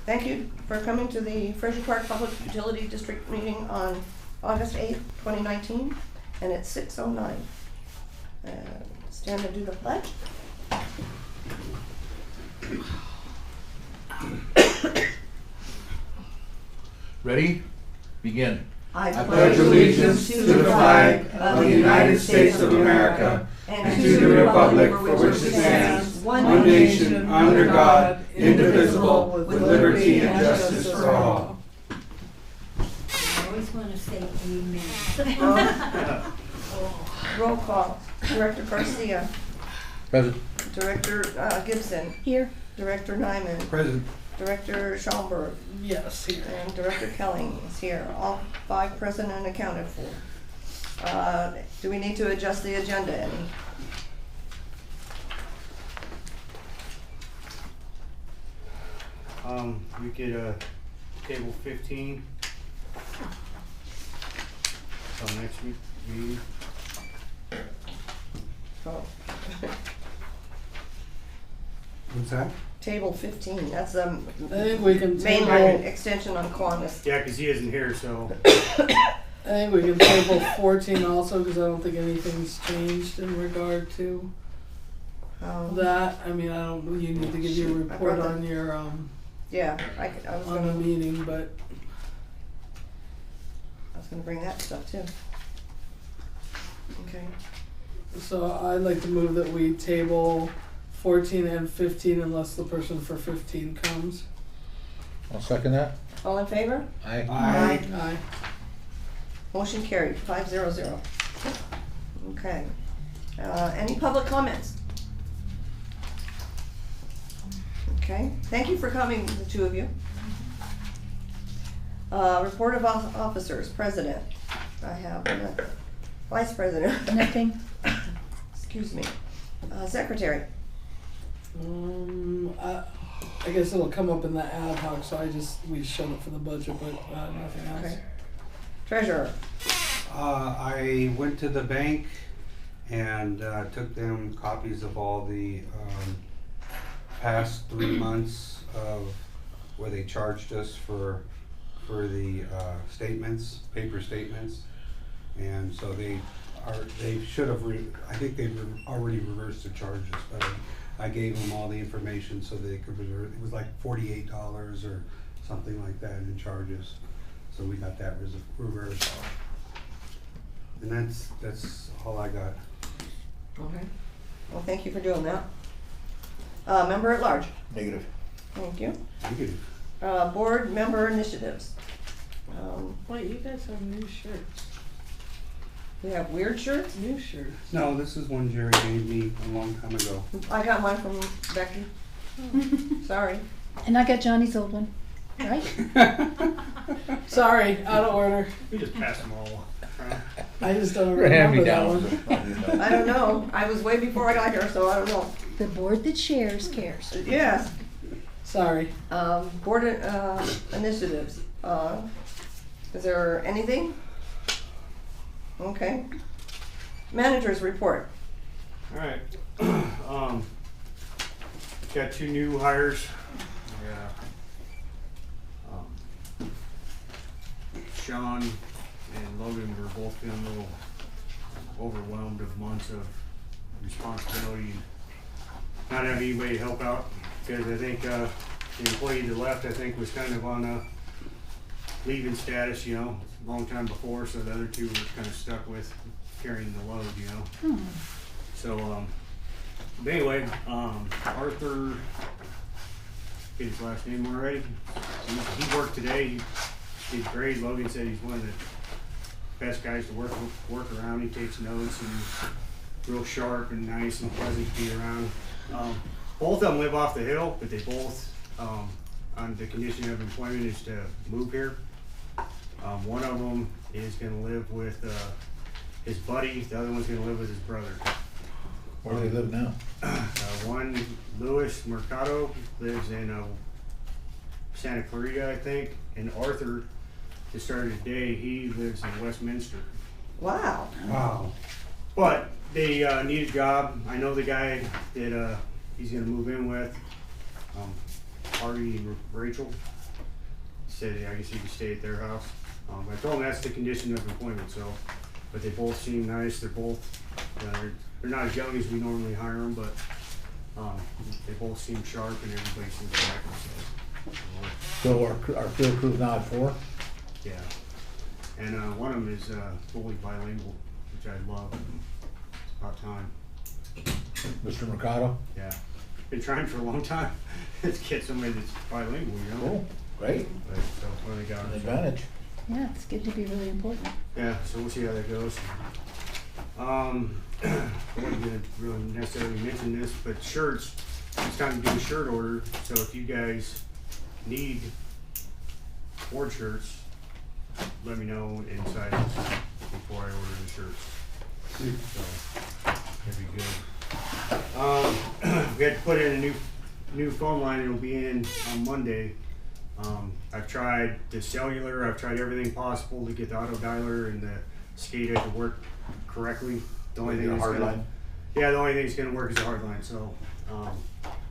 Thank you for coming to the Fraser Park Public Utility District meeting on August 8th, 2019, and it's 6:09. Stand and do the pledge. Ready? Begin. I pledge allegiance to the flag of the United States of America and to the republic for which it stands, one nation, under God, indivisible, with liberty and justice for all. I always want to say amen. Roll call. Director Garcia. Present. Director Gibson. Here. Director Nyman. Present. Director Schaumburg. Yes, here. And Director Kelling is here. All 5 present and accounted for. Do we need to adjust the agenda any? We could, table 15. Till next meeting. Oh. What's that? Table 15, that's the I think we can main line table, extension on Qantas. Yeah, 'cause he isn't here, so. I think we can table 14 also, because I don't think anything's changed in regard to that. I mean, I don't, you need to give your report brought on your, Yeah, I was on the gonna meeting, but bring that stuff too. Okay. so I'd like to move that we table 14 and 15 unless the person for 15 comes. I'll second that. All in favor? Aye. Aye. Motion carried, 500. Okay. Any public comments? Okay, thank you for coming, the 2 of you. Report of officers, President. I have Vice President. Nothing. Excuse me. Secretary. I guess it'll come up in the ad hoc, so we shut it for the budget, but nothing else. Okay. Treasurer. I went to the bank and took them copies of all the past 3 months of where they charged us for the statements, paper statements, and so they should have. I think they've already reversed the charges, but I gave them all the information so they could reserve. It was like $48 or something like that in charges, so we got that reversed. And that's all I got. Okay. Well, thank you for doing that. Member at large. Negative. Thank you. Thank you. Board member initiatives. Wait, you guys have new shirts. We have weird shirts. New shirts. No, this is one Jerry gave me a long time ago. I got one from Becky. Sorry. And I got Johnny's old one, right? Sorry, out of order. We just passed them all around. I just don't Hand me remember that down. one. I don't know. I was way before I got here, so I don't know. The board that shares cares. Yes. Sorry. Board initiatives. Is there anything? Okay. Managers report. Alright. Got 2 new hires. Yeah. Sean and Logan were both feeling a little overwhelmed of months of responsibility and not having anybody to help out, because I think the employee that left, I think, was kind of on a leaving status, you know, a long time before, so the other 2 were kind of stuck with carrying the load, you know. So, but anyway, Arthur, get his last name already. He worked today. He did great. Logan said he's one of the best guys to work around. He takes notes and he's real sharp and nice and pleasant to be around. Both of them live off the hill, but they both, on the condition of employment, is to move here. One of them is going to live with his buddy. The other one's going to live with his brother. Where do they live now? One, Luis Mercado, lives in Santa Clarita, I think, and Arthur, to start his day, he lives in Westminster. Wow. Wow. But they need a job. I know the guy that he's going to move in with. Harvey and Rachel. Said I guess he could stay at their house. I told them that's the condition of employment, so, but they both seem nice, they're both, they're not as young as we normally hire them, but, they both seem sharp and everybody seems happy, so. So our field crew's now at 4? Yeah, and one of them is fully bilingual, which I love. It's about time. Mr. Mercado? Yeah, been trying for a long time to get somebody that's bilingual, you know. Cool, great, But so finally got an it. advantage. Yeah, it's getting to be really important. Yeah, so we'll see how that goes. I wasn't gonna really necessarily mention this, but shirts. It's time to do a shirt order. So if you guys need board shirts, let me know inside before I order the shirts. So that'd be good. We had to put in a new phone line. It'll be in on Monday. I've tried the cellular. I've tried everything possible to get the auto dialer and the SCADA to work correctly. The only thing that's hard gonna, line? yeah, the only thing that's gonna work is the hard line. So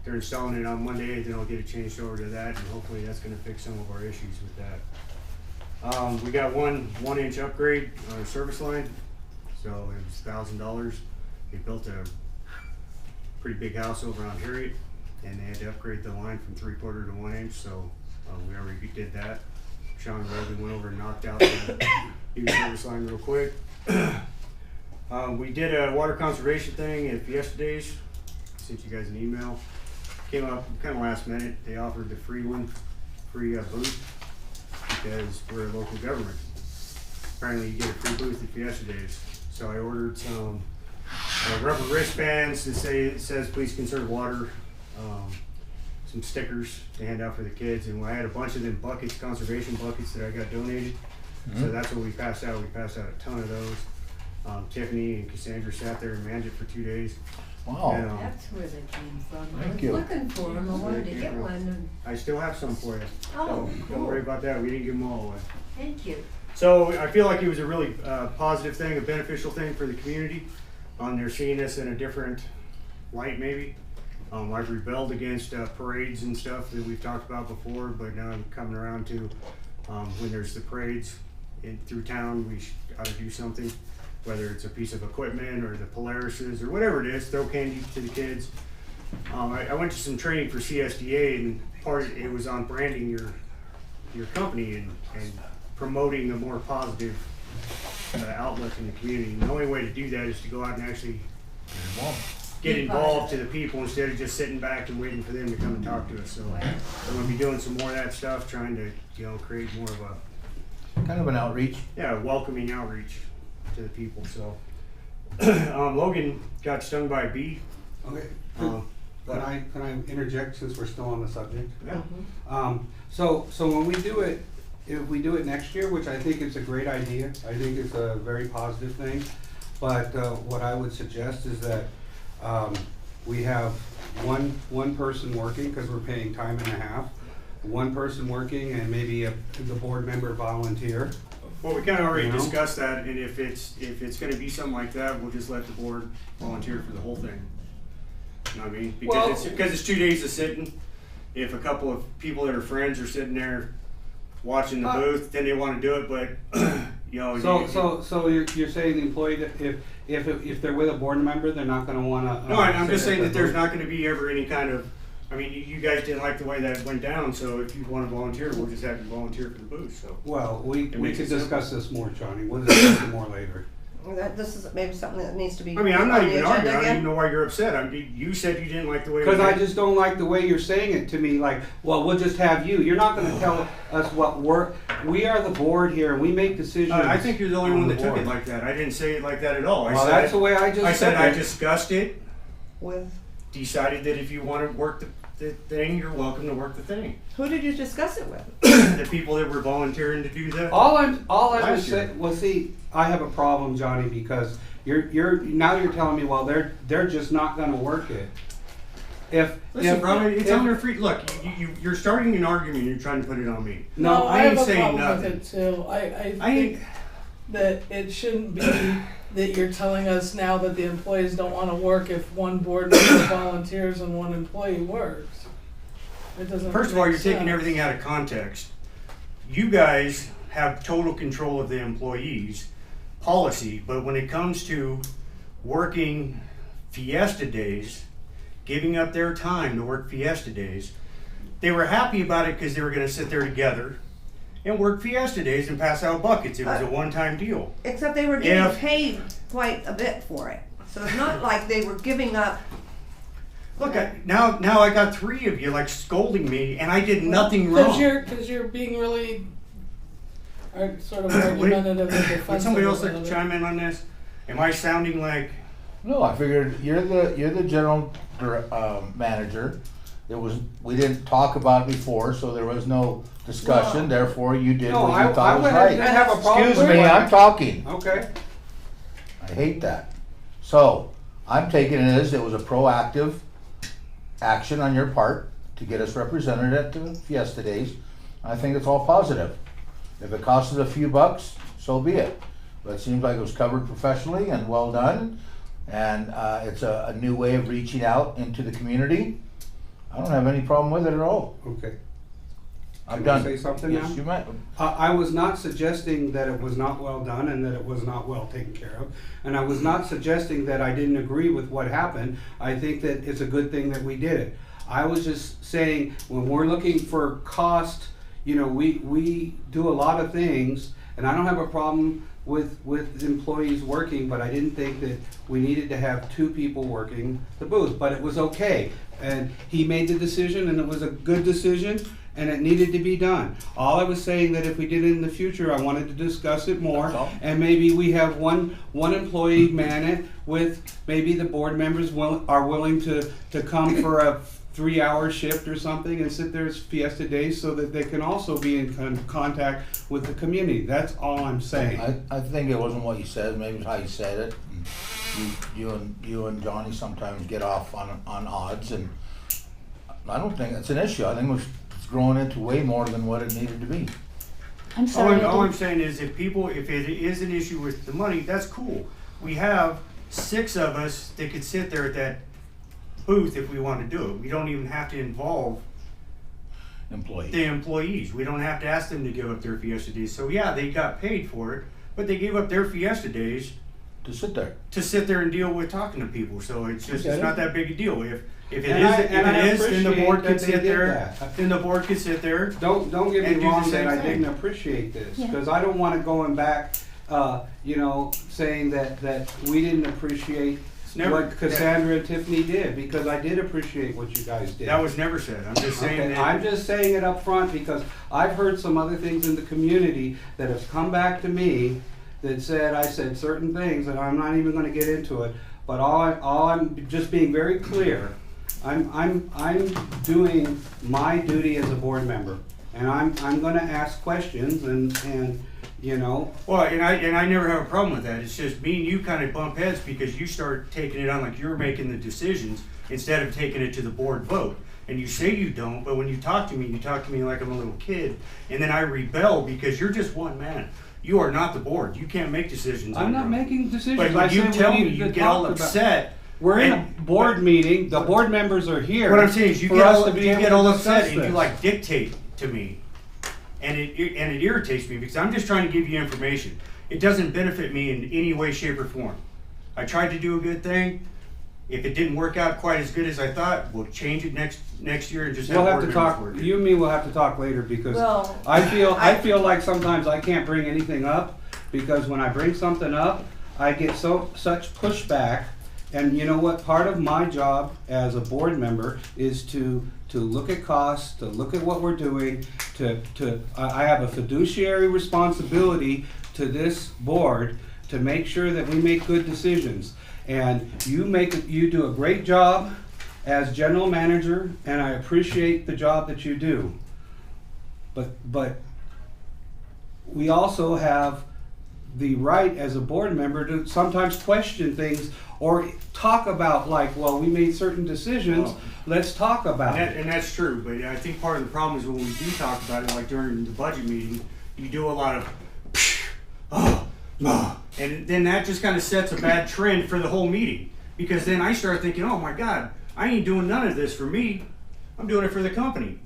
they're installing it on Monday. Then I'll get it changed over to that, and hopefully that's gonna fix some of our issues with that. We got one inch upgrade on our service line, so it was $1,000. They built a pretty big house over on Harriet, and they had to upgrade the line from 3/4 to 1 inch. So we already did that. Sean Rogan went over and knocked out the new service line real quick. We did a water conservation thing at Fiesta. Sent you guys an email. Came up kind of last minute. They offered the free booth because we're a local government. Apparently you get a free booth at Fiesta Days. So I ordered some rubber wristbands that says please conserve water, some stickers to hand out for the kids, and I had a bunch of them buckets, conservation buckets that I got donated. So that's what we passed out. We passed out a ton of those. Tiffany and Cassandra sat there and manned it for 2 days. Wow. And, That's where they came from. I Thank was you. looking for them, I wanted to get one, and, I still have some for you. oh, Don't worry cool, about that. We didn't give them all away. thank you. So I feel like it was a really positive thing, a beneficial thing for the community. They're seeing us in a different light, maybe. I've rebelled against parades and stuff that we've talked about before, but now I'm coming around to when there's the parades through town, we ought to do something, whether it's a piece of equipment or the Polarises or whatever it is, throw candy to the kids. I went to some training for CSDA, and it was on branding your company and promoting a more positive outlook in the community. And the only way to do that is to go out and actually get involved to the people instead of just sitting back and waiting for them to come and talk to us. So I'm going to be doing some more of that stuff, trying to create more of a Kind of an outreach. welcoming outreach to the people. So Logan got stung by a bee. Okay. Uh, Can I interject since we're still on the subject? yeah. So when we do it, if we do it next year, which I think is a great idea, I think it's a very positive thing. But what I would suggest is that we have one person working, because we're paying time and a half. One person working and maybe the board member volunteer. Well, we kind of already You know? discussed that, and if it's going to be something like that, we'll just let the board volunteer for the whole thing. You know what I mean? Because it's 2 days of sitting. If a couple of people that are friends are sitting there watching the booth, then they want to do it. But So you're saying the employee that if they're with a board member, they're not going to want to. no, I'm just saying that there's not going to be ever any kind of. I mean, you guys didn't like the way that went down, so if you want to volunteer, we'll just have you volunteer for the booth. So. Well, we makes could it discuss this more, Johnny. We'll discuss it more later. This is maybe something that needs to be I mean, I'm not on the even agenda arguing. I don't again. even know why you're upset. You said you didn't like the way. Because I just don't like the way you're saying it to me. Like, well, we'll just have you. You're not going to tell us what work. We are the board here, and we make decisions. I think you're the only one that took board. it like that. I didn't say it like that at all. Well, that's the way I just. I said said I it. discussed it. With Decided that if you want to work the thing, you're welcome to work the thing. who did you discuss it with? The people that were volunteering to do that. All I was Last year. saying. Well, see, I have a problem, Johnny, because you're telling me, well, they're just not going to work it. Listen, bro, it's under free. Look, you're starting an argument. You're trying to put it on me. No, I I ain't have a saying problem nothing. with it too. I I ain't. think that it shouldn't be that you're telling us now that the employees don't want to work if one board member volunteers and one employee works. It doesn't. First of all, make you're taking sense. everything out of context. You guys have total control of the employees' policy, but when it comes to working fiesta days, giving up their time to work fiesta days, they were happy about it because they were going to sit there together and work fiesta days and pass out buckets. It was a one-time deal. Except they were getting Yeah. paid quite a bit for it. So it's not like they were giving up. Look, now I got three of you like scolding me, and I did nothing wrong. Because you're being really sort of argumentative and defensive. Would somebody else like about to it. chime in on this? Am I sounding like? No, I figured you're the general manager. We didn't talk about it before, so there was no discussion, therefore you did No, what I you thought was went ahead and right. have a problem Excuse with me, it. I'm talking. Okay. I hate that. So, I'm taking it as it was a proactive action on your part to get us represented at the Fiesta Days. I think it's all positive. If it costs us a few bucks, so be it. But it seems like it was covered professionally and well done. And it's a new way of reaching out into the community. I don't have any problem with it at all. Okay. I'm Can I done. say something Yes, now? you might. I was not suggesting that it was not well done and that it was not well taken care of. And I was not suggesting that I didn't agree with what happened. I think that it's a good thing that we did it. I was just saying, when we're looking for cost, you know, we do a lot of things, and I don't have a problem with employees working, but I didn't think that we needed to have two people working the booth, but it was okay. And he made the decision, and it was a good decision, and it needed to be done. All I was saying that if we did it in the future, I wanted to discuss it more, That's all. and maybe we have one employee man it with, maybe the board members are willing to come for a 3-hour shift or something and sit there as Fiesta Days so that they can also be in contact with the community. That's all I'm saying. I think it wasn't what you said, maybe it's how you said it. You and Johnny sometimes get off on odds, and I don't think it's an issue. I think it's growing into way more than what it needed to be. I'm sorry. All I'm saying is if it is an issue with the money, that's cool. We have 6 of us that could sit there at that booth if we want to do it. We don't even have to involve Employees. the employees. We don't have to ask them to give up their Fiesta Days. So yeah, they got paid for it, but they gave up their Fiesta Days To sit there. to sit there and deal with talking to people. So it's just, Okay. it's not that big a deal. If it And I is, then the appreciate board that could they sit did there. that. Then the board could sit there. Don't get And me do the wrong same that I thing. didn't appreciate this, Yeah. because I don't want to going back, you know, saying that we didn't appreciate It's never what Cassandra and Tiffany did, because I did appreciate what you guys did. That was never said. I'm just saying Okay, that. I'm just saying it up front because I've heard some other things in the community that have come back to me that said, I said certain things, and I'm not even gonna get into it, but all I'm just being very clear. I'm doing my duty as a board member, and I'm gonna ask questions and you know, Well, and I never have a problem with that. It's just me and you kind of bump heads because you start taking it on like you're making the decisions instead of taking it to the board vote. And you say you don't, but when you talk to me like I'm a little kid, and then I rebel because you're just one man. You are not the board. You can't make decisions. I'm on not your own. making decisions. But I when you said we tell me needed you to get all talk about- upset. We're in a and- board meeting, the board members are here. What I'm saying is you for get us all, to be you able get to all discuss upset and you this. like dictate to me, and it irritates me because I'm just trying to give you information. It doesn't benefit me in any way, shape, or form. I tried to do a good thing. If it didn't work out quite as good as I thought, we'll change it next year and just have We'll have board to members talk, work it. you and me will have to talk later because Well, I feel like sometimes I can't bring anything up because when I bring something up, I get such pushback. And you know what? Part of my job as a board member is to look at costs, to look at what we're doing, I have a fiduciary responsibility to this board to make sure that we make good decisions. And you do a great job as general manager, and I appreciate the job that you do. But we also have the right as a board member to sometimes question things or talk about like, well, we made certain decisions, Well, let's talk about it. And that's true, but I think part of the problem is when we do talk about it, like during the budget meeting, you do a lot of, and then that just kind of sets a bad trend for the whole meeting. Because then I start thinking, oh my God, I ain't doing none of this for me. I'm doing it for the company.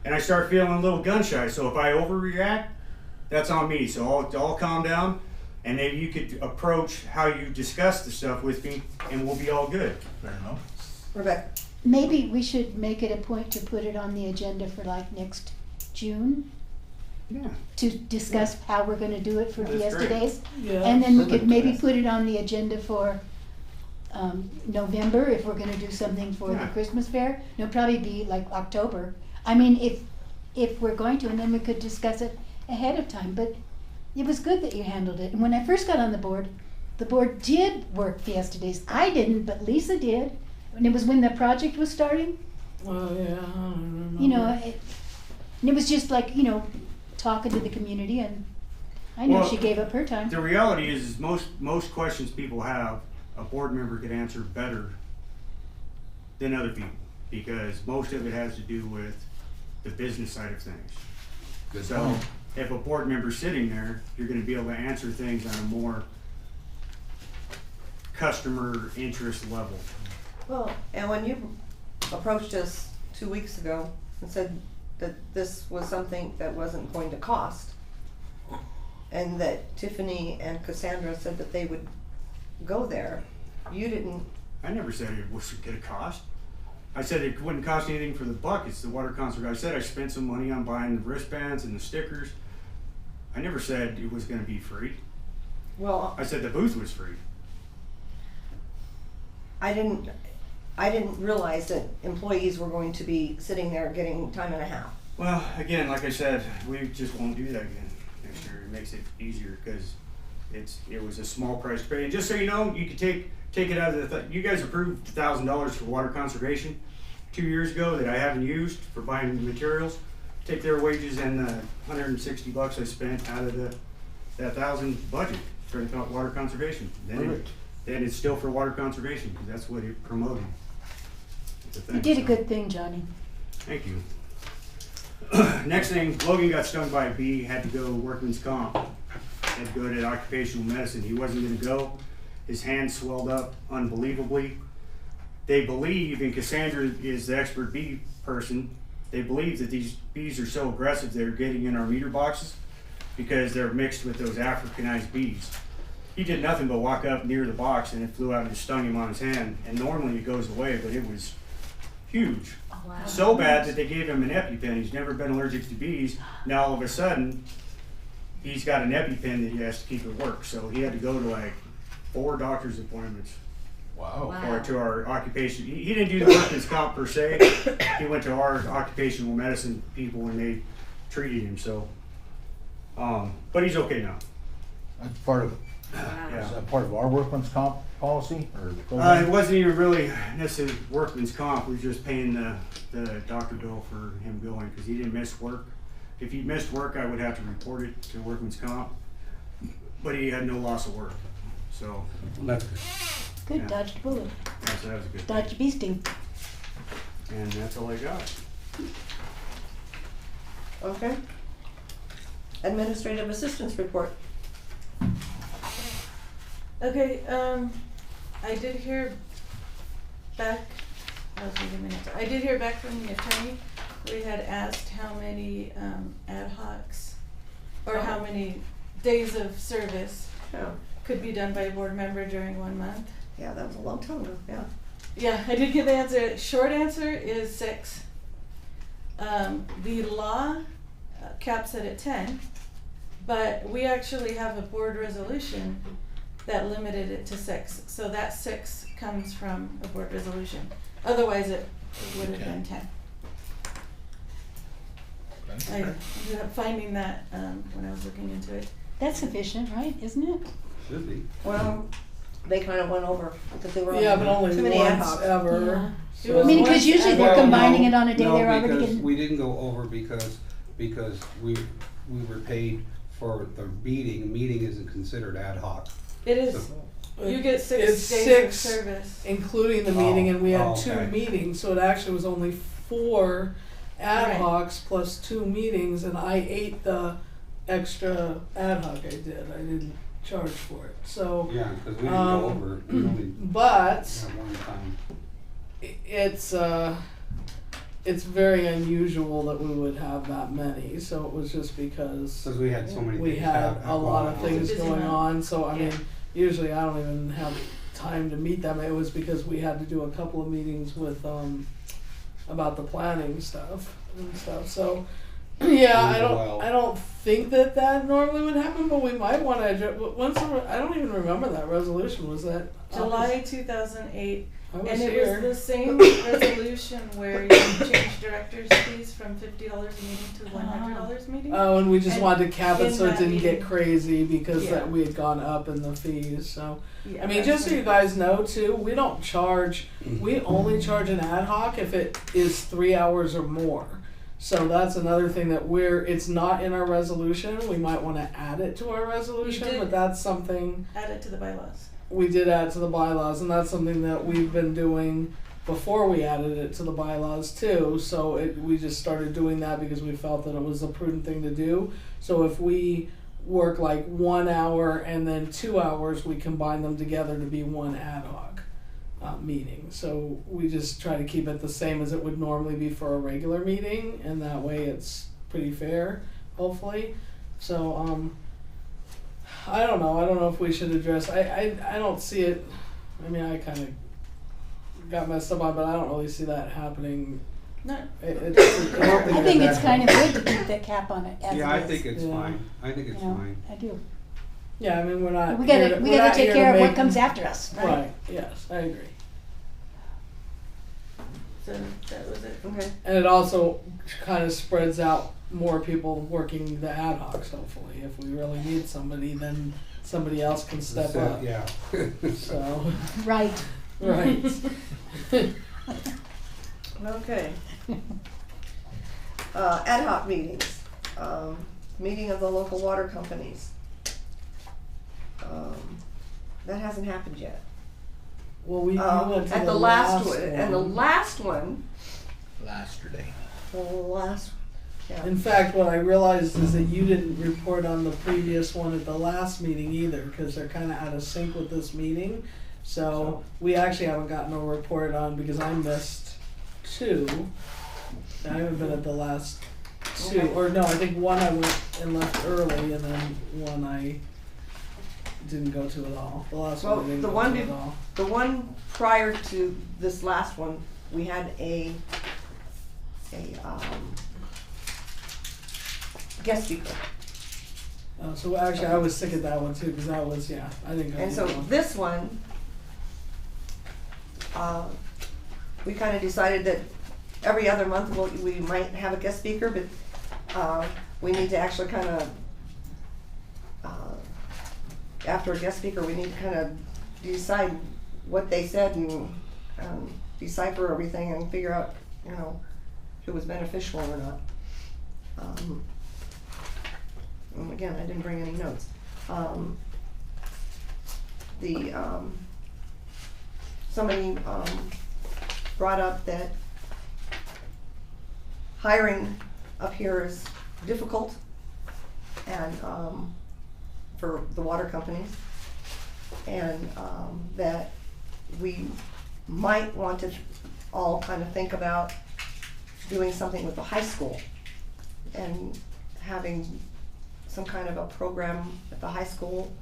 And I start feeling a little gun shy. So if I overreact, that's on me. So I'll calm down, and maybe you could approach how you discuss the stuff with me, and we'll be all good. Fair enough. Rebecca, Maybe we should make it a point to put it on the agenda for like next June Yeah. to discuss how we're gonna do it for That's Fiesta great. Days. Yeah. And then we could Perfect. maybe put it on the agenda for November if we're gonna do something for the Yeah. Christmas fair. It'll probably be like October. I mean, if we're going to, and then we could discuss it ahead of time. But it was good that you handled it. And when I first got on the board did work Fiesta Days. I didn't, but Lisa did. And it was when the project was starting. Oh, yeah, I don't remember. You know, and it was just like, you know, talking to the community, and I know Well, she gave up her time. The reality is most questions people have, a board member could answer better than other people, because most of it has to do with the business side of things. Good So point. if a board member's sitting there, you're gonna be able to answer things on a more customer interest level. well, and when you approached us 2 weeks ago and said that this was something that wasn't going to cost, and that Tiffany and Cassandra said that they would go there, you didn't, I never said it was gonna cost. I said it wouldn't cost anything for the buck, it's the water conservation. I said I spent some money on buying the wristbands and the stickers. I never said it was gonna be free. well, I said the booth was free. I didn't realize that employees were going to be sitting there getting time and a half. Well, again, like I said, we just won't do that again next year. It makes it easier because it was a small price to pay. And just so you know, you could take it out of you guys approved $1,000 for water conservation 2 years ago that I haven't used for buying the materials. Take their wages and the $160 I spent out of that 1,000 budget for the water conservation. Perfect. Then it's still for water conservation because that's what it promoted. It's a thing, You did a so. good thing, Johnny. Thank you. Next thing, Logan got stung by a bee, had to go workman's comp. Had to go to occupational medicine. He wasn't gonna go. His hand swelled up unbelievably. They believe, and Cassandra is the expert bee person, they believe that these bees are so aggressive they're getting in our meter boxes because they're mixed with those Africanized bees. He did nothing but walk up near the box and it flew out and stung him on his hand. And normally it goes away, but it was huge. Wow. So bad that they gave him an EpiPen. He's never been allergic to bees. Now all of a sudden, he's got an EpiPen that he has to keep at work. So he had to go to like 4 doctor's appointments Wow. Wow. or to our occupation. He didn't do the workman's comp per se. He went to our occupational medicine people and they treated him. So, but he's okay now. That's part of, Yeah. is that part of our workman's comp policy or It program? wasn't even really necessarily workman's comp. We were just paying the doctor bill for him going because he didn't miss work. If he missed work, I would have to report it to workman's comp. But he had no loss of work. So That's good. Good, Yeah. dodged a bullet. that was a good thing. Dodged a bee sting. And that's all I got. Okay. Administrative assistance report. Okay, I did hear back, I did hear back from the attorney. We had asked how many, ad hocs, or how many days of service Yeah, could be done by a board member during 1 month. yeah, that was a long time ago, yeah. Yeah, I did get the answer. Short answer is 6. The law caps it at 10, but we actually have a board resolution that limited it to 6. So that 6 comes from a board resolution. Otherwise, it would have been 10. I ended up finding that when I was looking into it. That's sufficient, right? Isn't it? Should be. Well, they kind of went over because they were Yeah, but on only too many ad once hocs. ever. It I was mean, once because usually ever. they're Well, combining no, it on a day no, they're already because getting. we didn't go over because we were paid for the meeting. Meeting isn't considered ad hoc. It is. So- You get 6 It's days 6, of service. including the meeting, and we had Oh, 2 okay. meetings, so it actually was only 4 ad Right. hocs plus 2 meetings, and I ate the extra ad hoc I did. I didn't charge for it. So, Yeah, because we didn't go over. We only but had one time. it's it's very unusual that we would have that many, so it was just because Because we had so many we things had have a lot of going on. things Busy going month. on, so I Yeah. mean, usually I don't even have time to meet them. It was because we had to do a couple of meetings with, about the planning stuff and stuff, so, yeah, Well- I don't think that normally would happen, but we might wanna, I don't even remember that resolution, was that? July 2008, I was and it here. was the same resolution where you changed director's fees from $50 a meeting to $100 a meeting. Oh, and we just And wanted to cap it in so it that didn't get meeting- crazy because Yeah. that we had gone up in the fees, so. Yeah, I mean, that's just so what you it guys know too, we don't charge, we only charge an ad hoc if it is 3 hours or more. So that's another thing that it's not in our resolution, we might wanna add it to our resolution, did. but that's something Add it to the bylaws. we did add to the bylaws, and that's something that we've been doing before we added it to the bylaws too, so we just started doing that because we felt that it was a prudent thing to do. So if we work like 1 hour and then 2 hours, we combine them together to be one ad hoc meeting. So we just try to keep it the same as it would normally be for a regular meeting, and that way it's pretty fair, hopefully. So I don't know if we should address, I don't see it, I mean, I kinda got messed up on, but I don't really see that happening. No. I think it's kind of good to keep the cap on it as it is. Yeah, I think it's Yeah. fine. I think it's You know, fine. I do. Yeah, I mean, we're not. We here gotta, to- we we're gotta not take here to care of what make- comes after us, right? Right, yes, I agree. So that was it. Okay. And it also kind of spreads out more people working the ad hocs, hopefully. If we really need somebody, then somebody else can step So, up. yeah. So, Right. right. Okay. Ad hoc meetings, meeting of the local water companies. That hasn't happened yet. Well, we went to At the last one, and the last one, Yesterday. yeah. In fact, what I realized is that you didn't report on the previous one at the last meeting either, because they're kind of out of sync with this meeting. So we actually haven't gotten a report on, because I missed 2. I haven't been at the last 2, Okay. or no, I think one I went and left early, and then one I didn't go to at all. The last Well, one I didn't the go one to be- at all. The one prior to this last one, we had a guest speaker. So actually, I was sick at that one too, because that was, I didn't go And to so that one. this one, we kind of decided that every other month we might have a guest speaker, but we need to actually kind of, after a guest speaker, we need to kind of decide what they said and decipher everything and figure out, if it was beneficial or not. And again, I didn't bring any notes. Somebody brought up that hiring up here is difficult and for the water companies, and that we might want to all kind of think about doing something with the high school and having some kind of a program at the high school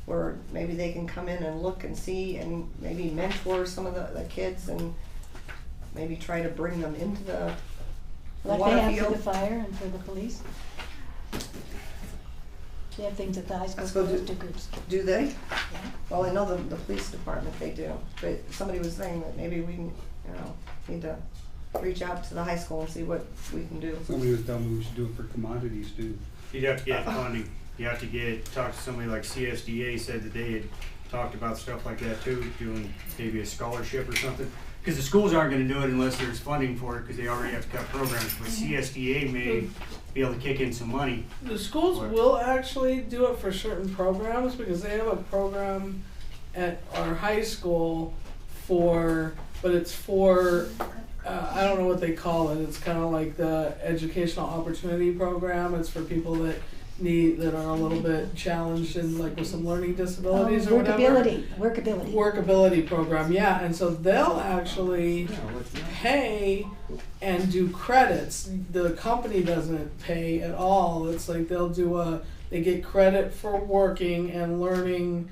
where maybe they can come in and look and see and maybe mentor some of the kids and maybe try to bring them into the Like water they have for field. the fire and for the police. They have things at the high school Let's for go those do- 2 groups. Do they? Yeah. Well, I know the police department, they do, but somebody was saying that maybe we, need to reach out to the high school and see what we can do. Somebody was telling me we should do it for commodities too. You'd have to get funding. You have to talk to somebody like CSDA said that they had talked about stuff like that too, doing maybe a scholarship or something. Because the schools aren't gonna do it unless there's funding for it, because they already have to cut programs, but CSDA may be able to kick in some money. The schools What? will actually do it for certain programs, because they have a program at our high school but it's for, I don't know what they call it, it's kind of like the educational opportunity program. It's for people that that are a little bit challenged and like with some learning disabilities or whatever. Workability program, yeah, and so they'll actually pay and do credits. The company doesn't pay at all. It's like they get credit for working and learning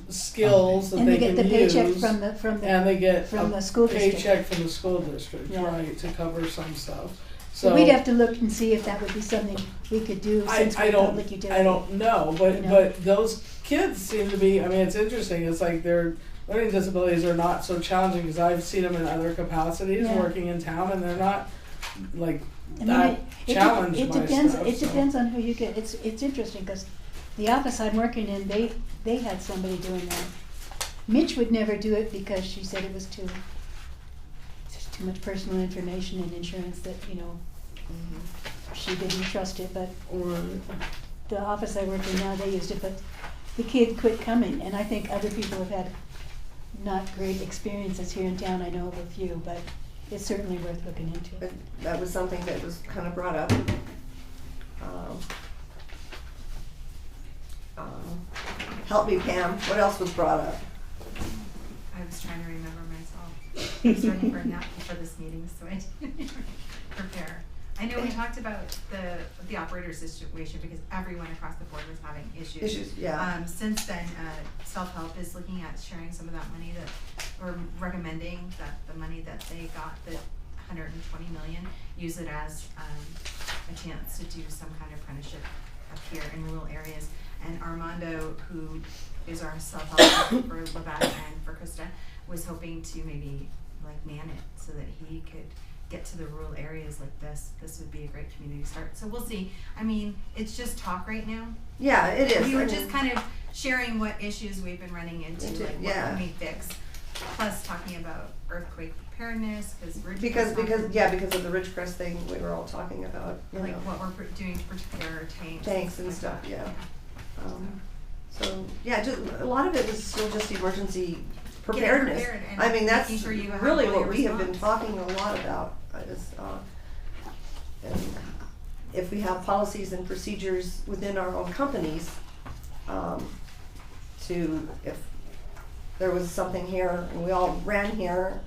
skills that And they they get can the paycheck use. from And they get from a the school district. paycheck from the school district, Yeah. right, to cover some stuff. So we'd have to look and see if that would be something we could do since I we're don't, public utility. I don't know, but You know? but those kids seem to be. I mean, it's interesting. It's like their learning disabilities are not so challenging because I've seen them in other capacities Yeah. working in town, and they're not like I mean, that challenged it by depends. stuff, It so. depends on who you get. It's interesting because the office I'm working in, they had somebody doing that. Mitch would never do it because she said it was too much personal information and insurance that she didn't trust it. But the office I work in now, they used it, but the kid quit coming, and I think other people have had not great experiences here in town. I know of a few, but it's certainly worth looking into. But that was something that was kind of brought up. Help me, Pam, what else was brought up? I was trying to remember myself. I was running for a nap before this meeting, so I didn't prepare. I know we talked about the operator situation because everyone across the board was having issues. Yeah. Since then, self-help is looking at sharing some of that money or recommending that the money that they got, the 120 million, use it as a chance to do some kind of apprenticeship up here in rural areas. And Armando, who is our self-help for Levack and for Krista, was hoping to maybe like man it so that he could get to the rural areas like this. This would be a great community start. So we'll see. I mean, it's just talk right now. Yeah, it is. We were I just mean, kind of sharing what issues we've been running into, like what yeah. can we fix. Plus talking about earthquake preparedness because because of the Ridgecrest thing we were all talking about. like what we're doing to prepare Tanks and like stuff, that. yeah. So yeah, just a lot of it is still just emergency preparedness. prepared and I mean, that's making sure you have really all what your we have been response. talking a lot about. And if we have policies and procedures within our own companies, if there was something here and we all ran here,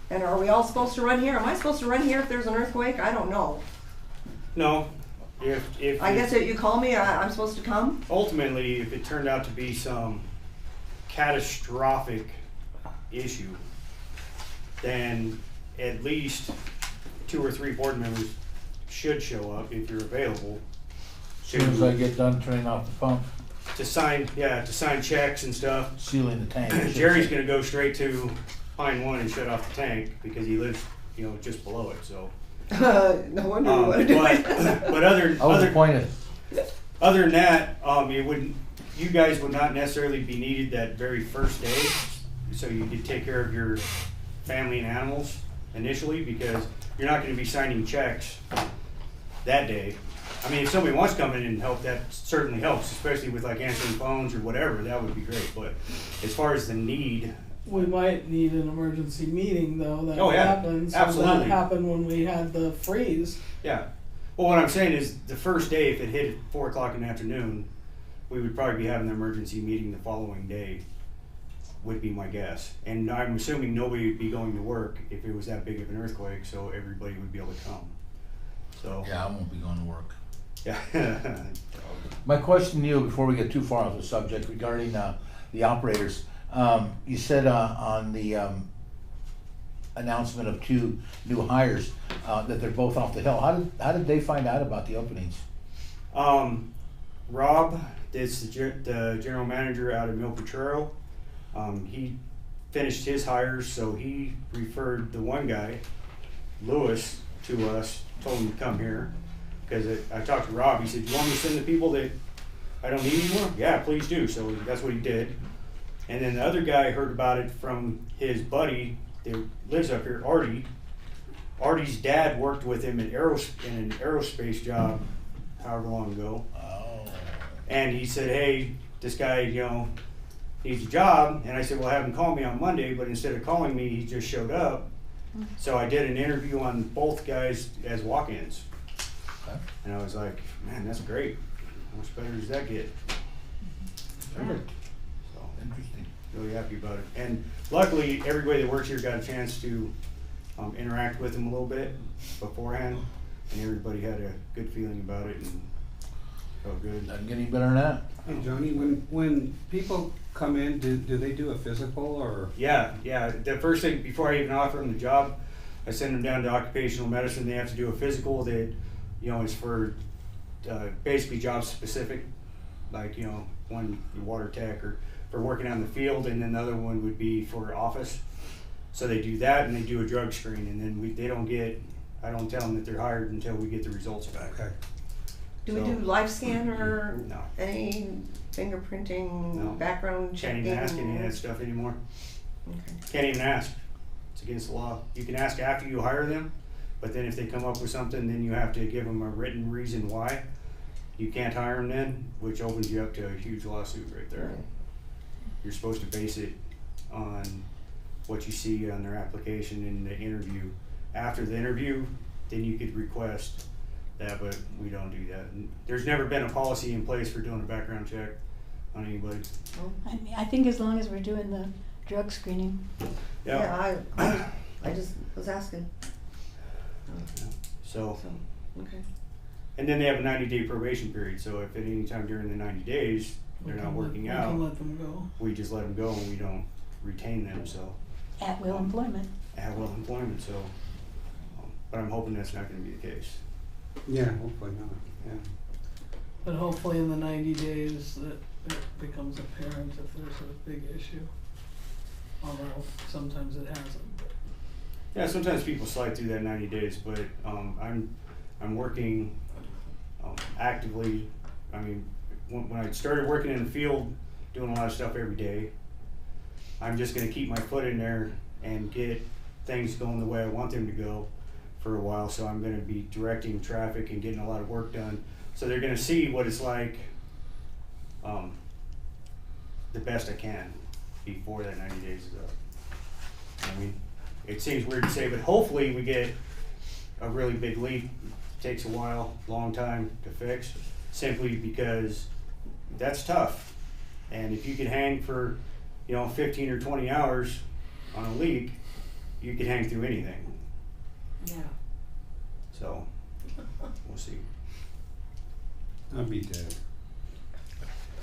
and are we all supposed to run here? Am I supposed to run here if there's an earthquake? I don't know. No, if I guess if you call me, I'm supposed to come? ultimately, if it turned out to be some catastrophic issue, then at least 2 or 3 board members should show up if you're available As soon as I get done turning off the pump, to sign checks and stuff. sealing the tank. I should Jerry's say. gonna go straight to Pine One and shut off the tank because he lives, just below it, so. No wonder you want to do it. But other I was appointed. other than that, you guys would not necessarily be needed that very first day, so you could take care of your family and animals initially, because you're not gonna be signing checks that day. I mean, if somebody wants to come in and help, that certainly helps, especially with like answering phones or whatever, that would be great, but as far as the need, We might need an emergency meeting though. That Oh, yeah, happens. absolutely. That happened when we had the freeze. yeah. Well, what I'm saying is, the first day, if it hit at 4 o'clock in the afternoon, we would probably be having the emergency meeting the following day, would be my guess. And I'm assuming nobody would be going to work if it was that big of an earthquake, so everybody would be able to come. So, Yeah, I won't be going to work. yeah. My question to you, before we get too far off the subject, regarding the operators, you said on the announcement of 2 new hires that they're both off the hill. How did they find out about the openings? Rob is the general manager out of Mil Potrero. He finished his hires, so he referred the one guy, Lewis, to us, told him to come here. Because I talked to Rob, he said, "You want me to send the people that I don't need anymore?" "Yeah, please do." So that's what he did. And then the other guy heard about it from his buddy that lives up here, Artie. Artie's dad worked with him in an aerospace job however long ago. Oh. And he said, "Hey, this guy, needs a job." And I said, "Well, have him call me on Monday." But instead of calling me, he just showed up. So I did an interview on both guys as walk-ins. Okay. And I was like, "Man, that's great." How much better does that get? Perfect. So, Interesting. really happy about it. And luckily, everybody that works here got a chance to interact with him a little bit beforehand, and everybody had a good feeling about it and felt good. Doesn't get any better than that. Hey, Johnny, when people come in, do they do a physical or? Yeah. The first thing, before I even offer them the job, I send them down to occupational medicine. They have to do a physical that, is for basically job specific, like, one water tech or for working out in the field, and then the other one would be for office. So they do that, and they do a drug screen, and then I don't tell them that they're hired until we get the results back. Okay. Do we So- do live scan or No. any fingerprinting, No. background Can't checking? even ask any of that stuff anymore. Okay. Can't even ask. It's against the law. You can ask after you hire them, but then if they come up with something, then you have to give them a written reason why. You can't hire them then, which opens you up to a huge lawsuit right there. You're supposed to base it on what you see on their application in the interview. After the interview, then you could request that, but we don't do that. And there's never been a policy in place for doing a background check on anybody. I think as long as we're doing the drug screening. Yeah, I just was asking. So, So, okay. and then they have a 90-day probation period, so if at any time during the 90 days they're not working We out, can let them go. we just let them go and we don't retain them, so, At will employment. at will employment, so. But I'm hoping that's not gonna be the case. Yeah, hopefully not, yeah. But hopefully in the 90 days that it becomes apparent if there's a big issue. Although sometimes it hasn't. But Yeah, sometimes people slide through that 90 days, but I'm working actively. I mean, when I started working in the field, doing a lot of stuff every day, I'm just gonna keep my foot in there and get things going the way I want them to go for a while. So I'm gonna be directing traffic and getting a lot of work done. So they're gonna see what it's like the best I can before that 90 days is up. I mean, it seems weird to say, but hopefully we get a really big leak. It takes a while, long time to fix, simply because that's tough. And if you can hang for, 15 or 20 hours on a leak, you can hang through anything. Yeah. So, we'll see. I'll be dead.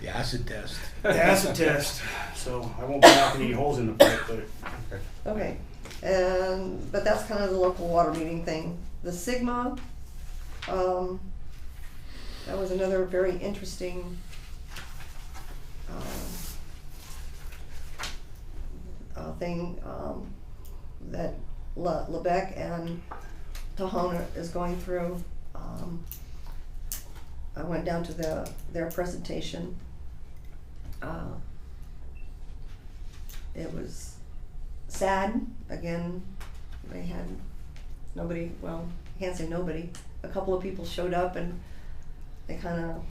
The acid test. The acid test, so I won't be knocking any holes in the pipe, but Okay, but that's kind of the local water meeting thing. The Sigma, that was another very interesting, thing, that Lebec and Tohono is going through. I went down to their presentation. It was sad. Again, they had nobody, well, I can't say nobody. A couple of people showed up and they kind of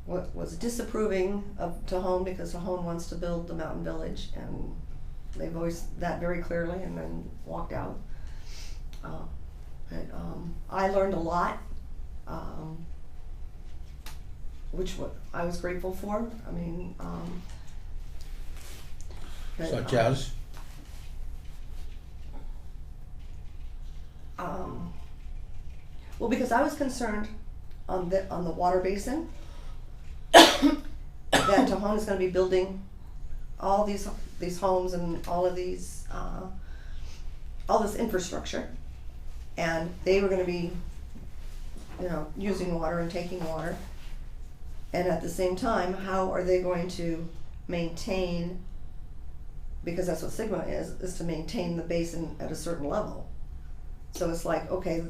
was disapproving of Tohono because Tohono wants to build the mountain village, and they voiced that very clearly and then walked out. But I learned a lot, which I was grateful for. I mean, but, Such as? well, because I was concerned on the water basin that Tohono is going to be building all these homes and all of these all this infrastructure, and they were going to be using water and taking water, and at the same time, how are they going to maintain, because that's what Sigma is to maintain the basin at a certain level. So it's like, okay,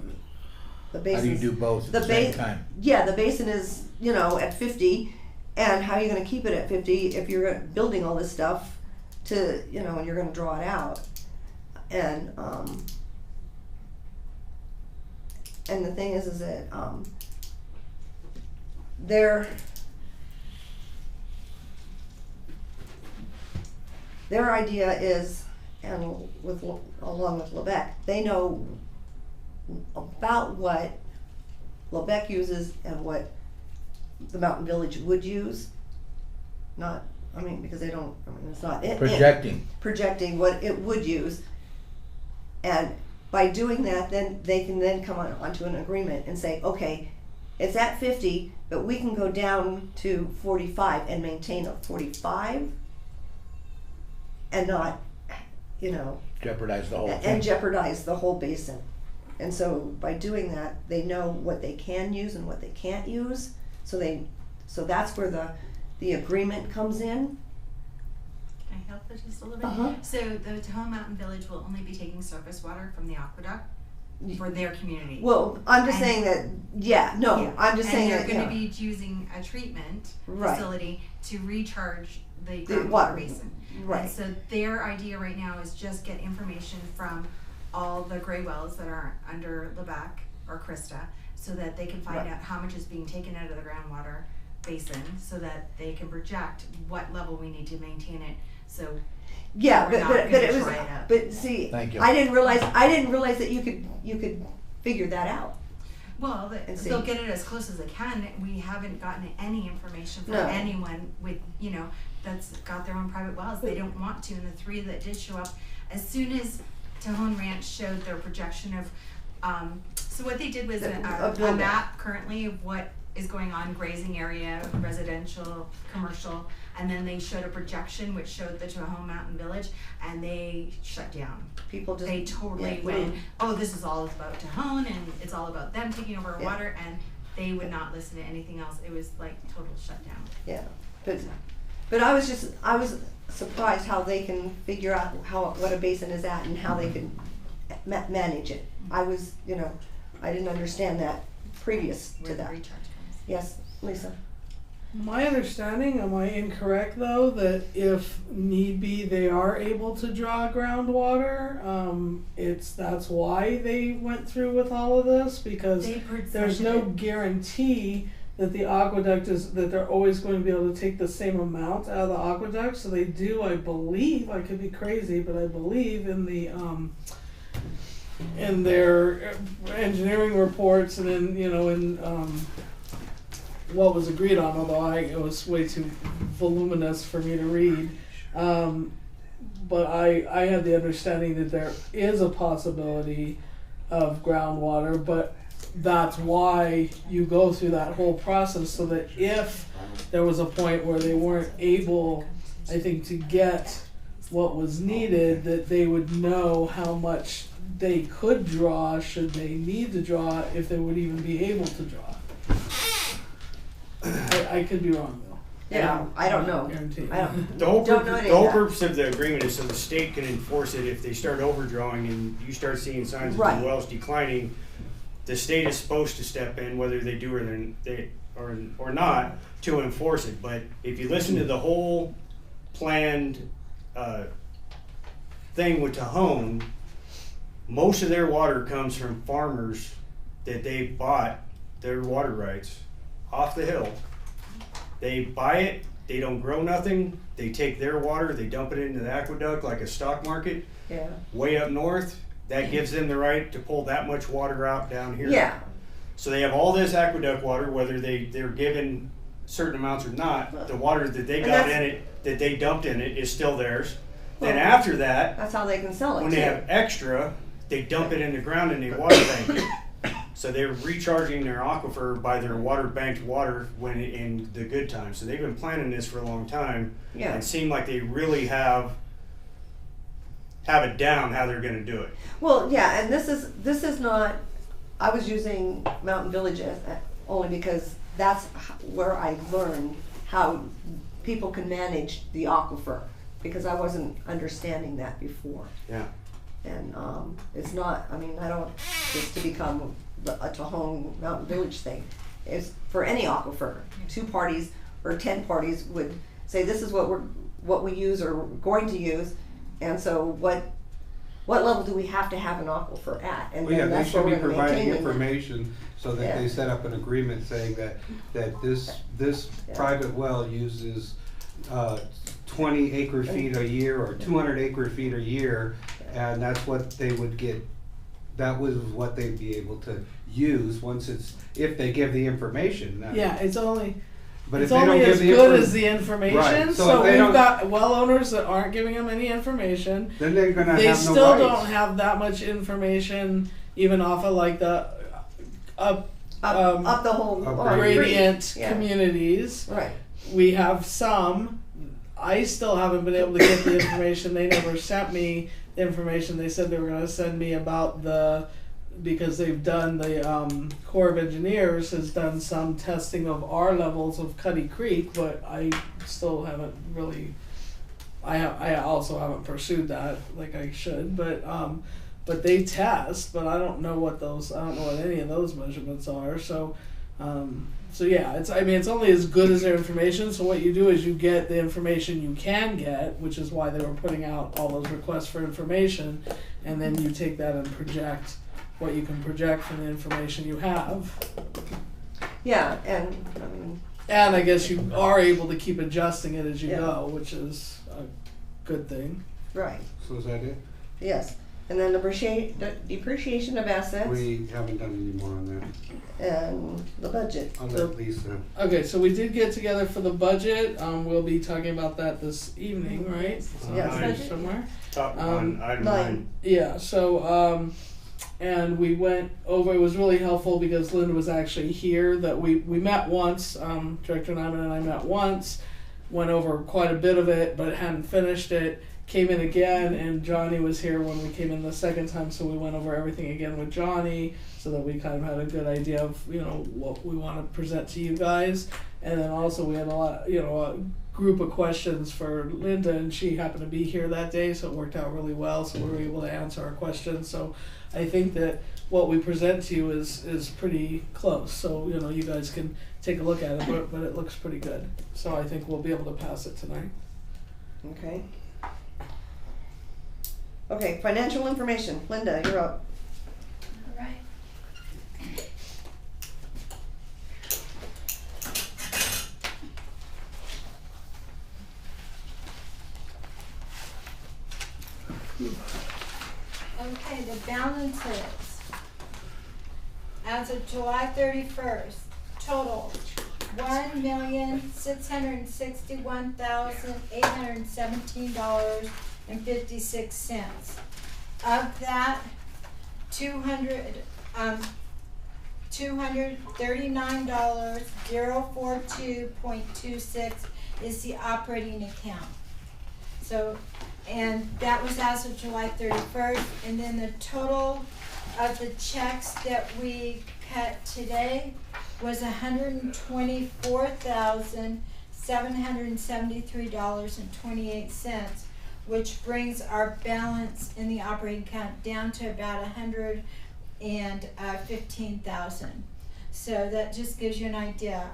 the basin. How do you do both at the same time? Yeah, the basin is, at 50, and how are you gonna keep it at 50 if you're building all this stuff to, and you're gonna draw it out? And the thing is that, their idea is, and along with Lebec, they know about what Lebec uses and what the Mountain Village would use. Not, I mean, because they don't, I mean, it's not. Projecting what it would use. And by doing that, then they can then come onto an agreement and say, okay, it's at 50, but we can go down to 45 and maintain a 45 and not, you know, Jeopardize the whole thing. and jeopardize the whole basin. And so by doing that, they know what they can use and what they can't use. So that's where the agreement comes in. Can I help it just a little bit? Uh-huh. So the Tahoe Mountain Village will only be taking surface water from the aqueduct for their community. Well, I'm just And- saying that, yeah, no, Yeah. I'm just saying that, And they're yeah. gonna be using a treatment Right. facility to recharge the The groundwater water. basin. Right. And so their idea right now is just get information from all the gray wells that are under Lebec or Krista, so that they can find Right. out how much is being taken out of the groundwater basin, so that they can project what level we need to maintain it, so Yeah, we're but not but gonna it was, dry it up. but see, Thank you. I didn't realize that you could figure that out. Well, And see. they'll get it as close as they can. We haven't gotten any information from No. anyone with, you know, that's got their own private wells. They don't want to, and the three that did show up, as soon as Tahoe Ranch showed their projection of, so what they did was a build-out. map currently of what is going on, grazing area, residential, commercial, and then they showed a projection which showed the Tahoe Mountain Village, and they shut down. People just They totally yeah, went, oh, this is all about Tahoe and it's all about them taking over our Yeah. water, and they would not listen to anything else. It was like total shutdown. Yeah, but I was surprised how they can figure out what a basin is at and how they can manage it. I was, you know, I didn't understand that previous Where to the that. recharge comes. Yes, Lisa. My understanding, am I incorrect though, that if need be, they are able to draw groundwater? That's why they went through with all of this, because They there's no guarantee that the aqueduct that they're always going to be able to take the same amount out of the aqueduct. So they do, I believe, I could be crazy, but I believe in the in their engineering reports and in what was agreed on, although it was way too voluminous for me to read. But I had the understanding that there is a possibility of groundwater, but that's why you go through that whole process, so that if there was a point where they weren't able, I think, to get what was needed, that they would know how much they could draw should they need to draw, if they would even be able to draw. I could be wrong though. Yeah, I don't know. Guarantee. I don't. The whole, Don't know any the whole of that. purpose of the agreement is so the state can enforce it if they start overdrawing and you start seeing signs of Right. the wells declining. The state is supposed to step in, whether they do or not, to enforce it. But if you listen to the whole planned thing with Tahoe, most of their water comes from farmers that they bought their water rights off the hill. They buy it, they don't grow nothing, they take their water, they dump it into the aqueduct like a stock market Yeah. way up north. That gives them the right to pull that much water out down here. Yeah. So they have all this aqueduct water, whether they're given certain amounts or not. The water that they And got that's- in it, that they dumped in it, is still theirs. Then Well, after that, That's how they can sell it when too. they have extra, they dump it in the ground and they water bank it. So they're recharging their aquifer by their water banked water when in the good times. So they've been planning this for a long time. Yeah. And seem like they really have it down how they're going to do it. Well, yeah, and this is not. I was using Mountain Village only because that's where I learned how people can manage the aquifer, because I wasn't understanding that before. Yeah. And it's not. I mean, I don't just to become a Tahoe Mountain Village thing. It's for any aquifer. 2 parties or 10 parties would say this is what we use or going to use, and so what level do we have to have an aquifer at? And Well, yeah, then they that's should where be we're gonna providing maintain it. information so that Yeah. they set up an agreement saying that this Yeah. private well uses 20 acre feet a year or 200 acre feet a year, and that's what they would get that was what they'd be able to use once it's, if they give the information. Yeah, it's only, But if it's they don't only give as the good info, as the information, Right, so so if they we've don't- got well owners that aren't giving them any information. then they're gonna They have still no don't rights. have that much information, even off of like the up Up the whole Up or gradient yeah. communities. Right. We have some. I still haven't been able to get the information. They never sent me the information. They said they were going to send me about because they've done the Corps of Engineers has done some testing of our levels of Cuddy Creek, but I still haven't really. I also haven't pursued that like I should, but they test, but I don't know what any of those measurements are. So yeah, it's only as good as their information. So what you do is you get the information you can get, which is why they were putting out all those requests for information, and then you take that and project what you can project from the information you have. Yeah, and I mean, And I guess you are able to keep adjusting it as you Yeah. go, which is a good thing. right. So is that it? Yes. And then depreciation of assets We haven't done any more on that. and the budget. I'll let Lisa. Okay, so we did get together for the budget. We'll be talking about that this evening, right? Yes. Budget. Somewhere. Top on item 9. Yeah, so, and we went over, it was really helpful because Linda was actually here, that we met once, Director Nyman and I met once, went over quite a bit of it, but hadn't finished it, came in again, and Johnny was here when we came in the second time, so we went over everything again with Johnny, so that we kind of had a good idea of, what we want to present to you guys, and then also we had a lot, a group of questions for Linda, and she happened to be here that day, so it worked out really well, so we were able to answer our questions. So I think that what we present to you is pretty close, so you guys can take a look at it, but it looks pretty good, so I think we'll be able to pass it tonight. Okay. Okay, financial information. Linda, you're up. All right. Okay, the balances as of July 31st total $1,661,817.56. Of that, $239.042.26 is the operating account. So, and that was as of July 31st, and then the total of the checks that we cut today was $124,773.28, which brings our balance in the operating account down to about $115,000. So that just gives you an idea.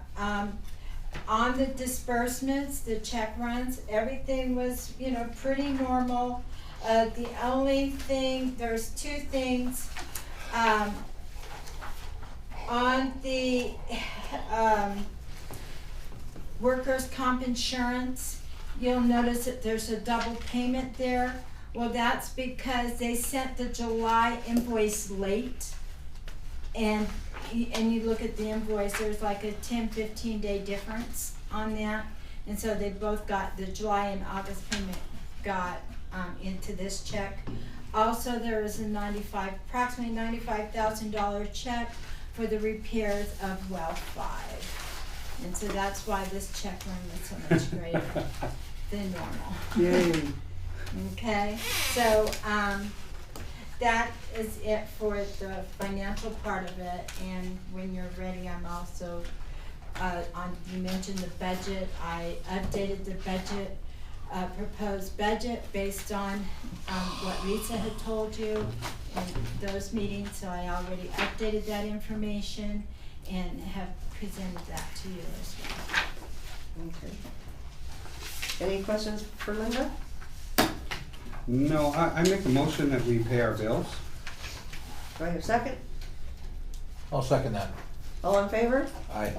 On the disbursements, the check runs, everything was, pretty normal. The only thing, there's two things, on the, workers' comp insurance, you'll notice that there's a double payment there. Well, that's because they sent the July invoice late, and you look at the invoice, there's like a 10-15 day difference on that, and so they both got, the July and August payment got into this check. Also, there is a approximately $95,000 check for the repairs of well 5, and so that's why this check run was so much greater than normal. Yay. Okay, so that is it for the financial part of it, and when you're ready, I'm also you mentioned the budget. I updated the budget, proposed budget based on what Lisa had told you in those meetings, so I already updated that information and have presented that to you as well. Okay. Any questions for Linda? No, I make a motion that we pay our bills. Do I have a second? I'll second that. All in favor? Aye.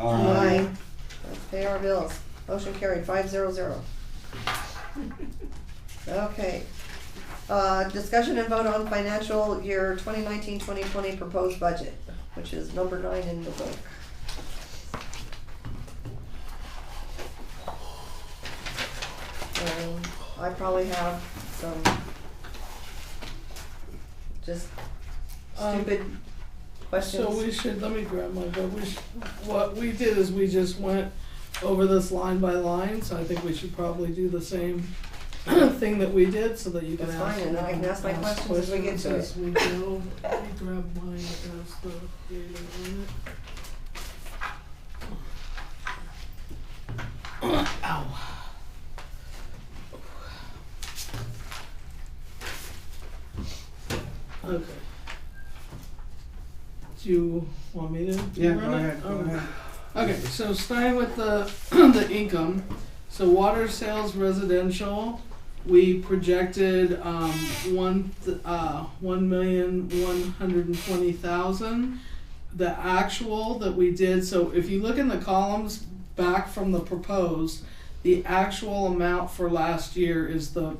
Let's pay our bills. Motion carried 500. Okay. Discussion and vote on financial year 2019-2020 proposed budget, which is number 9 in the book. And I probably have some just stupid questions. So we should, let me grab my book. What we did is we just went over this line by line, so I think we should probably do the same thing that we did so that you can That's ask. fine, and then I can ask my questions as we get to it. As we go. Let me grab mine as the data on it. Ow. Okay. Do you want me to? Yeah, run go it? ahead, go Okay. ahead. Okay, so starting with the the income, so water sales residential, we projected 1,120,000. The actual that we did, so if you look in the columns back from the proposed, the actual amount for last year is the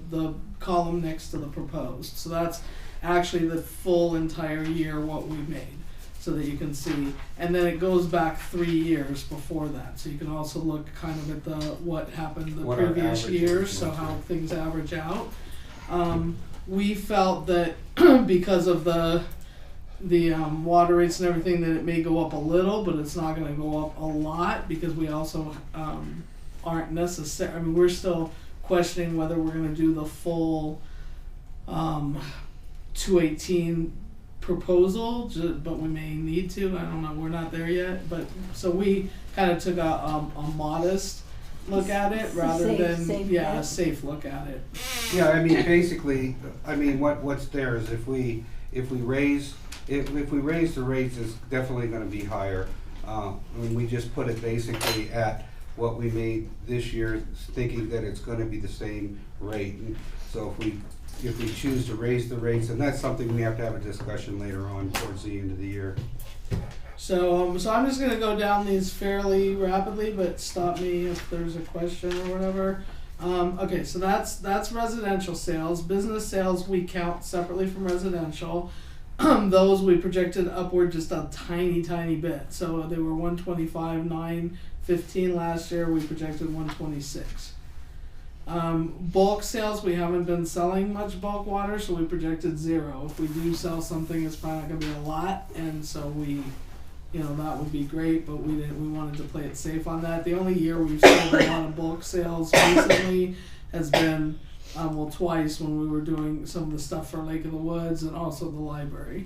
column next to the proposed. So that's actually the full entire year what we made, so that you can see. And then it goes back 3 years before that. So you can also look kind of at what happened the What our previous averages years, so were. how things average out. We felt that because of the water rates and everything, that it may go up a little, but it's not going to go up a lot, because we also aren't necessary. I mean, we're still questioning whether we're going to do the full 218 proposal, but we may need to. I don't know. We're not there yet. But so we kind of took a modest look at it rather than a safe look at it. Yeah, I mean, basically, I mean, what's there is if we raise the rates, it's definitely going to be higher. I mean, we just put it basically at what we made this year, thinking that it's going to be the same rate. And so if we choose to raise the rates, and that's something we have to have a discussion later on towards the end of the year. So I'm just gonna go down these fairly rapidly, but stop me if there's a question or whatever. Okay, so that's residential sales. Business sales we count separately from residential. Those we projected upward just a tiny bit. So they were 125,915 last year. We projected 126. Bulk sales, we haven't been selling much bulk water, so we projected 0. If we do sell something, it's probably not gonna be a lot, and so we, that would be great, but we wanted to play it safe on that. The only year we've sold a lot of bulk sales recently has been, twice, when we were doing some of the stuff for Lake of the Woods and also the library.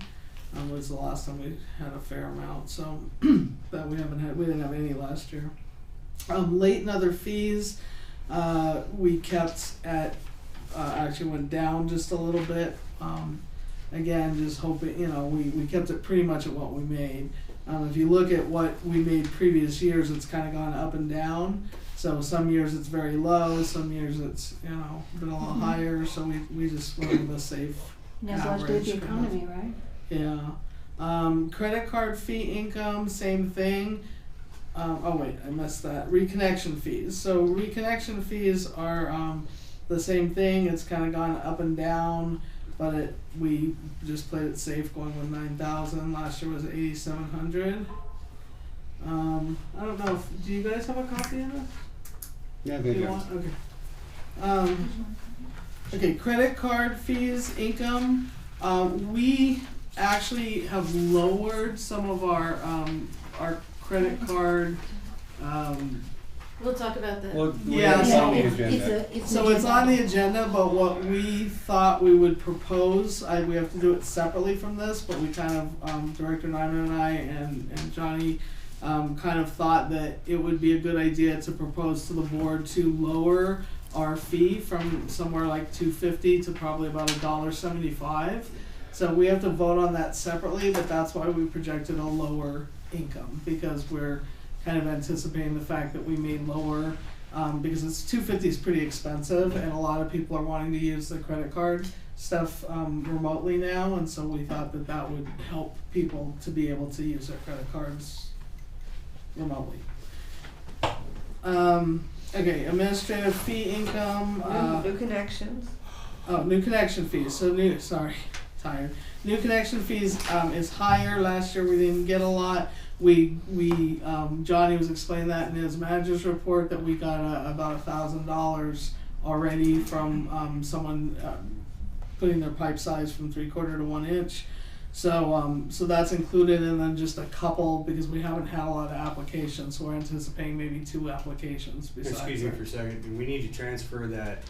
Was the last time we had a fair amount, so that we didn't have any last year. Late and other fees, we kept at, actually went down just a little bit. Again, just hoping, we kept it pretty much at what we made. If you look at what we made previous years, it's kind of gone up and down. So some years it's very low, some years it's, been a little higher. So we just went with a safe That's what to do with the average, economy, right? Yeah. Credit card fee income, same thing. Oh wait, I missed that. Reconnection fees. So reconnection fees are the same thing. It's kind of gone up and down, but we just played it safe, going with 9,000. Last year was 8,700. I don't know. Do you guys have a copy of it? Yeah, Do you want? Okay. Okay. Credit card fees income. We actually have lowered some of our credit card. We'll talk about that. Well, Yeah, it's on the agenda. So it's on the agenda, but what we thought we would propose, we have to do it separately from this, but we kind of, Director Nyman and I and Johnny kind of thought that it would be a good idea to propose to the board to lower our fee from somewhere like $2.50 to probably about $1.75. So we have to vote on that separately, but that's why we projected a lower income, because we're kind of anticipating the fact that we may lower, because $2.50 is pretty expensive, and a lot of people are wanting to use the credit card stuff remotely now, and so we thought that would help people to be able to use their credit cards remotely. Okay, administrative fee income. New connections. new connection fees. So new connection fees is higher. Last year we didn't get a lot. We Johnny was explaining that in his manager's report that we got about $1,000 already from someone putting their pipe size from 3/4 to 1 inch. So that's included, and then just a couple because we haven't had a lot of applications. So we're anticipating maybe 2 applications besides. Excuse me that. for a second. We need to transfer that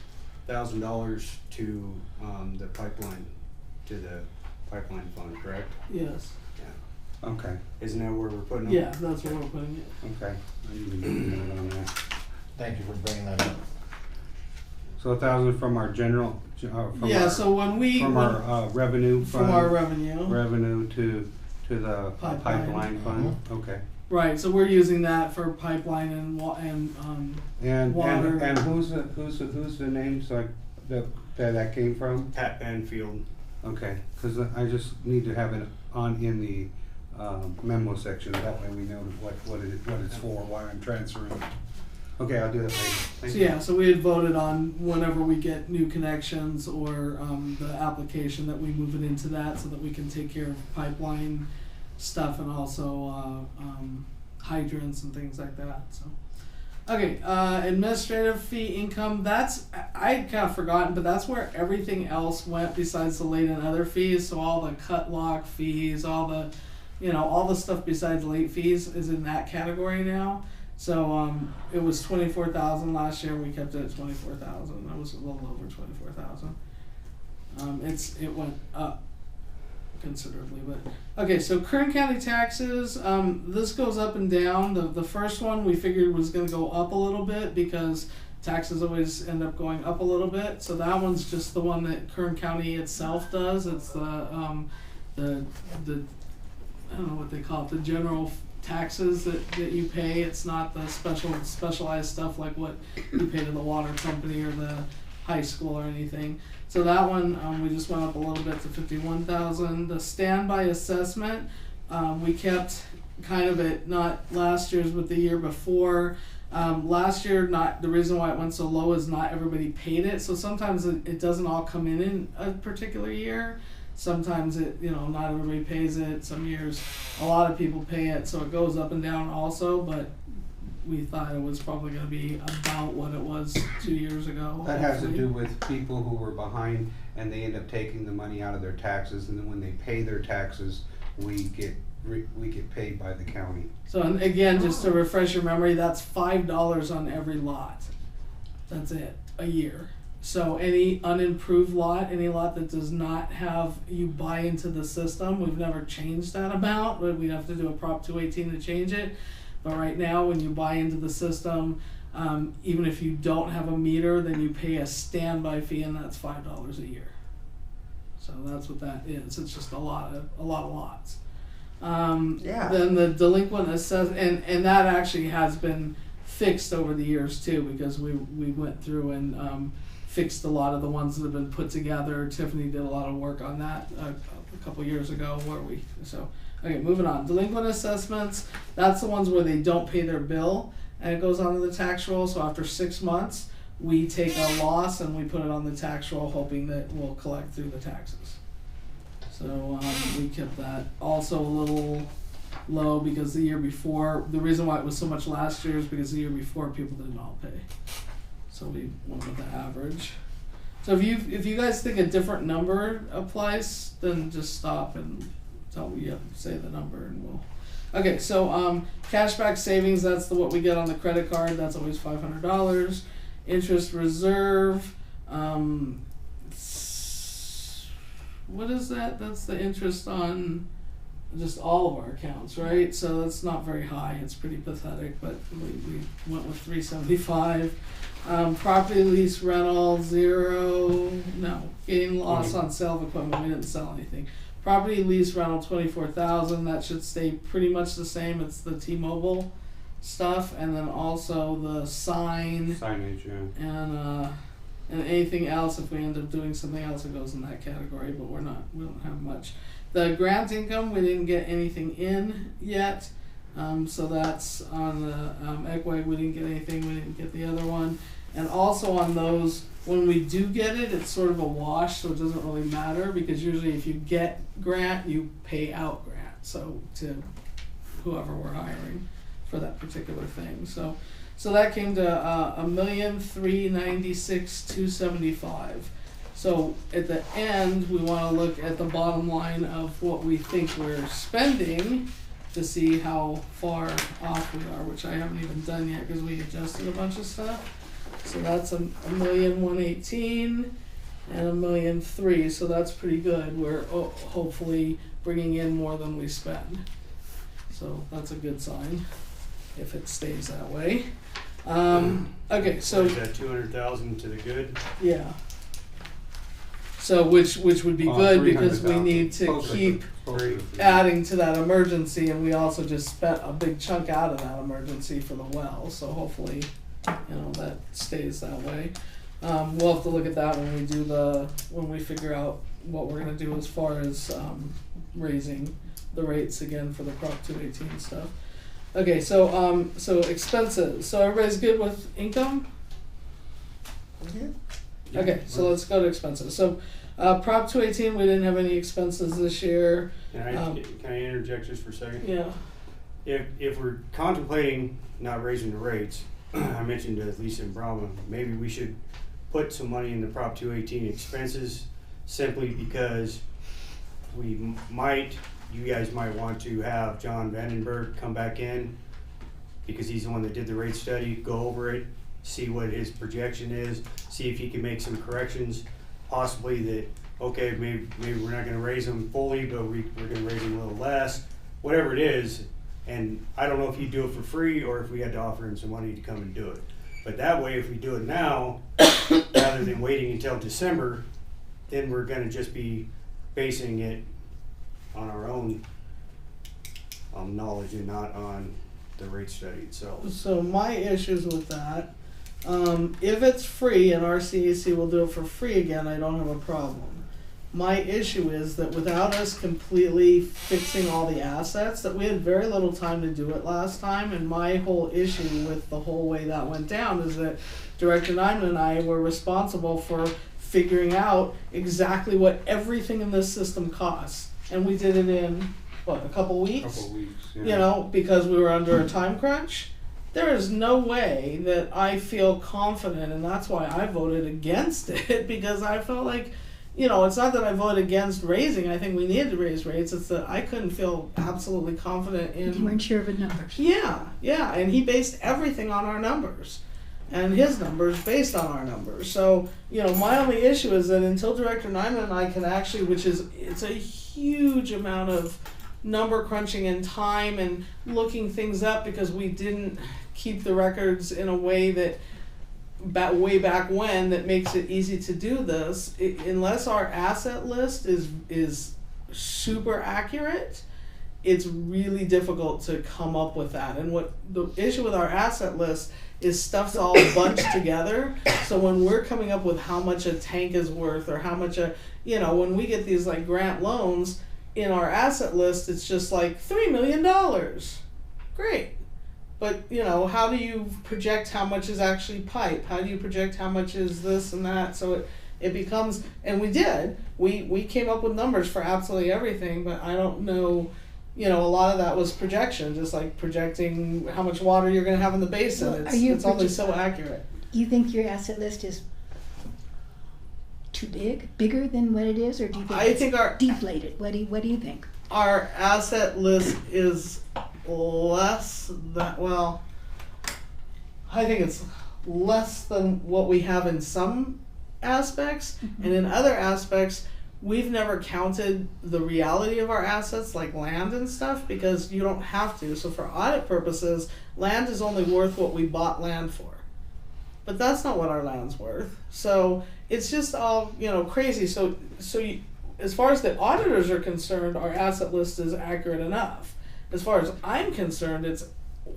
$1,000 to the pipeline, to the pipeline fund, correct? Yes. Okay, Isn't that where we're putting them? Yeah, that's where we're putting it. okay. I need to make a note on that. Thank you for bringing that up. So 1,000 from our general, from Yeah. our, So when we from our revenue from our fund, revenue. revenue to the Pipeline. pipeline fund, okay. Right, so we're using that for pipeline and Water. And who's the name, so that came from? Pat Banfield. Okay, cause I just need to have it in the memo section, that way we know what it's for, why I'm transferring. Okay, I'll do that later. Thank so you. yeah, so we had voted on whenever we get new connections or the application that we move it into that so that we can take care of pipeline stuff and also hydrants and things like that. So okay, administrative fee income, that's I'd kind of forgotten, but that's where everything else went besides the late and other fees. So all the cut lock fees, all the stuff besides late fees is in that category now. So it was 24,000 last year. We kept it at 24,000. That was a little over 24,000. It went up considerably, but okay. So Kern County taxes. This goes up and down. The first one we figured was going to go up a little bit because taxes always end up going up a little bit. So that one's just the one that Kern County itself does. It's the I don't know what they call it, the general taxes that you pay. It's not the specialized stuff like what you pay to the water company or the high school or anything. So that one we just went up a little bit to 51,000. The standby assessment we kept kind of at not last year's but the year before. Last year, not the reason why it went so low is not everybody paid it. So sometimes it doesn't all come in a particular year. Sometimes not everybody pays it. Some years a lot of people pay it, so it goes up and down also, but we thought it was probably going to be about what it was 2 years ago. That has to hopefully. do with people who were behind and they end up taking the money out of their taxes, and then when they pay their taxes, we get paid by the county. So and again, just to refresh your memory, that's $5 on every lot. That's it, a year. So any unimproved lot, any lot that does not have you buy into the system, we've never changed that amount, but we'd have to do a Prop 218 to change it. But right now, when you buy into the system, even if you don't have a meter, then you pay a standby fee, and that's $5 a year. So that's what that is. It's just a lot of lots. Yeah. Then the delinquent and that actually has been fixed over the years too, because we went through and fixed a lot of the ones that have been put together. Tiffany did a lot of work on that a couple years ago. Okay, moving on. Delinquent assessments, that's the ones where they don't pay their bill and it goes onto the tax roll. So after 6 months, we take a loss and we put it on the tax roll, hoping that we'll collect through the taxes. So we kept that also a little low because the year before, the reason why it was so much last year is because the year before people didn't all pay. So we went with the average. So if you guys think a different number applies, then just stop and tell me, say the number and we'll. Okay, so cashback savings, that's what we get on the credit card. That's always $500. Interest reserve, what is that? That's the interest on just all of our accounts, right? So that's not very high. It's pretty pathetic, but we went with $375. Property lease rental, $0. No, gain loss on sale of equipment. We didn't sell anything. Property lease rental, $24,000. That should stay pretty much the same. It's the T-Mobile stuff, and then also the Signage, yeah. And anything else. If we end up doing something else, it goes in that category. But we don't have much. The grant income, we didn't get anything in yet. So that's on the Equay. We didn't get anything. We didn't get the other one. And also on those, when we do get it, it's sort of a wash, so it doesn't really matter, because usually if you get grant, you pay out grant, so to whoever we're hiring for that particular thing. So that came to $1,396,275. So at the end, we want to look at the bottom line of what we think we're spending to see how far off we are, which I haven't even done yet because we adjusted a bunch of stuff. So that's $1,118,000 and $1,003,000. So that's pretty good. We're hopefully bringing in more than we spend. So that's a good sign if it stays that way. Okay, so is that 200,000 to the good? yeah. So which would be good because we need to keep adding to that emergency, and we also just spent a big chunk out of that emergency for the well. So hopefully, that stays that way. We'll have to look at that when we do when we figure out what we're gonna do as far as raising the rates again for the Prop 218 stuff. Okay, so expenses. So everybody's good with income? Okay, so let's go to expenses. So Prop 218, we didn't have any expenses this year. Can I interject just for a second? Yeah. If we're contemplating not raising the rates, I mentioned to Lisa and Brahma, maybe we should put some money in the Prop 218 expenses, simply because you guys might want to have John Vandenberg come back in, because he's the one that did the rate study, go over it, see what his projection is, see if he can make some corrections, possibly that, okay, maybe we're not gonna raise them fully, but we're gonna raise them a little less, whatever it is. And I don't know if he'd do it for free or if we had to offer him some money to come and do it. But that way, if we do it now, rather than waiting until December, then we're gonna just be basing it on our own knowledge and not on the rate study itself. So my issues with that, if it's free and RCAC will do it for free again, I don't have a problem. My issue is that without us completely fixing all the assets, that we had very little time to do it last time, and my whole issue with the whole way that went down is that Director Nyman and I were responsible for figuring out exactly what everything in this system costs. And we did it in, a couple weeks? Yeah. Because we were under a time crunch. There is no way that I feel confident, and that's why I voted against it, because I felt like, it's not that I voted against raising. I think we needed to raise rates. It's that I couldn't feel absolutely confident in... You weren't sure of the numbers. Yeah, and he based everything on our numbers. And his numbers based on our numbers. So, my only issue is that until Director Nyman and I can actually, it's a huge amount of number crunching and time and looking things up, because we didn't keep the records in a way that way back when that makes it easy to do this. Unless our asset list is super accurate, it's really difficult to come up with that. And what the issue with our asset list is, stuff's all bunched together. So when we're coming up with how much a tank is worth, or how much when we get these like grant loans in our asset list, it's just like $3 million. Great. But, how do you project how much is actually pipe? How do you project how much is this and that? So it becomes, and we did, we came up with numbers for absolutely everything, but I don't know, a lot of that was projection, just like projecting how much water you're going to have in the basin. Well, it's only so accurate. You think your asset list is too bigger than what it is, or do you think it's deflated? What do you think? Our asset list is less than, I think it's less than what we have in some aspects, and in other aspects, we've never counted the reality of our assets, like land and stuff, because you don't have to. So for audit purposes, land is only worth what we bought land for. But that's not what our land's worth. So it's just all, crazy. So as far as the auditors are concerned, our asset list is accurate enough. As far as I'm concerned, it's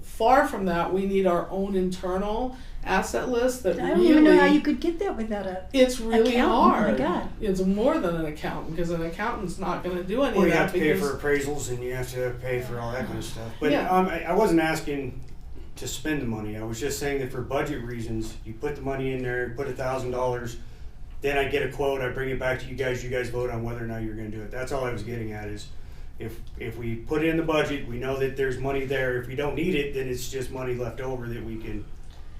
far from that. We need our own internal asset list that I don't even know how you could get that without a It's really accountant. hard. Oh my God. It's more than an accountant, because an accountant's not going to do any Well, of you that. have to pay for appraisals, and you have to pay for all that kind of stuff. But Yeah. I wasn't asking to spend the money. I was just saying that for budget reasons, you put the money in there, put $1,000, then I get a quote, I bring it back to you guys vote on whether or not you're gonna do it. That's all I was getting at is, if we put it in the budget, we know that there's money there. If we don't need it, then it's just money left over that we can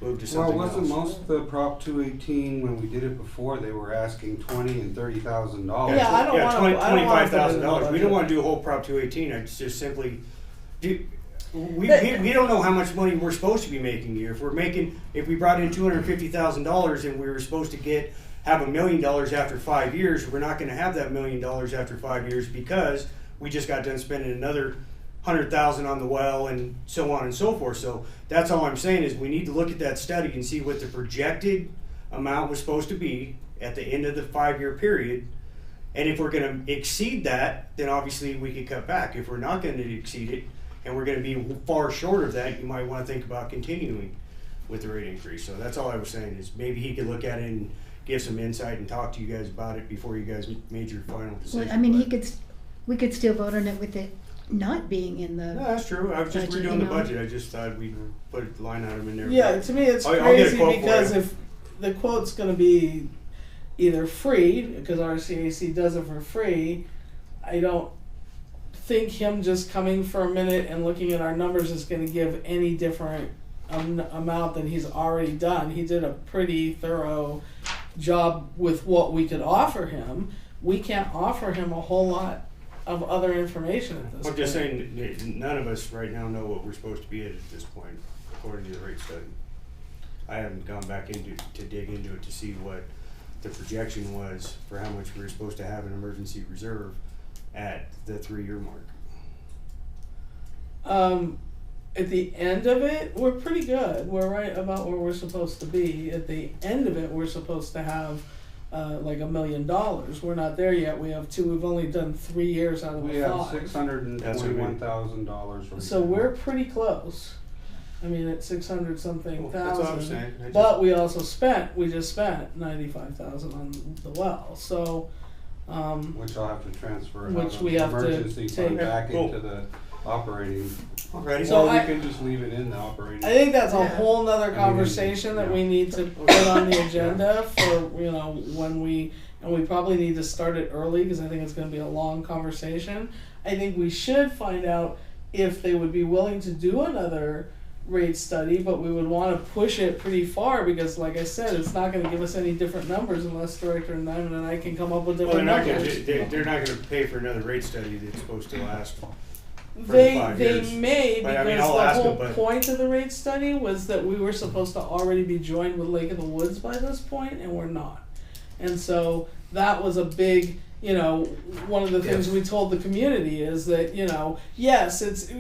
move to Well, something wasn't else. most of the Prop 218 when we did it before? They were asking $20,000 and $30,000. Yeah, I don't wanna- I don't wanna put it in the $25,000. We budget. don't want to do a whole Prop 218. I just simply we don't know how much money we're supposed to be making here. If we brought in $250,000 and we were supposed to have $1 million after 5 years, we're not going to have that $1 million after 5 years because we just got done spending another $100,000 on the well and so on and so forth. So that's all I'm saying is we need to look at that study and see what the projected amount was supposed to be at the end of the 5-year period. And if we're going to exceed that, then obviously we could cut back. If we're not going to exceed it and we're going to be far short of that, you might want to think about continuing with the rate increase. So that's all I was saying is maybe he could look at it and give some insight and talk to you guys about it before you guys made your final decision. Well, I mean, But- we could still vote on it with it not being in the. No, that's true. I was just budget, redoing you the know? budget. I just thought we'd put a line item in there. Yeah, to me it's I'll get a crazy quote for because you. if the quote's going to be either free, because RCAC does it for free, I don't think him just coming for a minute and looking at our numbers is going to give any different amount than he's already done. He did a pretty thorough job with what we could offer him. We can't offer him a whole lot of other information at this I'm point. just saying that none of us right now know what we're supposed to be at this point, according to the rate study. I haven't gone back to dig into it to see what the projection was for how much we were supposed to have in emergency reserve at the 3-year mark. At the end of it, we're pretty good. We're right about where we're supposed to be. At the end of it, we're supposed to have like $1 million. We're not there yet. We have 2. We've only done 3 years out of We the have 5. $621,000 right So now. we're pretty close. I mean, at 600 something Well, that's what I'm thousand. saying. I just- But we also we just spent 95,000 on the well. So, Which I'll have to transfer out Which of we the have to emergency fund take- back Cool. into the operating. Ready? So Or we I- can just leave it in the operating. I think that's a Yeah. whole nother mean, conversation that yeah. we need to put on the agenda for, when we probably need to start it early because I think it's going to be a long conversation. I think we should find out if they would be willing to do another rate study, but we would want to push it pretty far because, like I said, it's not going to give us any different numbers unless Director Nyman and I can come up with Well, they're different not numbers. they're not going to pay for another rate study that's supposed to last. They 5 years. may But, I because mean, I'll the ask whole them, but- point of the rate study was that we were supposed to already be joined with Lake of the Woods by this point, and we're not. And so that was a big, one of the things Yes. we told the community is that, yes, it's,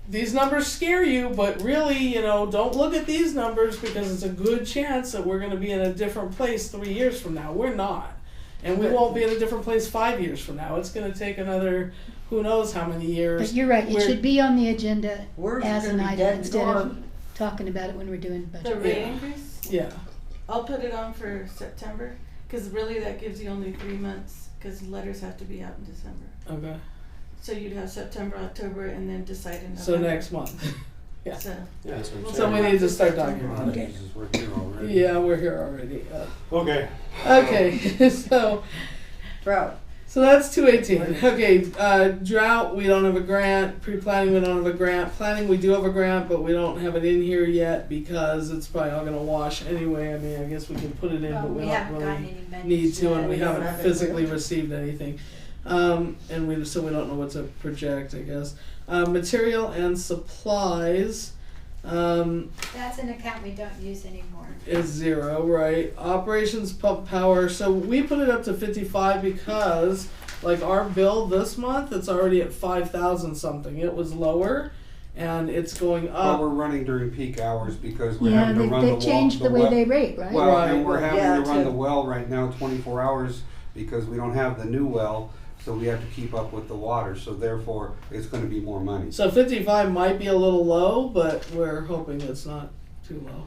these numbers scare you, but really, don't look at these numbers because it's a good chance that we're going to be in a different place 3 years from now. We're not. And we won't be in a different place 5 years from now. It's going to take another, who knows how many years. But you're right, it We're- should be on the agenda We're as gonna an be item dead instead gone. of talking about it when we're doing The budget. rate Yeah. increase, Yeah. I'll put it on for September, cause really that gives you only 3 months, cause letters have to be out in December. Okay. So you'd have September, October, and then decide in November. So next month. yeah. So, Yeah, that's what I'm So saying. we need to start talking about it. Jesus, we're here already. Yeah, we're here already. Okay. Okay, Drought. so that's 218. Okay, drought, we don't have a grant. Pre-planning, we don't have a grant. Planning, we do have a grant, but we don't have it in here yet because it's probably all gonna wash anyway. I mean, I guess we can put it in, but we don't really need to, and we don't haven't have it physically yet. received anything. And we don't know what to project, I guess. Material and supplies. That's an account we don't use anymore. Is 0, right? Operations pump power. So we put it up to 55 because, like, our bill this month, it's already at 5,000 something. It was lower, and it's going But up. we're running during peak hours because we're Yeah, having to run the they well. changed the way they rate, right? Well, Right. and we're having Yeah, to run too. the well right now 24 hours because we don't have the new well, so we have to keep up with the water. So therefore, it's going to be more money. So 55 might be a little low, but we're hoping it's not too low.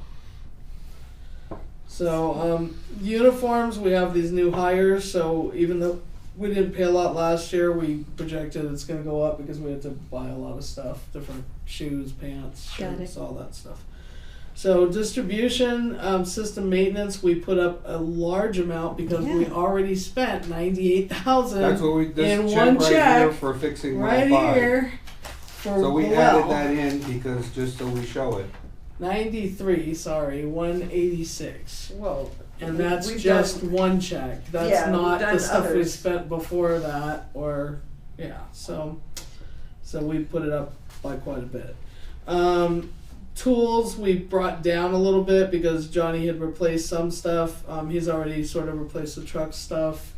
So uniforms, we have these new hires. So even though we didn't pay a lot last year. We projected it's gonna go up because we had to buy a lot of stuff, different shoes, pants, Got shirts, it. all that stuff. So distribution, system maintenance, we put up a large amount because we Yeah. already spent 98,000 That's what we, in this one check right here check, for fixing right 105. here. For So we the added well. that in because, just so we show it. 93, sorry, 186. Well, And that's we've just done- one check. That's Yeah, we've not done the stuff we others. spent before that, or yeah. So we put it up by quite a bit. Tools we brought down a little bit because Johnny had replaced some stuff. He's already sort of replaced the truck stuff.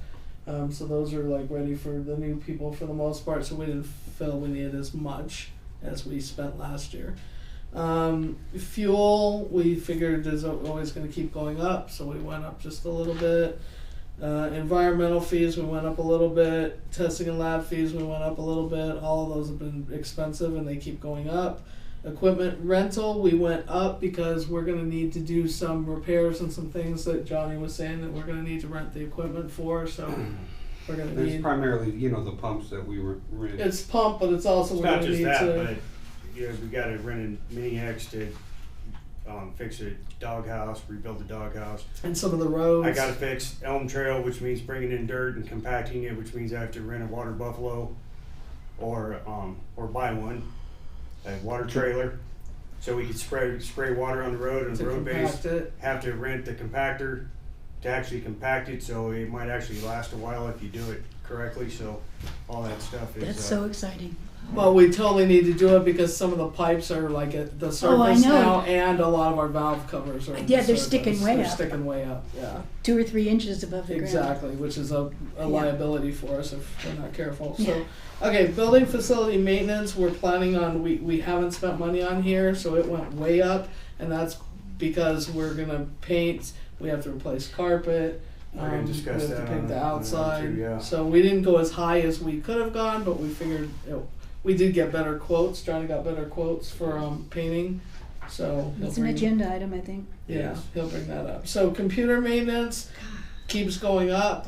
So those are like ready for the new people for the most part. So we didn't feel we needed as much as we spent last year. Fuel, we figured is always going to keep going up, so we went up just a little bit. Environmental fees, we went up a little bit. Testing and lab fees, we went up a little bit. All of those have been expensive and they keep going up. Equipment rental, we went up because we're going to need to do some repairs and some things that Johnny was saying that we're going to need to rent the equipment for, so we're going to It's need. primarily, the pumps that we were renting. It's pump, but it's also It's we're not going to just need that, to. but we gotta rent a Mini X to fix a doghouse, rebuild the doghouse. And some of the roads. I gotta fix Elm Trail, which means bringing in dirt and compacting it, which means I have to rent a water buffalo or buy one, a water trailer, so we could spray water on the road and to road base. compact it. Have to rent the compactor to actually compact it, so it might actually last a while if you do it correctly. So all that stuff is. That's so exciting. Well, we totally need to do it because some of the pipes are like at the Oh, I surface know. now, and a lot of our valve covers are. At Yeah, the they're surface. sticking way They're up. sticking way up. Yeah, 2 or 3 inches above the ground. exactly, which is a Yeah. liability for us if we're not careful. Yeah. So, okay, building facility maintenance. We're planning on we haven't spent money on here, so it went way up, and that's because we're gonna paint. We have to replace carpet. We're gonna discuss we have that to paint on- the on outside. too, yeah. So we didn't go as high as we could have gone, but we figured we did get better quotes. Johnny got better quotes for painting. So he'll It's an bring- agenda item, I think. Yeah, he'll bring that up. So computer maintenance keeps going up.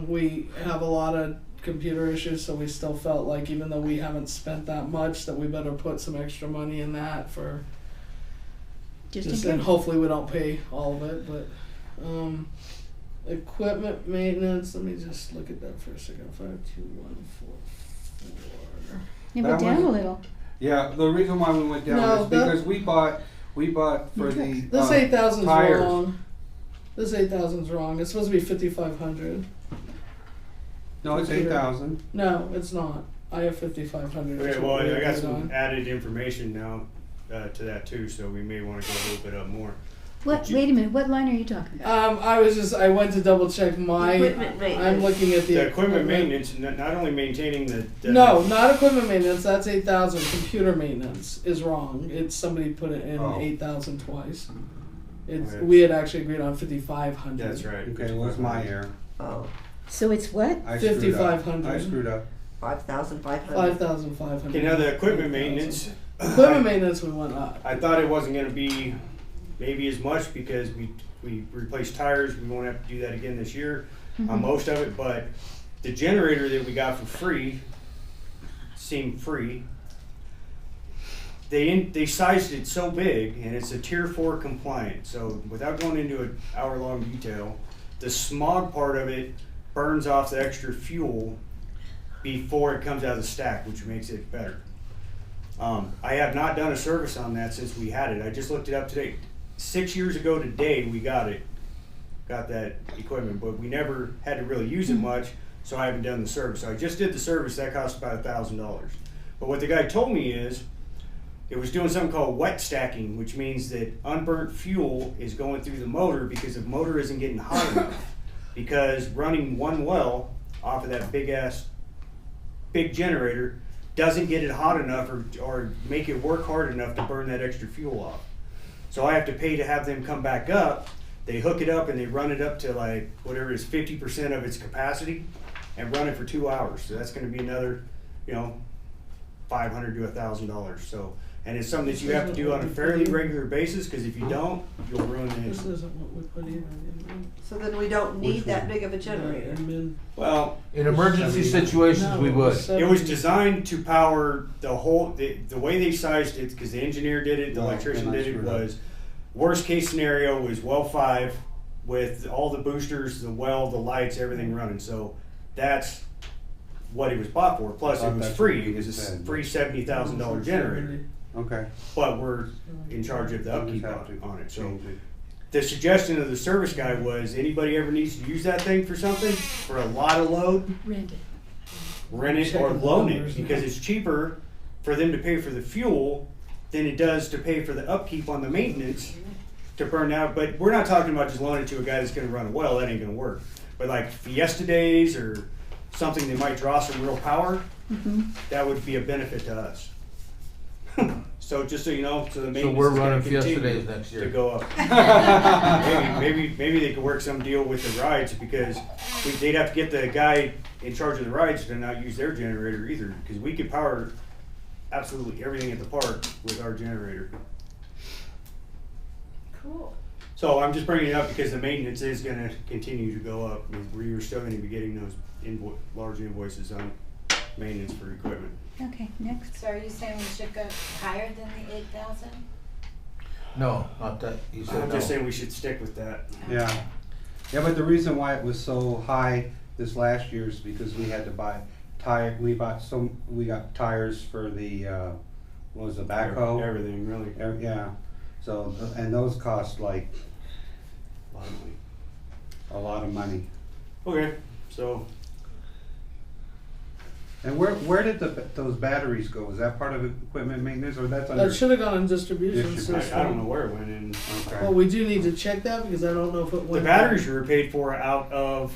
We have a lot of computer issues, so we still felt like even though we haven't spent that much, that we better put some extra money in that for Just just in and case. hopefully we don't pay all of it. But equipment maintenance. Let me just look at that for a second. 5, 2, 1, 4, 4. It That went down a was- little. Yeah, the reason why we went down No, is that- because we bought for the This 8,000's tires. wrong. This 8,000's wrong. It's supposed to be 5,500. No, it's 8,000. No, it's not. I have 5,500. Okay, That's well, what we I got agreed some on. added information now to that too, so we may want to go a little bit up more. What? Wait a minute. What line are you talking about? I went to double check my. Equipment maintenance. I'm looking at the. The equipment maintenance, not only maintaining the No, not equipment maintenance. That's 8,000. Computer maintenance is wrong. It's somebody put it in Oh. 8,000 twice. It's Okay. we had actually agreed on 5,500. That's right. Okay, well, it's my error. Oh, So it's what? I screwed up. 5,500. I screwed up. 5,500. 5,500. Okay, now the equipment maintenance. Equipment maintenance we went up. I thought it wasn't going to be maybe as much because we replaced tires. We won't have to do that again this year on most of it. But the generator that we got for free seemed free. They sized it so big, and it's a Tier 4 compliant. So without going into an hour-long detail, the smog part of it burns off the extra fuel before it comes out of the stack, which makes it better. I have not done a service on that since we had it. I just looked it up today. 6 years ago today, we got that equipment, but we never had to really use it much, so I haven't done the service. So I just did the service. That cost about $1,000. But what the guy told me is it was doing something called wet stacking, which means that unburnt fuel is going through the motor because the motor isn't getting hot enough. Because running one well off of that big generator doesn't get it hot enough or make it work hard enough to burn that extra fuel off. So I have to pay to have them come back up. They hook it up and they run it up to like whatever is 50% of its capacity and run it for 2 hours. So that's going to be another, $500 to $1,000. So, And it's something that you have to do on a fairly regular basis, cause if you don't, you'll ruin This it. isn't what we put in. So then we don't need Which that one? big of a generator. Admin. Well, In emergency situations, we would. it was designed to power the whole, the way they sized it, cause the engineer did it, the Well, electrician then I did it, screwed up. was worst case scenario was well 5 with all the boosters, the well, the lights, everything running. So that's what it was bought for. Plus, I it thought was that's free. what It you was a said. free $70,000 generator. Okay. But we're in charge of the We'll upkeep just have to on it. So change it. the suggestion of the service guy was anybody ever needs to use that thing for something, for a lot of load, Rent it. rent it or loan it, because it's cheaper for them to pay for the fuel than it does to pay for the upkeep on the maintenance to burn out. But we're not talking about just loaning it to a guy that's gonna run a well, that ain't gonna work. But like Fiesta days or something that might draw some real power, that would be a benefit to us. So just so you know, so the So maintenance we're is gonna running Fiesta continue days next to year. go up. maybe they could work some deal with the rides, because they'd have to get the guy in charge of the rides to not use their generator either, because we could power absolutely everything at the park with our generator. Cool. So I'm just bringing it up because the maintenance is gonna continue to go up. We're still gonna be getting those large invoices on maintenance for equipment. Okay, next. So are you saying we should go higher than the 8,000? No, not that, he said I'm no. just saying we should stick with that. Yeah. Yeah, but the reason why it was so high this last year is because we had to buy we got tires for the, what was the backhoe? Everything, really. Yeah, so, and those cost like A lot of money. a lot of money. Okay, so And where did those batteries go? Is that part of equipment maintenance or that's under? That should have gone in distribution Distribution. system. I don't know where it went in. Okay. Well, we do need to check that because I don't know if it The went. batteries you were paid for out of,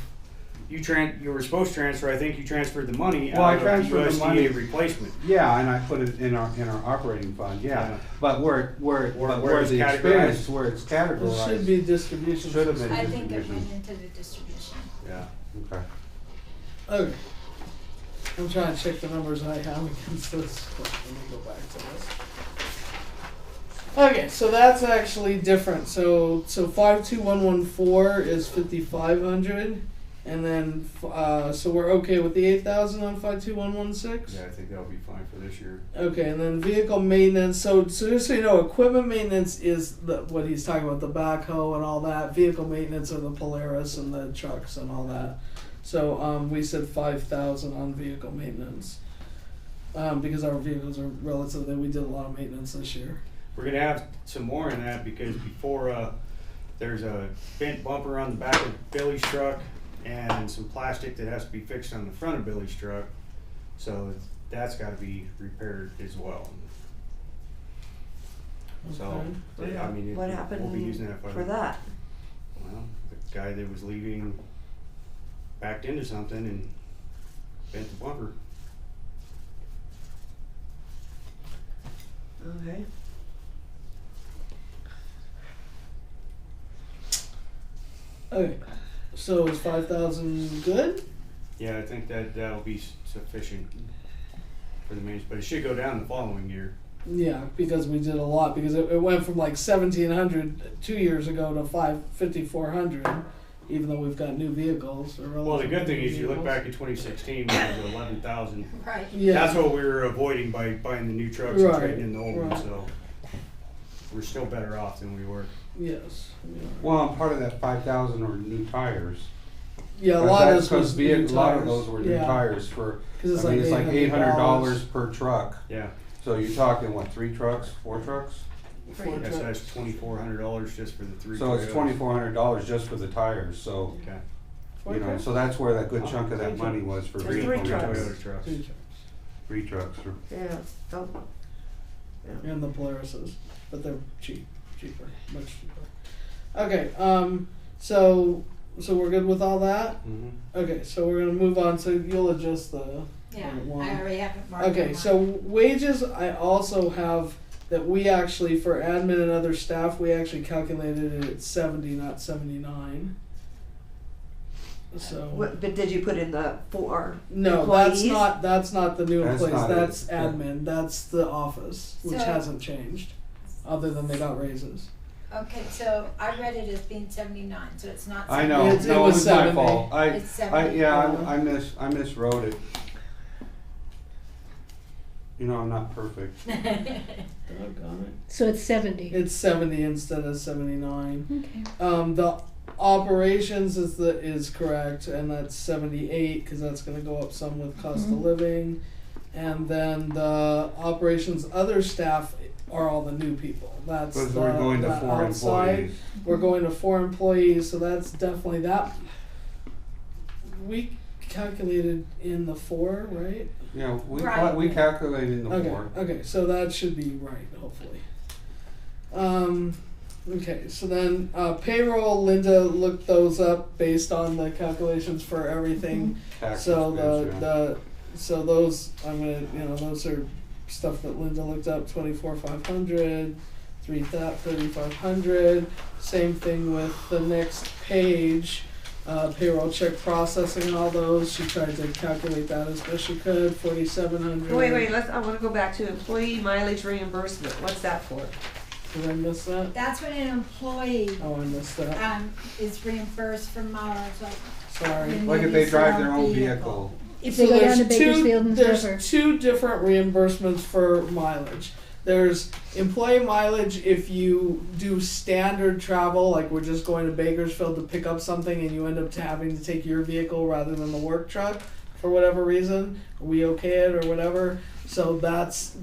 you were supposed to transfer, I think you transferred the money Well, I out of transferred the USDA money. replacement. Yeah, and I put it in our operating fund, yeah. Yeah. But where it's the categorized. expense, where it's It categorized. should be distribution. Should have system. been. I think it Distribution. went into the distribution. Yeah. Okay. Okay. I'm trying to check the numbers I have against this. Let me go back to this. Okay, so that's actually different. So 52114 is 5,500, and then so we're okay with the 8,000 on 52116. Yeah, I think that'll be fine for this year. Okay, and then vehicle maintenance. So just so you know, equipment maintenance is what he's talking about, the backhoe and all that. Vehicle maintenance are the Polaris and the trucks and all that. So we said 5,000 on vehicle maintenance because our vehicles are relatively. We did a lot of maintenance this year. We're gonna have some more in that because before, there's a bent bumper on the back of Billy's truck and some plastic that has to be fixed on the front of Billy's truck. So that's gotta be repaired as well. So, Okay. I mean, What we'll be using that happened for that? Well, the guy that was leaving backed into something and bent the bumper. Okay. Okay, so is 5,000 good? Yeah, I think that'll be sufficient for the maintenance, but it should go down the following year. Yeah, because we did a lot. Because it went from like 1,700 2 years ago to 5,400, even though we've got new vehicles. Well, the good thing is you look back at 2016, when it was 11,000. Right. Yeah. That's what we were avoiding by buying the new trucks Right, and trading in the old ones, right. so we're still better off than we were. Yes. Well, and part of that 5,000 are new tires. Yeah, a lot of this was new a lot of tires. those were new Yeah. tires for. 'Cause it's I mean, like it's like $800 per truck. Yeah, So you're talking what, 3 trucks, 4 trucks? Four yeah, so trucks. that's $2,400 just for the 3 So it's Toyotas. $2,400 just for the tires. So Okay. Four you know, trucks? so that's where that good chunk of that Three money was for There's vehicle three trucks. maintenance. Toyota trucks. 2 trucks. 3 trucks. Yeah. Oh. And the Polarises, but they're cheaper, much cheaper. Okay, so we're good with all that. Mhm. Okay, so we're gonna move on. So you'll adjust the. Yeah, one. I already have it marked. Okay, on so mine. wages, I also have that we actually, for admin and other staff, we actually calculated it at 70, not 79. So But did you put in the 4 no, employees? that's not the new That's employees. not it. That's admin. That's the office, which So- hasn't changed, other than they got raises. Okay, so I read it as being 79, so it's not. I know, It no, it was was my 70. fault. It's 70. I miswrote it. You know, I'm not perfect. Doggone it. So it's 70. It's 70 instead of 79. Okay. The operations is correct, and that's 78 because that's going to go up some with cost of living, and then the operations other staff are all the new people. That's Because the, we're going to the 4 outside. employees. We're going to 4 employees, so that's definitely that. We calculated in the 4, right? Yeah, Right. we calculated in the Okay. 4. Okay, so that should be right, hopefully. Okay, so then payroll, Linda looked those up based on the calculations for everything. Tax So expense, yeah. so those I'm gonna those are stuff that Linda looked up. 24,500, 3,500. Same thing with the next page. Payroll check processing and all those. She tried to calculate that as best she could. 4,700. Wait, I want to go back to employee mileage reimbursement. What's that for? Did I miss that? That's when an employee, Oh, I missed that. is reimbursed for mileage, like Sorry. when Like you if they use drive your their own vehicle. If they go down to Bakersfield and there's whatever. 2 different reimbursements for mileage. There's employee mileage if you do standard travel, like we're just going to Bakersfield to pick up something and you end up having to take your vehicle rather than the work truck for whatever reason. We okay it or whatever. So that's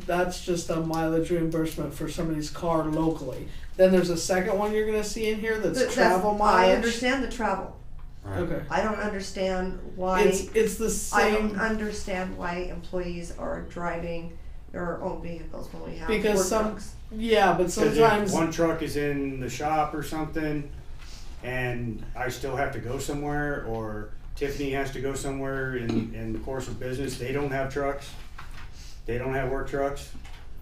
just a mileage reimbursement for somebody's car locally. Then there's a second one you're gonna see in here that's travel mileage. I understand the travel. Right. Okay. I don't understand why. It's the I same. don't understand why employees are driving their own vehicles when we have Because work some- trucks. Yeah, but 'Cause if sometimes one truck is in the shop or something, and I still have to go somewhere, or Tiffany has to go somewhere in the course of business, they don't have trucks. They don't have work trucks.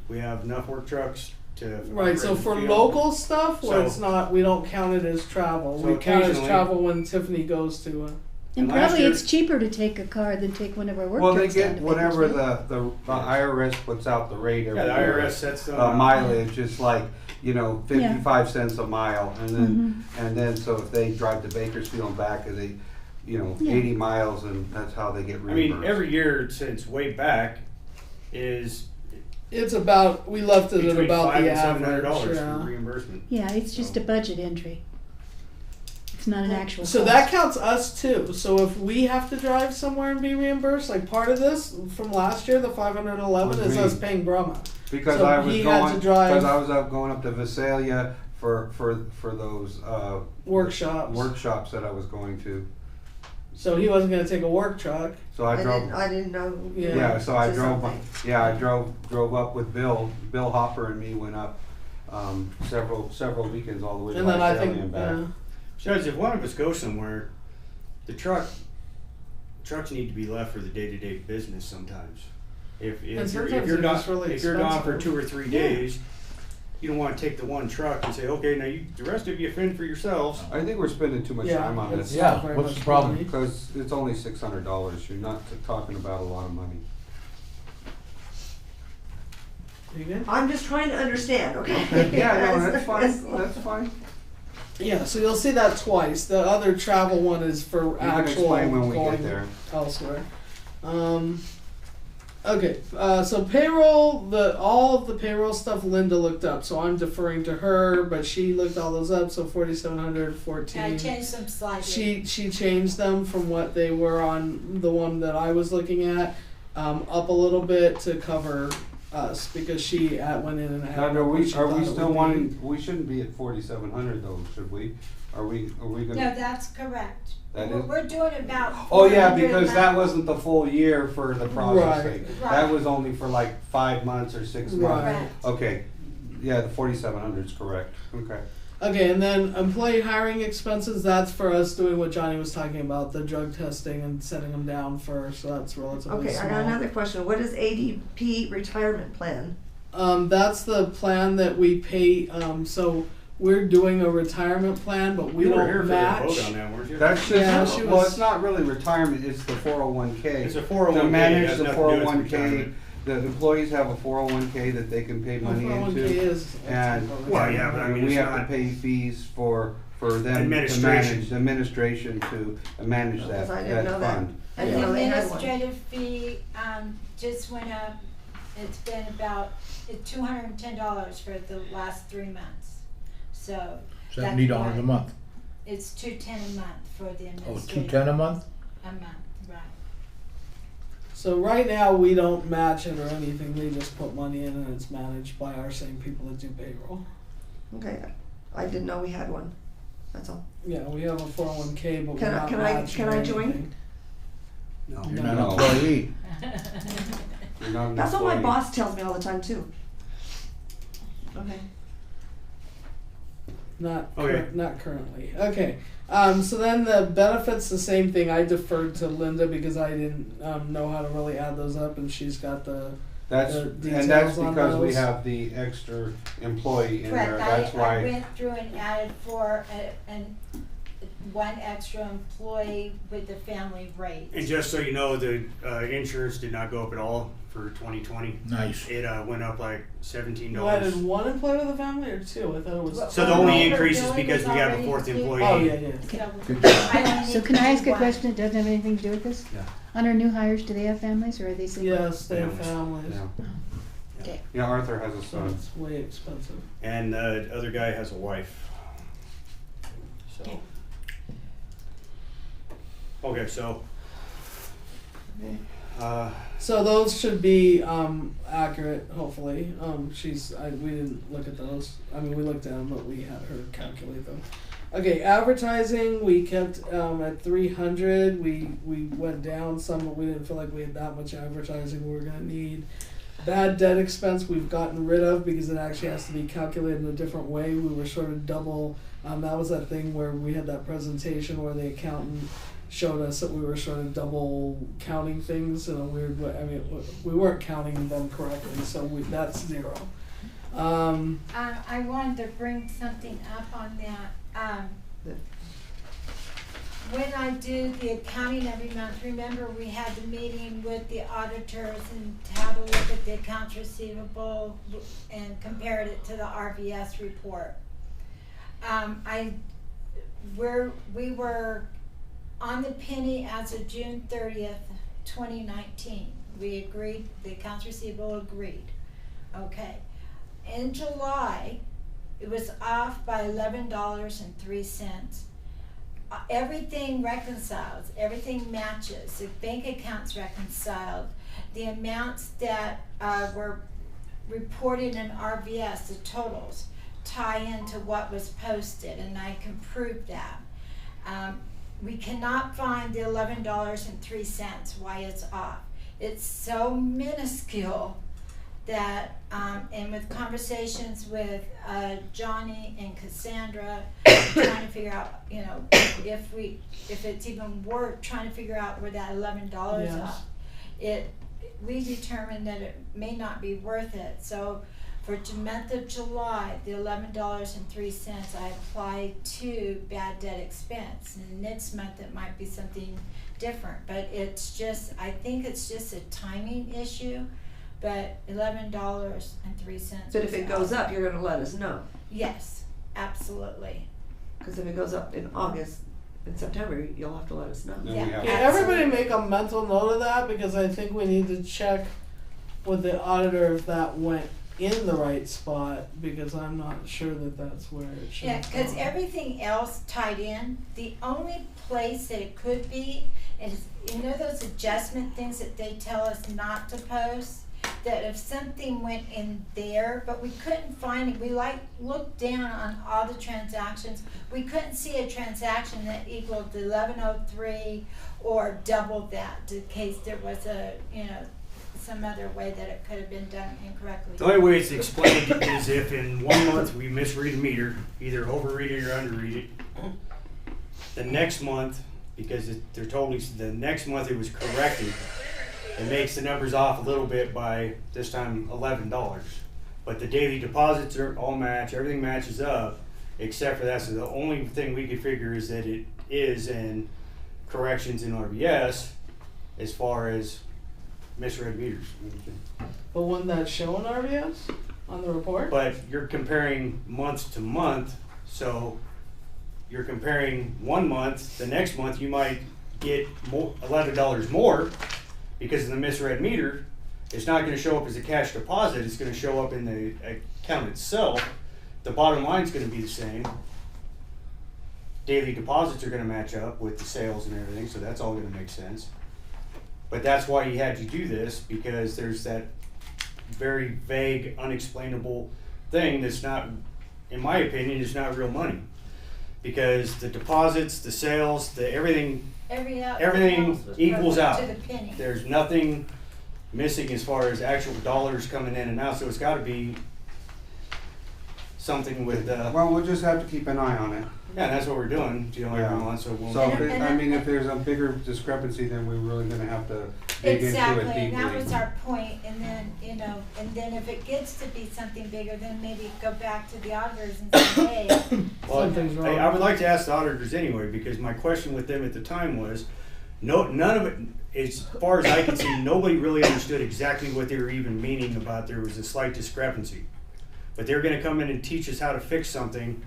We have enough work trucks to. right. So operate for the field. local stuff, where So- it's not, we don't count it as travel. So We count it as occasionally- travel when Tiffany goes to. And And last probably year- it's cheaper to take a car than take one of our work Well, they trucks down get to whatever Bakersfield. the IRS puts out the rate every Yeah, the year. IRS sets them. Mileage is like, 55 cents a mile, and then Mm-hmm. so if they drive to Bakersfield and back, they, Yeah. 80 miles, and that's how they get I reimbursed. mean, every year since way back is It's about, we left it at between about $500 the and average. $700 Yeah. for reimbursement. Yeah, it's just a budget entry. It's not an actual So cost. that counts us too. So if we have to drive somewhere and be reimbursed, like part of this from last year, the 511 is us paying Brahma. Because so I was he had going, to drive- because I was up going up to Visalia for those workshops that I was going to. So he wasn't going to take a work truck. So I drove. I didn't know. Yeah. Yeah, so I to drove. something. Yeah, I drove up with Bill. Bill Hopper and me went up several weekends all the way to And then I Visalia think, and back. Judge, if one of us goes somewhere, trucks need to be left for the day-to-day business sometimes. If And you're sometimes gone, they're just really if you're gone for expensive. 2 or 3 days, you don't want to take the one truck and say, okay, now the rest of you fend for yourselves. I think we're spending too much time on it's this Yeah, not very what's much the problem? money. because it's only $600. You're not talking about a lot of money. You good? I'm just trying to understand, okay? Yeah, no, that's fine. That's fine. Yeah, so you'll see that twice. The other travel one is for You can actual explain when we going get there. elsewhere. Okay, so payroll, all of the payroll stuff Linda looked up, so I'm deferring to her, but she looked all those up, so 4,700, 14. I changed them slightly. She changed them from what they were on the one that I was looking at, up a little bit to cover us, because she went in and Now, added are what we she thought it still would be. wanting? We shouldn't be at 4,700 though, should we? Are we No, gonna? that's correct. That We're, is- we're doing about. Oh yeah, 400 because that miles. wasn't the full year for the processing. Right. That was only for like 5 months or 6 months. Right. Correct. Okay, yeah, the 4,700 is correct. Okay. Okay, and then employee hiring expenses, that's for us doing what Johnny was talking about, the drug testing and setting them down first, so that's relatively Okay, small. I got another question. What is ADP retirement plan? That's the plan that we pay, so we're doing a retirement plan, but we You were don't here for the match. vote on that, weren't you? That's just, Yeah, she well, was- it's not really retirement, it's the 401k. It's a 401k, To it manage has the nothing to do with 401k, retirement. the employees have a 401k that they can pay money 401k into. is. And, Well, yeah, but I mean, we it's have to not- pay fees for them to Administration. manage, the administration to manage that, Because I didn't know that that. fund. I The didn't know they had one. administrative fee, just went up, it's been about $210 for the last 3 months, so. that's $70 a why month. It's $210 a month for the Oh, administrative. $210 a month? A month, right. So right now, we don't match it or anything, they just put money in and it's managed by our same people that do payroll. Okay, I didn't know we had one, that's all. Yeah, we have a 401k, but Can we're I- not can I- matching can I or join? anything. No, You're not an no, employee. you're not an That's what my employee. boss tells me all the time too. Okay. Not Okay. not currently. Okay. So then the benefits, the same thing. I deferred to Linda because I didn't know how to really add those up, and she's got the. That's, the and details that's on because we those. have the extra employee in there, Correct, that's I why. went through and added for one extra employee with the family rate. And just so you know, the insurance did not go up at all for 2020. Nice. It went up like $17. You added one employee with a family or two? I thought it was. Well, So the only Well, increase is Billy because was we have a already fourth included. employee. Oh yeah, yeah. So Good job. I only So need can to I do ask a one. question? It doesn't have anything to do with this? Yeah. On our new hires, do they have families or are they single? Yes, they have Families. families. Yeah. Okay. Yeah, Arthur has a So son. it's way expensive. And the other guy has a wife. So. Okay, so. So those should be accurate, hopefully. We didn't look at those. I mean, we looked at them, but we had her calculate them. Okay, advertising, we kept at 300. We went down some, but we didn't feel like we had that much advertising we were gonna need. Bad debt expense we've gotten rid of because it actually has to be calculated in a different way. We were sort of double. That was that thing where we had that presentation where the accountant showed us that we were sort of double counting things in a weird way. I mean, we weren't counting them correctly, so that's zero. I wanted to bring something up on that. When I do the accounting every month, remember we had the meeting with the auditors and had to look at the accounts receivable and compared it to the RVS report. We were on the penny as of June 30th, 2019. We agreed, the accounts receivable agreed. Okay. In July, it was off by $11.03. Everything reconciles, everything matches, the bank accounts reconciled, the amounts that were reported in RVS, the totals, tie into what was posted, and I can prove that. We cannot find the $11.03, why it's off. It's so minuscule that, and with conversations with Johnny and Cassandra, trying to figure out, if it's even worth trying to figure out where that $11 Yes. off. We determined that it may not be worth it. So for the month of July, the $11.03 I applied to bad debt expense. And next month it might be something different, but I think it's just a timing issue. But $11.03. But if it goes up, you're gonna let us know. Yes, absolutely. Cause if it goes up in August, in September, you'll have to let us know. Then we Yeah. have- Okay, everybody make a mental note of that because I think we need to check with the auditor if that went in the right spot because I'm not sure that that's where it should Yeah, because go. everything else tied in, the only place that it could be is, those adjustment things that they tell us not to post? That if something went in there, but we couldn't find it, we looked down on all the transactions, we couldn't see a transaction that equaled the 1103 or double that in case there was some other way that it could have been done incorrectly. The only way it's explained is if in 1 month we misread a meter, either overread it or underread it. The next month, because they're totally, the next month it was corrected, it makes the numbers off a little bit by this time $11. But the daily deposits are all match, everything matches up. except for that. So the only thing we could figure is that it is in corrections in RBS as far as misread meters. But wouldn't that show in RBS on the report? But you're comparing month to month, so you're comparing 1 month, the next month you might get more, $11 more because of the misread meter. It's not gonna show up as a cash deposit, it's gonna show up in the account itself. The bottom line's gonna be the same. Daily deposits are gonna match up with the sales and everything, so that's all gonna make sense. But that's why he had you do this, because there's that very vague, unexplainable thing that's not, in my opinion, is not real money. Because the deposits, the sales, the everything Everything equals out. to the penny. There's nothing missing as far as actual dollars coming in and out, so it's gotta be something with, Well, we'll just have to keep an eye on it. yeah, that's what we're doing, you know, every Yeah. month, so we'll. So, I mean, if there's a bigger discrepancy, then we're really gonna have to dig into it Exactly, deeply. and that was our point, and then, you know, and then if it gets to be something bigger, then maybe go back to the auditors and say, hey, Well, Something's wrong. I would like to ask the auditors anyway, because my question with them at the time was, none of it, as far as I could see, nobody really understood exactly what they were even meaning about there was a slight discrepancy. But they were gonna come in and teach us how to fix something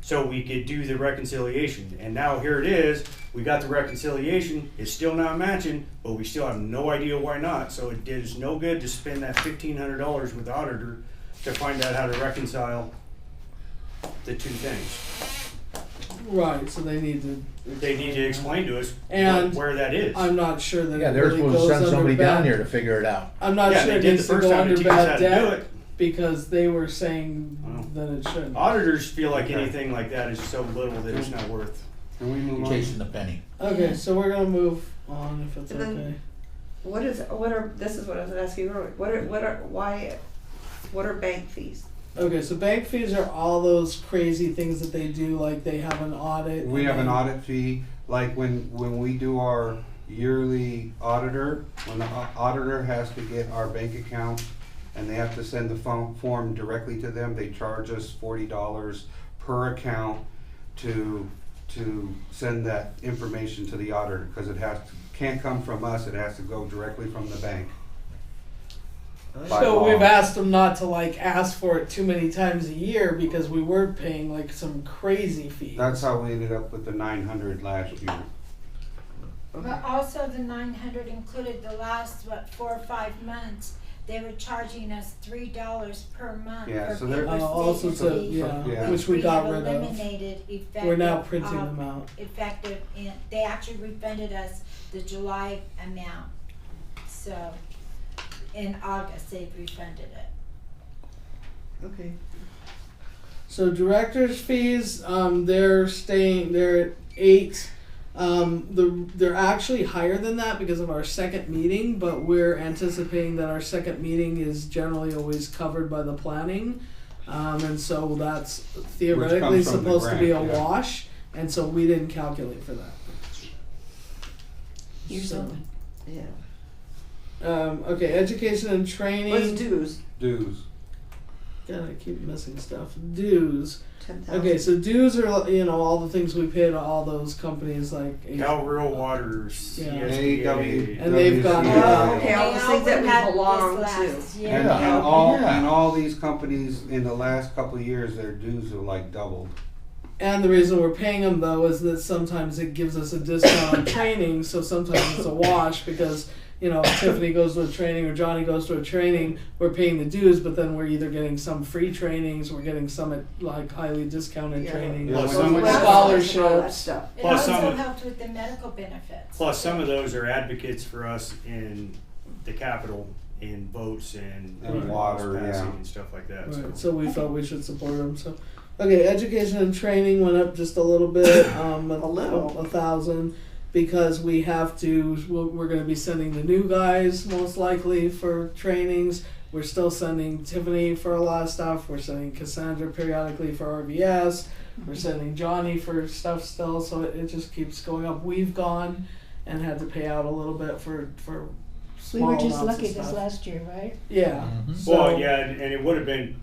so we could do the reconciliation. And now here it is, we got the reconciliation, it's still not matching, but we still have no idea why not. So it did us no good to spend that $1,500 with the auditor to find out how to reconcile the two things. Right, so they need to. They need to explain to us And where that is. I'm not sure that Yeah, it they're really supposed to goes send under somebody bad. down here to figure it out. I'm not Yeah, sure they it did needs the to first go time to under teach us how bad to do debt it. because they were saying Wow. that it shouldn't. Auditors feel like Okay. anything like that is so little that it's not worth. Can we move You're on? chasing the penny. Okay, so we're gonna move on if it's And then- okay. this is what I was asking earlier, what are bank fees? Okay, so bank fees are all those crazy things that they do, like they have an audit. We and have an then- audit fee, like when we do our yearly auditor, when the auditor has to get our bank account and they have to send the form directly to them, they charge us $40 per account to send that information to the auditor, because it can't come from us, it has to go directly from the bank. By So law. we've asked them not to like ask for it too many times a year because we were paying like some crazy fees. That's how we ended up with the 900 last year. but also the 900 included the last, 4 or 5 months, they were charging us $3 per month Yeah, for so they're- paper also station to, fee, yeah, which we got rid have of. eliminated effective. We're now printing them out. Effective, in they actually refunded us the July amount, so in August they refunded it. Okay. So directors' fees, they're at 8. They're actually higher than that because of our second meeting, but we're anticipating that our second meeting is generally always covered by the planning. And so that's theoretically comes from the supposed to be a grant, yeah. wash, and so we didn't calculate for that. Here's So, open. Yeah. okay, education and training. What's dues? Dues. God, I keep missing stuff. Dues. 10,000. Okay, so dues are all the things we pay to all those companies like Cal Rural Waters, Yeah. CSDA. And they've gone WCA. Oh, okay, all the They things that we had belong this to. last year. And, Yeah. and all these companies in the last couple of years, their dues have like doubled. And the reason we're paying them though is that sometimes it gives us a discount on training, so sometimes it's a wash because if Tiffany goes to a training or Johnny goes to a training, we're paying the dues, but then we're either getting some free trainings, we're getting some at like highly discounted Yeah. training, Plus or some- Websites and all that scholarships. stuff. It Plus also some- helped with the medical benefits. Plus, some of those are advocates for us in the Capitol, in votes and And water, passing yeah. and stuff like that. Right, so we felt we should support them. So, okay, education and training went up just a little bit, A little. 1,000, because we have to. We're going to be sending the new guys most likely for trainings. We're still sending Tiffany for a lot of stuff. We're sending Cassandra periodically for RBS. We're sending Johnny for stuff still. So it just keeps going up. We've gone and had to pay out a little bit for. We were small just amounts of lucky this stuff. last year, right? Yeah. Mhm. So, Well, yeah, and it would have been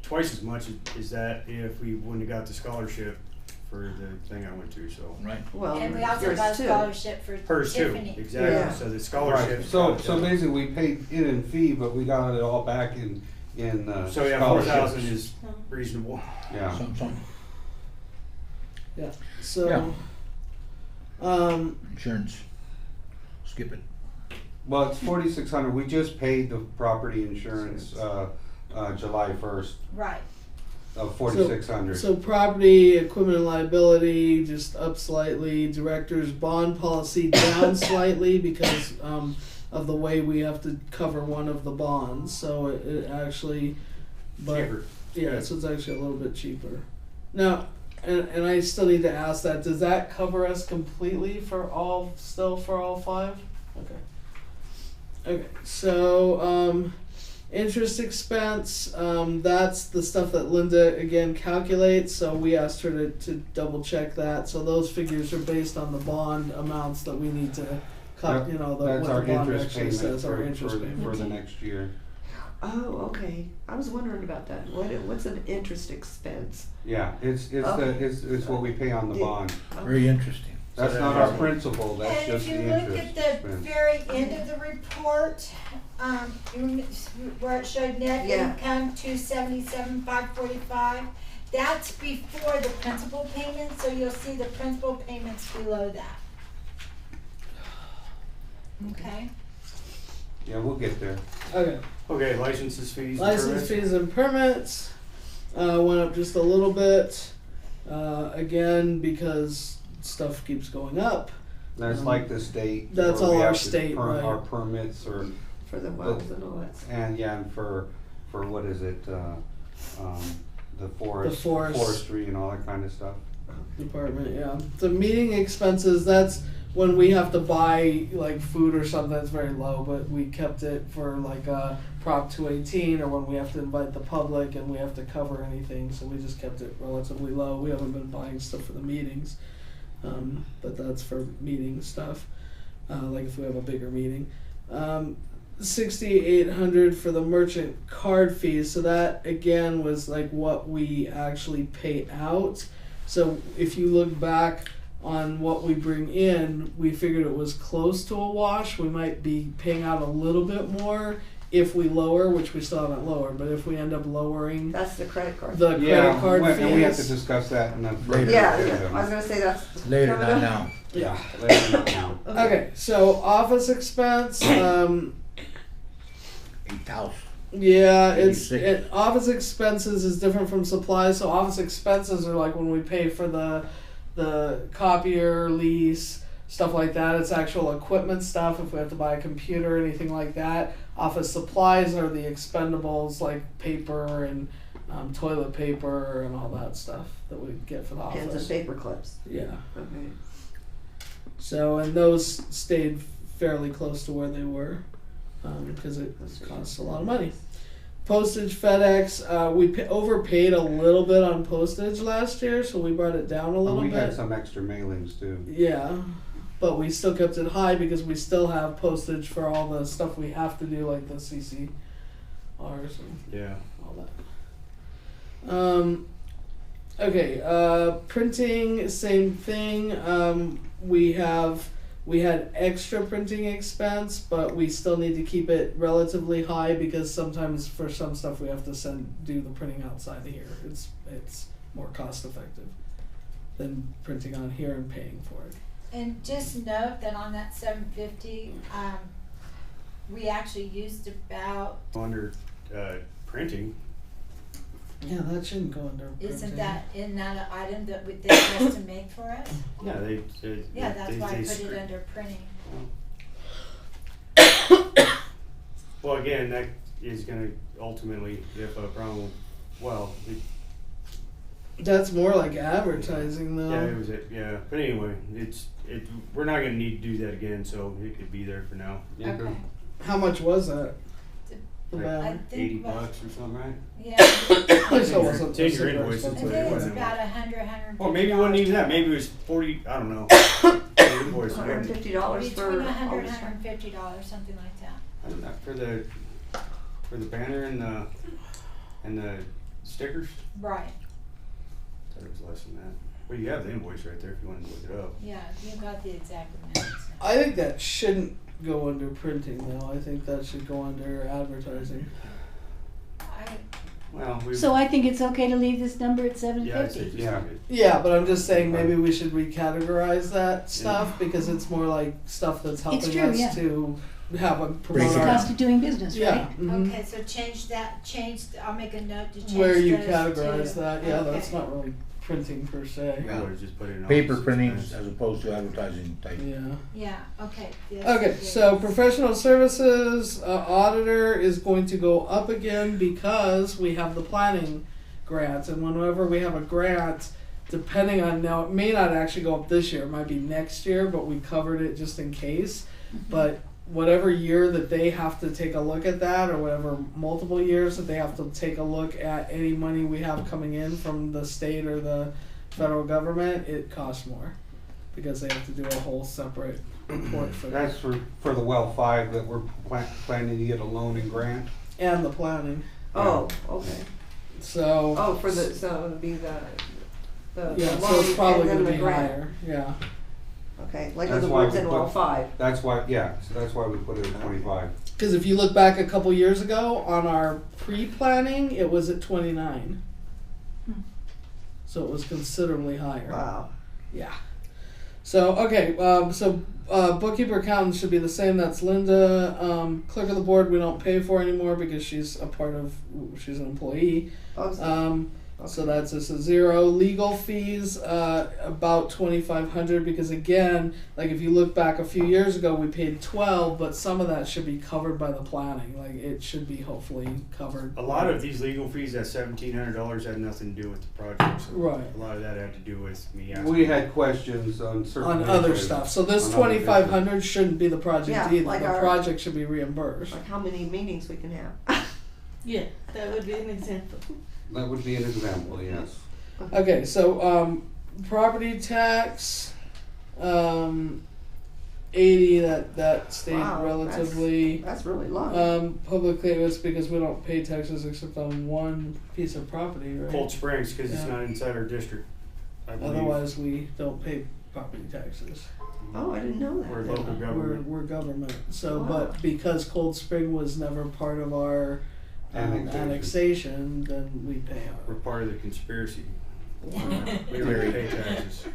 twice as much as that if we wouldn't have got the scholarship for the thing I went to, so. Right. Well, And we also yours got a too. scholarship for Hers too, Tiffany. exactly, Yeah. so the Right, scholarship. so basically we paid it in fee, but we got it all back in So yeah, 4,000 scholarships. is reasonable. Yeah. Some So, insurance. Skip it. Well, it's 4,600. We just paid the property insurance, July 1st Right. of 4,600. so property, equipment and liability just up slightly, director's bond policy down slightly because, of the way we have to cover one of the bonds, so it actually, but, Cheaper. yeah, so it's actually a little bit cheaper. Now, and I still need to ask that, does that cover us completely for all 5? Okay, so, interest expense, that's the stuff that Linda again calculates, so we asked her to double check that, so those figures are based on the bond amounts that we need to cut, Yep, you know, That's what our the bond interest actually payment says, our for interest payment. the next year. Oh, okay. I was wondering about that. What's an interest expense? Yeah, it's Okay. it's what we pay on the Yeah. bond. Very interesting. That's So not that- our principal, that's And just if the you look interest at the expense. very end of the report, where it showed net Yeah. income 277,545, that's before the principal payment, so you'll see the principal payments below that. Okay? Yeah, we'll get there. Okay. Okay, licenses, fees, and License permits. fees and permits went up just a little bit. Again, because stuff keeps going up. That's like the state. That's where we all our have to state, right. Our permits or, For the wells and all that stuff. and yeah, and for what is it, the forest, forest. forestry and all that kind of stuff. Department, yeah. The meeting expenses, that's when we have to buy like food or something that's very low, but we kept it for like Prop 218 or when we have to invite the public and we have to cover anything, so we just kept it relatively low. We haven't been buying stuff for the meetings, but that's for meeting stuff, like if we have a bigger meeting. 6,800 for the merchant card fees, so that again was like what we actually pay out. So if you look back on what we bring in, we figured it was close to a wash. We might be paying out a little bit more if we lower, which we still haven't lowered, but if we end up lowering That's the credit card. the credit card and we have to fees. discuss that in the Later. Yeah, I was gonna say that's. Later, coming not up. now. Yeah. Later, not now. Okay, so office expense, 8,000. yeah, it's 86. office expenses is different from supplies. So office expenses are like when we pay for the copier lease, stuff like that. It's actual equipment stuff. If we have to buy a computer or anything like that. Office supplies are the expendables like paper and toilet paper and all that stuff that we get for the Pens and office. paper clips. Yeah. Okay. So and those stayed fairly close to where they were because it costs a lot of money. Postage, FedEx, we overpaid a little bit on postage last year, so we brought it down a little We bit. had some extra mailings too. Yeah, but we still kept it high because we still have postage for all the stuff we have to do, like the CCRs and Yeah. all that. Okay, printing, same thing. We had extra printing expense, but we still need to keep it relatively high because sometimes for some stuff we have to do the printing outside of here. It's more cost effective than printing on here and paying for it. And just note that on that 750, we actually used about, Under printing, Yeah, that shouldn't go under printing. isn't that an item that they supposed to make for us? yeah, they Yeah, that's why I put screen- it under printing. Well, again, that is gonna ultimately, if a problem, well, That's more like advertising though. yeah, it was it, yeah. But anyway, we're not gonna need to do that again, so it could be there for now. Yeah, Okay. How much was that? The Like banner? I think 80 about- bucks or something, right? Yeah, So it wasn't Take your super invoice and I expensive. put think it was wasn't. about 150. Well, maybe it wasn't even that. Maybe it was 40. I don't know. The invoice wasn't- $150 for Between all $100 this. and $150, something like that. I don't know, for the banner and the Stickers? Right, Thought it was less than that. Well, you have the invoice right there if you wanted to look it up. yeah, you got the exact amounts. I think that shouldn't go under printing though. I think that should go under advertising. Well, we. So I think it's okay to leave this number at Yeah, I'd say 750. just Yeah. leave it. Yeah, but I'm just saying maybe we should recategorize that stuff because it's more like stuff that's helping true, us yeah. to have a It's promote the our cost of doing business, yeah. right? mhm. Okay, so I'll make a note to change Where you those categorize to- that, yeah, okay. that's not really printing per se. I would've just put it in. Paper office printing expense. as opposed to advertising type. Yeah. Yeah, okay. yes, Okay, yes. so professional services auditor is going to go up again because we have the planning grants, and whenever we have a grant, depending on now, it may not actually go up this year, it might be next year, but we covered it just in case. But whatever year that they have to take a look at that, or whatever multiple years that they have to take a look at any money we have coming in from the state or the federal government, it costs more because they have to do a whole separate report for that. That's for the well 5 that we're planning to get a loan and grant. And the planning. Oh, okay. So Oh, for the, so it would be the yeah, the so it's loan probably and then gonna the be grant. higher. Yeah. Okay, like That's the why ones we in put- well 5. That's why, yeah, so that's why we put it at 25. Because if you look back a couple years ago on our pre-planning, it was at 29. So it was considerably higher. Wow. Yeah. So okay, bookkeeper accountant should be the same. That's Linda. Clerk of the board we don't pay for anymore because she's an employee. Oh, So that's just a 0. Legal fees, about 2,500 because again, like if you look back a few years ago, we paid 12, but some of that should be covered by the planning. Like it should be hopefully covered. A lot of these legal fees, that $1,700 had nothing to do with the project. So Right. A lot of that had to do with me asking. We had questions on certain. On other issues. stuff. So this On other 2,500 shouldn't be the project Yeah, either. like The our- project should be reimbursed. like how many meetings we can have. Yeah, that would be an example. That would be an example, yes. Okay, so property tax, 80. That stayed Wow, relatively. That's really low. Public payments because we don't pay taxes except on one piece of property, right? Cold Springs, because it's Yeah. not inside our district. I believe. Otherwise, we don't pay property taxes. Oh, I didn't know that. We're local government. We're government. So, Wow. but because Cold Spring was never part of our annexation, then we pay We're our. part of the conspiracy. Wow. We don't have to pay taxes.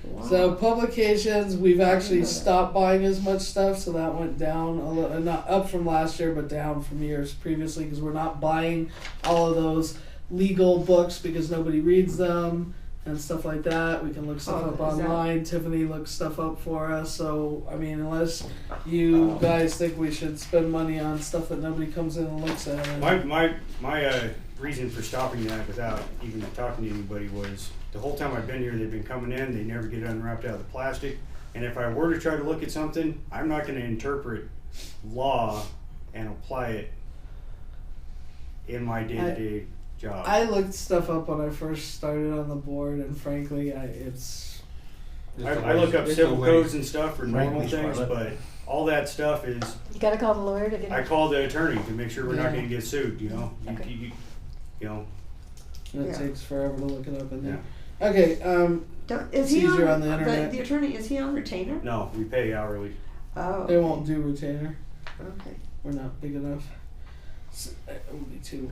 Wow. So publications, we've actually know that. stopped buying as much stuff, so that went down a little, not up from last year, but down from years previously, because we're not buying all of those legal books because nobody reads them and stuff like that. We can look stuff Oh, up is that- online. Tiffany looks stuff up for us. So I mean, unless you guys think we should spend money on stuff that nobody comes in and looks at. My reason for stopping that without even talking to anybody was the whole time I've been here, they've been coming in, they never get unwrapped out of the plastic. And if I were to try to look at something, I'm not going to interpret law and apply it in my day-to-day job. I looked stuff up when I first started on the board, and frankly, it's I look up It's a civil waste. codes and stuff for normal Right. things, but all that stuff is, You gotta call the lawyer to get I it. call the attorney to make sure we're Yeah. not going to get sued, you know? Okay. You know, it Yeah. takes forever to look it up in there. Okay, Is It's he easier on the internet. The attorney, is he on retainer? no, we pay hourly. Oh. they won't do retainer. Okay. We're not big enough. Only 2.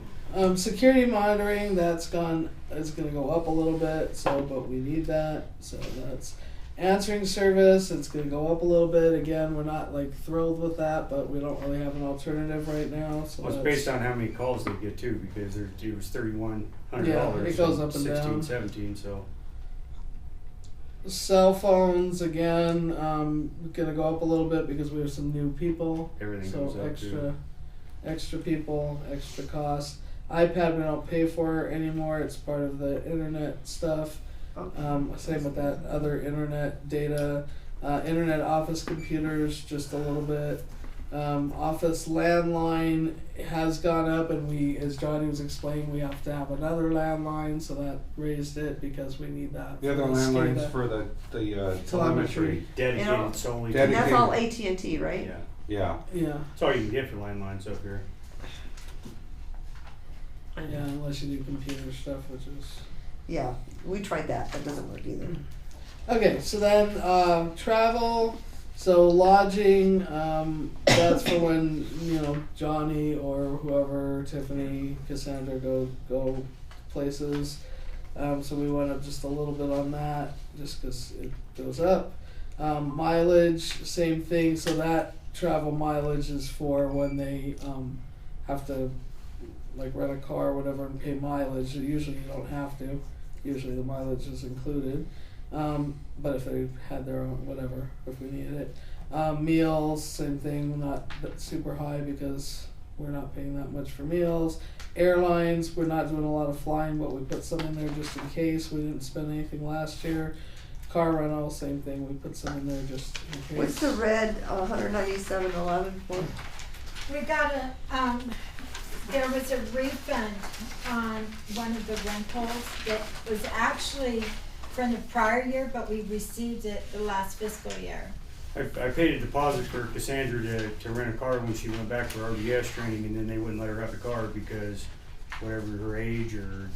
Security monitoring, that's gonna go up a little bit, so but we need that. So that's answering service, it's gonna go up a little bit. Again, we're not like thrilled with that, but we don't really have an alternative right now. So Well, it's that's, based on how many calls they get too, because it was $3,100. Yeah, it goes up and 16, down. 17, so. cell phones again, gonna go up a little bit because we have some new people. Everything So goes up too. extra people, extra cost. iPad we don't pay for anymore. It's part of the internet stuff. Okay. Same with that other internet data. Internet office computers just a little bit. Office landline has gone up, and we, as Johnny was explaining, we have to have another landline, so that raised it because we need that. The other for landlines SCADA. for the Telemetry. telemetry. Dedicated You know, solely Dedicated. And to. that's all AT&T, right? Yeah. Yeah. Yeah. That's all you can get for landlines up here. Yeah, unless you do computer stuff, which is. Yeah, we tried that, that doesn't work either. Okay, so then travel, so lodging, that's for when, you know, Johnny or whoever, Tiffany, Cassandra go places. So we went up just a little bit on that, just 'cause it goes up. Mileage, same thing, so that travel mileage is for when they have to like rent a car or whatever and pay mileage. Usually you don't have to. Usually the mileage is included. But if they had their own, whatever, if we needed it. Meals, same thing, not super high because we're not paying that much for meals. Airlines, we're not doing a lot of flying, but we put some in there just in case. We didn't spend anything last year. Car rental, same thing, we put some in there just in case. What's the red 197.11 for? We got there was a refund on one of the rentals that was actually from the prior year, but we received it the last fiscal year. I paid a deposit for Cassandra to rent a car when she went back for RDS training, and then they wouldn't let her have the car because whatever her age or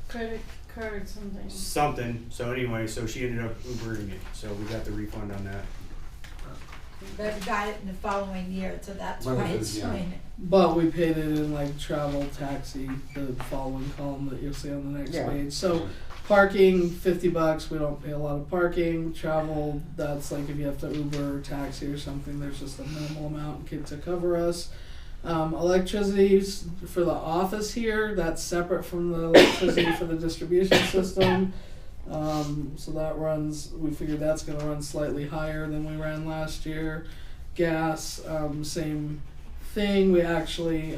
Credit card something. something. So anyway, so she ended up Ubering it. So we got the refund on that. But we got it in the following year, so that's Well, why it it's is, yeah. showing it. But we paid it in like travel, taxi, the following column that you'll see on the next Yeah. page. So parking, $50, we don't pay a lot of parking. Travel, that's like if you have to Uber or taxi or something, there's just a minimal amount to cover us. Electricity for the office here, that's separate from the electricity for the distribution system. So that runs, we figured that's gonna run slightly higher than we ran last year. Gas, same thing, we actually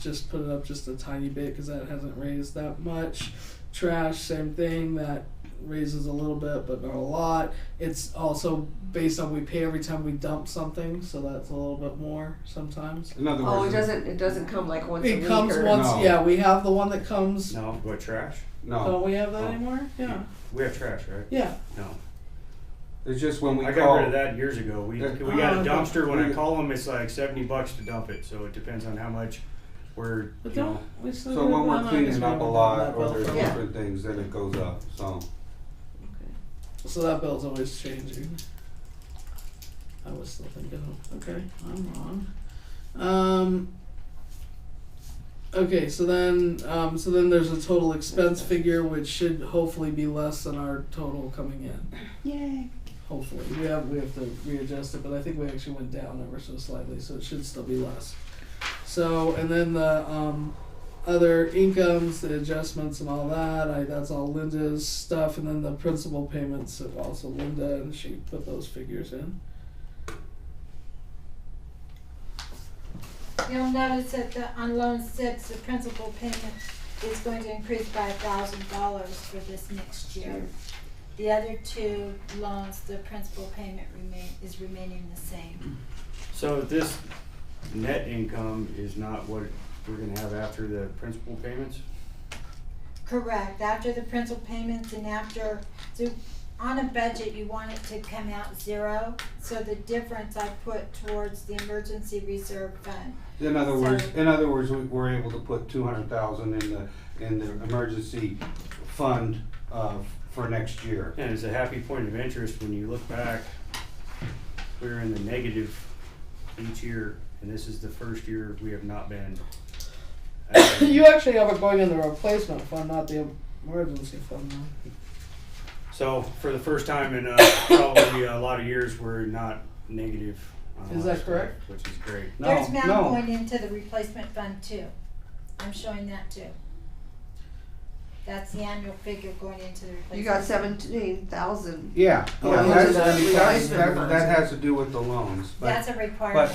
just put it up just a tiny bit because that hasn't raised that much. Trash, same thing, that raises a little bit but not a lot. It's also based on we pay every time we dump something, so that's a little bit more sometimes. In other Oh, words, it doesn't come like once a It week comes or? once, No. yeah, we have the one that comes. No, what trash? no, Don't we have that Oh. anymore? Yeah. We have trash, right? Yeah. No. it's just when we I call. got rid of that years ago. We got a okay. dumpster. When I call them, it's like $70 to dump it. So it depends on how much we're, But you don't know. we still So do when it? we're I guess cleaning we up a haven't lot done that or bill there's for- Yeah. different things, then it goes up, so. So that bill's always changing. I was still thinking, okay, I'm wrong. Okay, so then there's a total expense figure which should hopefully be less than our total coming in. Yay. Hopefully, we have to readjust it, but I think we actually went down ever so slightly, so it should still be less. So, and then the other incomes, the adjustments and all that, that's all Linda's stuff, and then the principal payments are also Linda, and she put those figures in. You'll notice that on loan 6, the principal payment is going to increase by $1,000 for this next year. The other two loans, the principal payment is remaining the same. So this net income is not what we're gonna have after the principal payments? Correct, after the principal payments and after, so on a budget, you want it to come out 0, so the difference I put towards the emergency reserve fund. In other words, we're able to put 200,000 in the emergency fund for next year. And it's a happy point of interest when you look back, we were in the negative each year, and this is the first year we have not been. You actually have it going in the replacement fund, not the emergency fund, though. So for the first time in probably a lot of years, we're not negative. on Is our that stuff, correct? Which is great. There's No, now no. going into the replacement fund too. I'm showing that too. That's the annual figure going into the replacement. You got 17,000. Yeah, Oh, yeah, into that replacement funds. has to do with the loans, That's but, a requirement.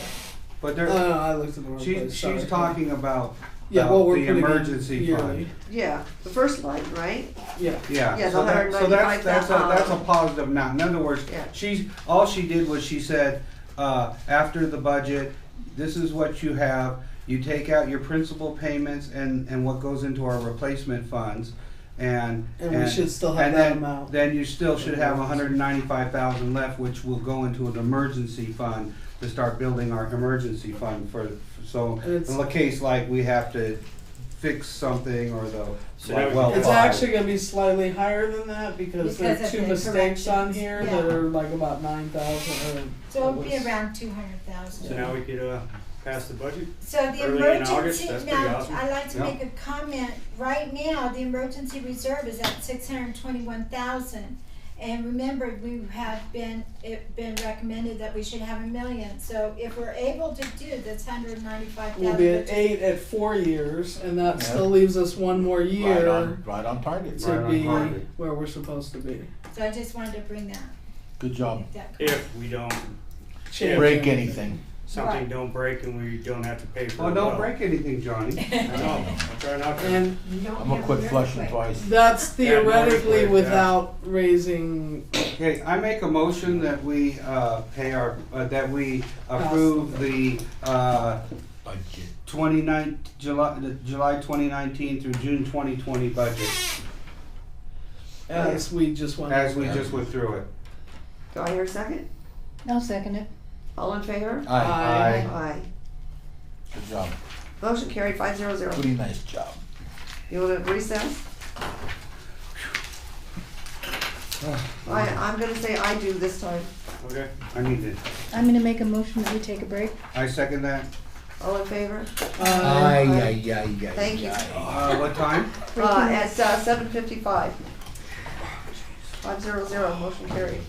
but there, I looked at the wrong place. she's talking about Yeah, what we're the putting in emergency yearly. fund. Yeah, the first line, right? Yeah. Yeah, Yeah, so the that's a 195,000. positive now. In other words, Yeah. all she did was she said, after the budget, this is what you have. You take out your principal payments and what goes into our replacement funds, and we should still have that amount. Then you still should have 195,000 left, which will go into an emergency fund to start building our emergency fund for. So And it's- in a case like we have to fix something or the So now we well can- It's five. actually gonna be slightly higher than that because there Because are of two the mistakes on corrections. here Yeah. that are like about 9,000 or. So it'll be it was- around 200,000. So now we could, pass the budget? So the Early in emergency, August, that's pretty now, awesome. I'd like to Yeah. make a comment, right now, the emergency reserve is at 621,000. And remember, we have been recommended that we should have 1 million, so if we're able to do this 195,000. We'll be at 8 at 4 years, and that Yeah. still leaves us one more year Right on target. to Right on be target. where we're supposed to be. So I just wanted to bring that, Good job. make that If we don't, Break anything. something Right. don't break and we don't have to pay for Oh, it. don't well. break anything, Johnny. I know, I'll try not to. And I'm gonna quit flushing twice. that's theoretically Yeah. without raising. Okay, I make a motion that we, pay our, that we approve the, Budget. July 2019 through June 2020 budget, As we just went. as we just went through it. Do I hear a second? I'll second it. All in favor? Aye. Aye. Aye. Good job. Motion carried 500. Pretty nice job. You wanna recess? I'm gonna say I do this time. Okay. I need to, I'm gonna make a motion that we take a break. I second that. All in favor? Aye, aye, aye, aye. Thank you. aye. What time? At 7:55. 500, motion carried.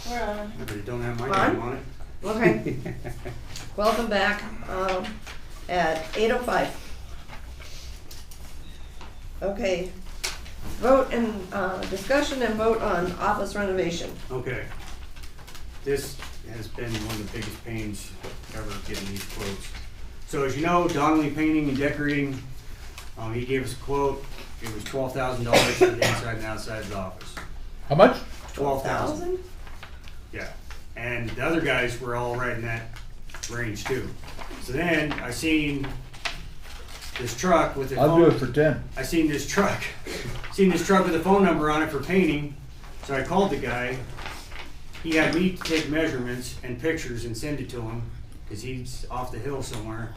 We're on. Yeah, but it don't have my On? name on it. Okay. Welcome back, at 8:05. Okay. Vote and, discussion and vote on office renovation. Okay. This has been one of the biggest pains ever getting these quotes. So as you know, Donnelly Painting and Decorating, he gave us a quote. It was $12,000 for the inside and outside of the office. How much? 12,000. Yeah. And the other guys were all right in that range too. So then I seen this truck with the I'll do phone. it for 10. I seen this truck with a phone number on it for painting. So I called the guy. He had me take measurements and pictures and send it to him because he's off the hill somewhere.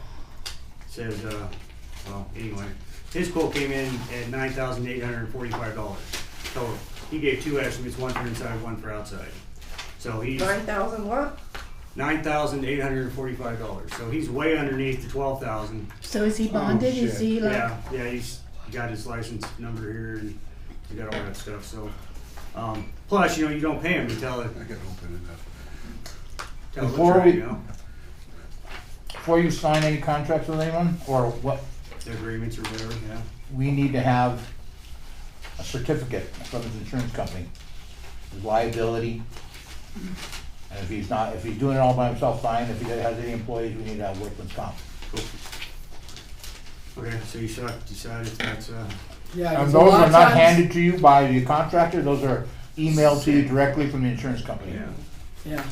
Says, well, anyway, his quote came in at $9,845 total. He gave two estimates, one for inside, one for outside. So he's 9,000 what? $9,845. So he's way underneath the 12,000. So is he bonded? Is shit. he like? Yeah, he's got his license number here and he got all that stuff. So, plus, you don't pay him until it. I gotta open it up. Tell it Before looks we- right, you know, Before you sign any contracts with anyone, or what, the agreements or whatever, yeah. we need to have a certificate from his insurance company, his liability. And if he's doing it all by himself, fine. If he has any employees, we need to have workman's comp. Okay, so you should decide if that's, Yeah, 'cause And a those lot are of not times- handed to you by the contractor, those are emailed to you directly from the insurance company. yeah. Yeah.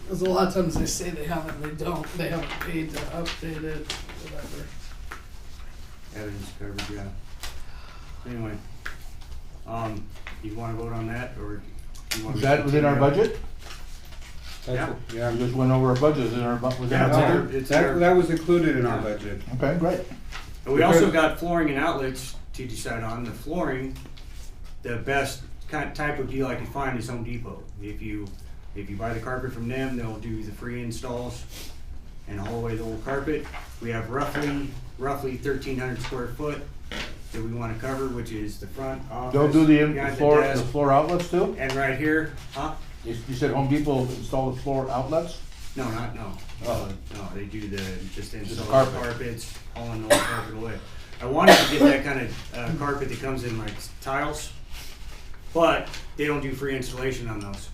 Because a lot of times they say they haven't, they don't. They haven't paid to update it, whatever. Evidence coverage, yeah. Anyway, you wanna vote on that or? you want Is me to that within our continue? budget? That's We just went over our budget, is it within Yeah, our it's budget? our- it's our- That was included in our budget. Okay, great. And we also got flooring and outlets to decide on. The flooring, the best type of deal I could find is Home Depot. If you buy the carpet from them, they'll do the free installs and haul away the old carpet. We have roughly 1,300 square foot that we wanna cover, which is the front office. They'll do the behind floor, the desk, floor outlets too? And right here, huh? You said Home Depot install the floor outlets? No, Oh. no, they do just install carpet. carpets, hauling the old carpet away. I wanted to get that kind of carpet that comes in like tiles, but they don't do free installation on those.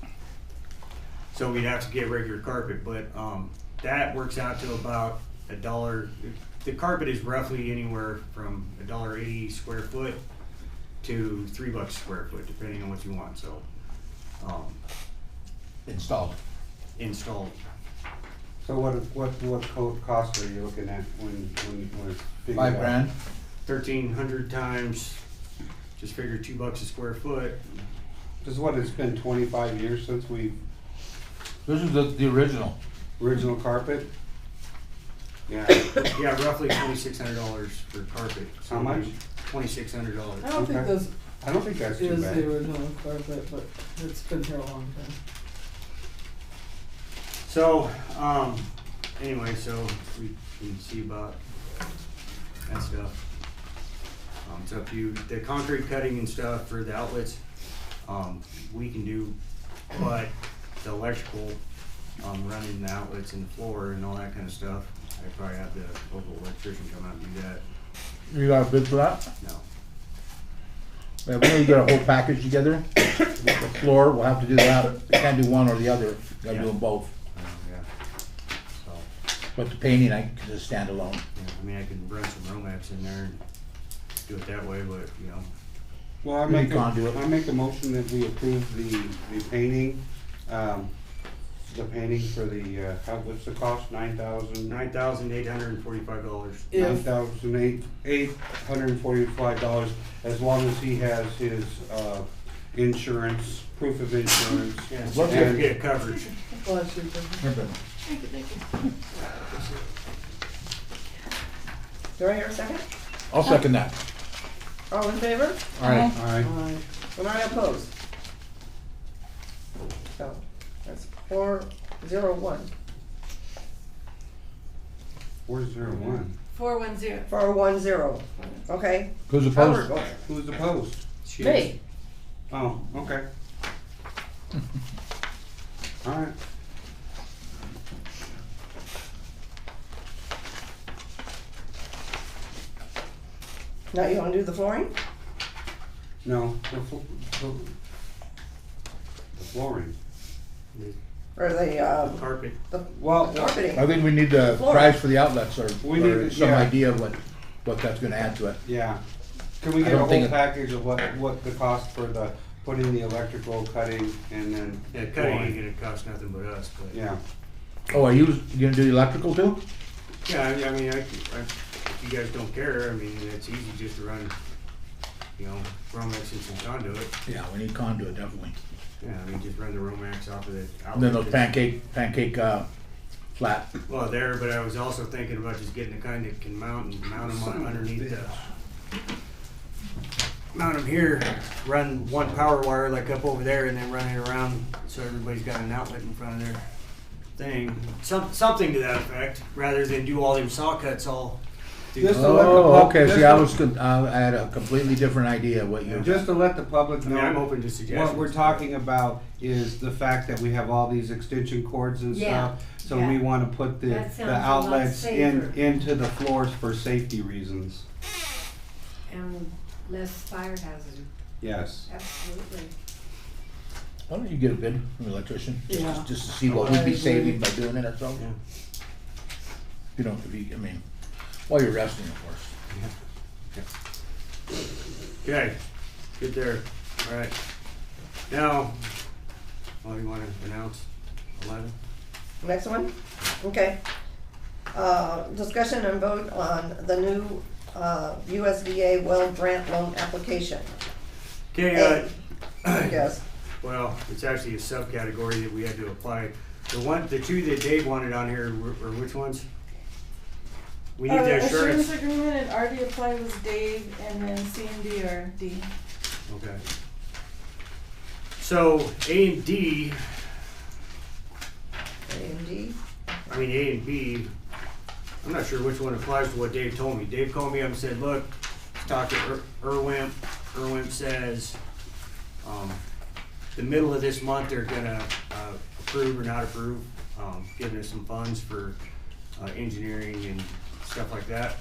So we'd have to get regular carpet, but, that works out to about $1. The carpet is roughly anywhere from $1.80 square foot to $3 square foot, depending on what you want, so, Installed. installed. So what cost are you looking at when it's figured out? $5,000. 1,300 times, just figure $2 a square foot. This is what, it's been 25 years since we This is the original. original carpet? Yeah. Yeah, roughly $2,600 for carpet. How much? $2,600. I don't think Okay. this I don't think that's too is bad. the original carpet, but it's been here a long time. So, anyway, so we can see about that stuff. It's up to you. The concrete cutting and stuff for the outlets, we can do, but the electrical, running the outlets and the floor and all that kind of stuff, I'd probably have the local electrician come out and do that. You got a bid for that? No. Yeah, we need to get a whole package together. The floor, we'll have to do that. We can't do one or the other. Gotta do them both. Yeah. So, But the painting, I can just stand alone. yeah, I mean, I can run some Romax in there and do it that way, but, Well, I We make can't do it. a motion that we approve the painting, the painting for the, what's the cost, $9,845. If $9,845, as long as he has his, insurance, proof of insurance. Yeah, What's certificate of coverage. bless you. Do I hear a second? I'll second that. All in favor? All right. Alright, Am I opposed? So, that's 401. 401. 410. 410, okay? Who's Covered, opposed? okay. Who's opposed? Me. Oh, okay. Alright. Now you wanna do the flooring? No, the flooring. Or the, Carpet. Well, carpeting? I think we need the Floor. price for the outlets or We need to- some yeah. idea of what that's gonna add to it. yeah. Can we I get a don't think whole it- package of what the cost for the, putting the electrical, cutting, and then Yeah, cutting ain't flooring? gonna cost nothing but us, but. Yeah. Oh, are you gonna do the electrical too? Yeah, I mean, if you guys don't care, I mean, it's easy just to run, Romex and some conduit. Yeah, we need conduit, definitely. Yeah, I mean, just run the Romex off of the outlet. And then those pancake, flat. Well, there, but I was also thinking about just getting the kind that can mount them on underneath mount them here, run one power wire like up over there and then run it around so everybody's got an outlet in front of their thing. Something to that effect, rather than do all them saw cuts all. Just to let the Oh, pub- okay, just see, I to- was, I had a completely different idea what you. Just to let the public I mean, I'm know, open to suggestions. what we're talking about is the fact that we have all these extension cords and Yeah, stuff. So we yeah. wanna put the That sounds a lot outlets safer. into the floors for safety reasons. And less fire hazard, Yes. absolutely. Why don't you get a bid from the electrician? Yeah. Just to see what we'd be saving by doing it ourselves? Yeah. You don't, I mean, while you're resting, of course. Okay, good there. All right. Now, what do you want to announce? 11? Next one? Okay. Discussion and vote on the new, USDA well grant loan application. Okay, I guess. well, it's actually a subcategory that we had to apply. The two that Dave wanted on here were which ones? We need the Assurance assurance. agreement and already applied was Dave, and then C&D or D. Okay. So A and D, A and D. I mean A and B, I'm not sure which one applies to what Dave told me. Dave called me up and said, look, let's talk to Irwimp. Irwimp says, the middle of this month, they're gonna, approve or not approve, giving us some funds for, engineering and stuff like that.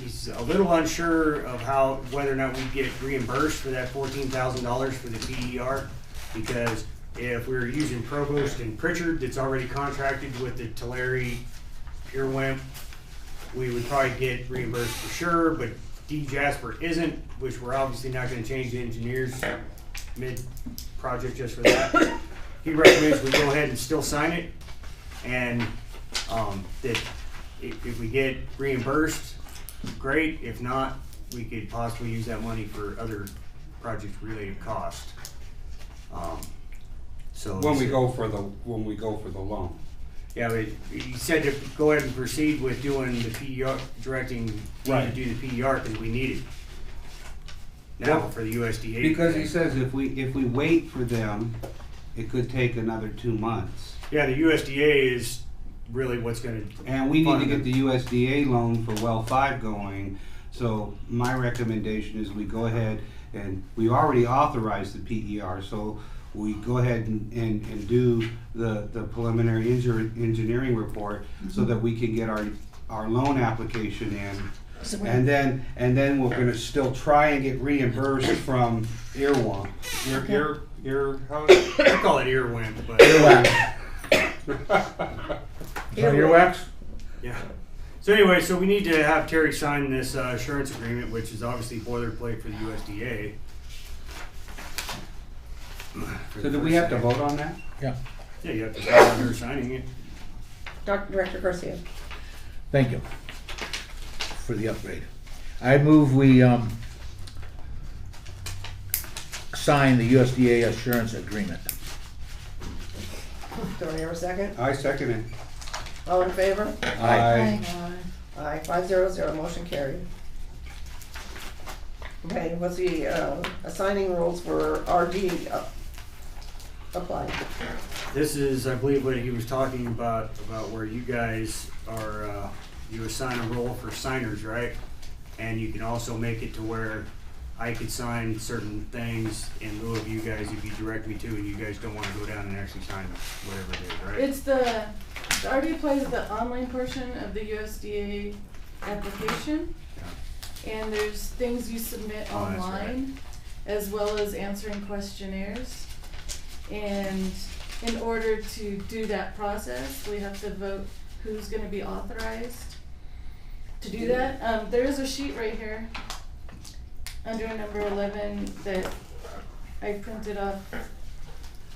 He's a little unsure of whether or not we get reimbursed for that $14,000 for the PER, because if we're using Provost and Pritchard, that's already contracted with the Tulare Irwimp, we would probably get reimbursed for sure, but D. Jasper isn't, which we're obviously not gonna change the engineers mid-project just for that. He recommends we go ahead and still sign it, and that if we get reimbursed, great. If not, we could possibly use that money for other project-related costs. So When we go for the loan. yeah, but he said to go ahead and proceed with doing the PER, directing me to Right. do the PER because we need it now Well, for the USDA. Because he thing. says if we wait for them, it could take another 2 months. Yeah, the USDA is really what's gonna. And we need to fund get it. the USDA loan for well 5 going. So my recommendation is we go ahead and we already authorized the PER, so we go ahead and do the preliminary engineering report so that we can get our loan application in. So we- And then we're gonna still try and get reimbursed from Earwomp. How is it? I call it earwind, but Earwax. Is that earwax? yeah. So anyway, so we need to have Terry sign this assurance agreement, which is obviously boilerplate for the USDA. So do we have to vote on that? Yeah, Yeah, you have to sign her signing it. Director Garcia. thank you for the upgrade. I move we, sign the USDA assurance agreement. Do I hear a second? I second it. All in favor? Aye. Aye, 500, motion carried. Okay, what's the, assigning rules for RD applied? This is, I believe, what he was talking about where you guys are, you assign a role for signers, right? And you can also make it to where I could sign certain things in lieu of you guys if you direct me to, and you guys don't wanna go down and actually sign whatever it is, right? It's the already applies the online portion of the USDA application. And there's things you submit Oh, that's online, as well as answering questionnaires. And in order to do that process, we have to vote who's gonna be authorized to do that. There is a sheet right here under number 11 that I printed off.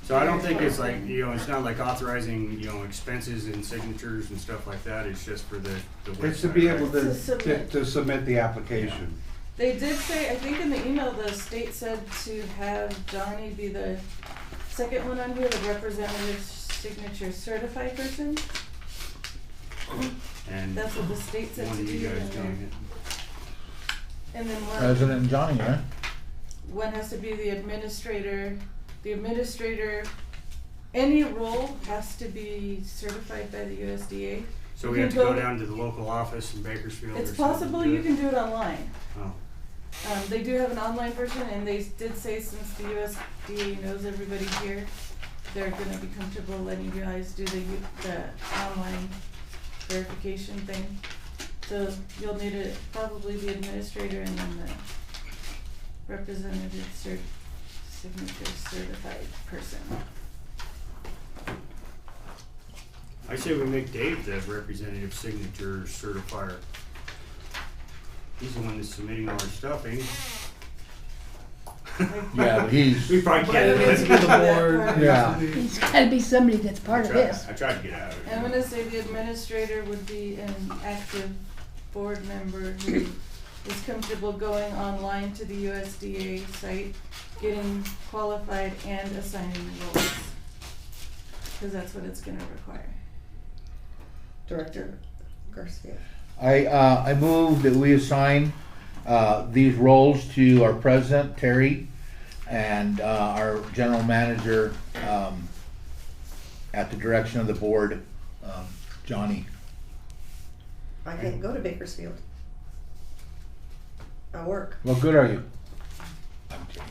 So I don't think it's like, you know, it's not like authorizing, you know, expenses and signatures and stuff like that, it's just for the website. It's to be able To submit. to submit the application. They did say, I think in the email, the state said to have Johnny be the second one on here, the representative signature certified person. And That's what the state said one to of do. you guys in there. doing it. And then President Johnny, right? one has to be the administrator. The administrator, any role has to be certified by the USDA. So You we have to can go go- down to the local office in Bakersfield or It's something possible to do you it? can do it online. Oh, They do have an online version, and they did say since the USDA knows everybody here, they're gonna be comfortable letting you guys do the online verification thing. So you'll need it, probably the administrator and then the representative signature certified person. I say we make Dave the representative signature certifier. He's the one that's submitting all our stuff, ain't he? Yeah, but he's, We probably But can't. it needs to be the board. Yeah. It's gotta be somebody that's part of this. I tried to get out of it. I'm gonna say the administrator would be an active board member who is comfortable going online to the USDA site, getting qualified and assigning roles. Cause that's what it's gonna require. Director Garcia. I move that we assign, these roles to our president, Terry, and, our general manager, at the direction of the board, Johnny. I can't go to Bakersfield. I work. What good are you? I'm kidding.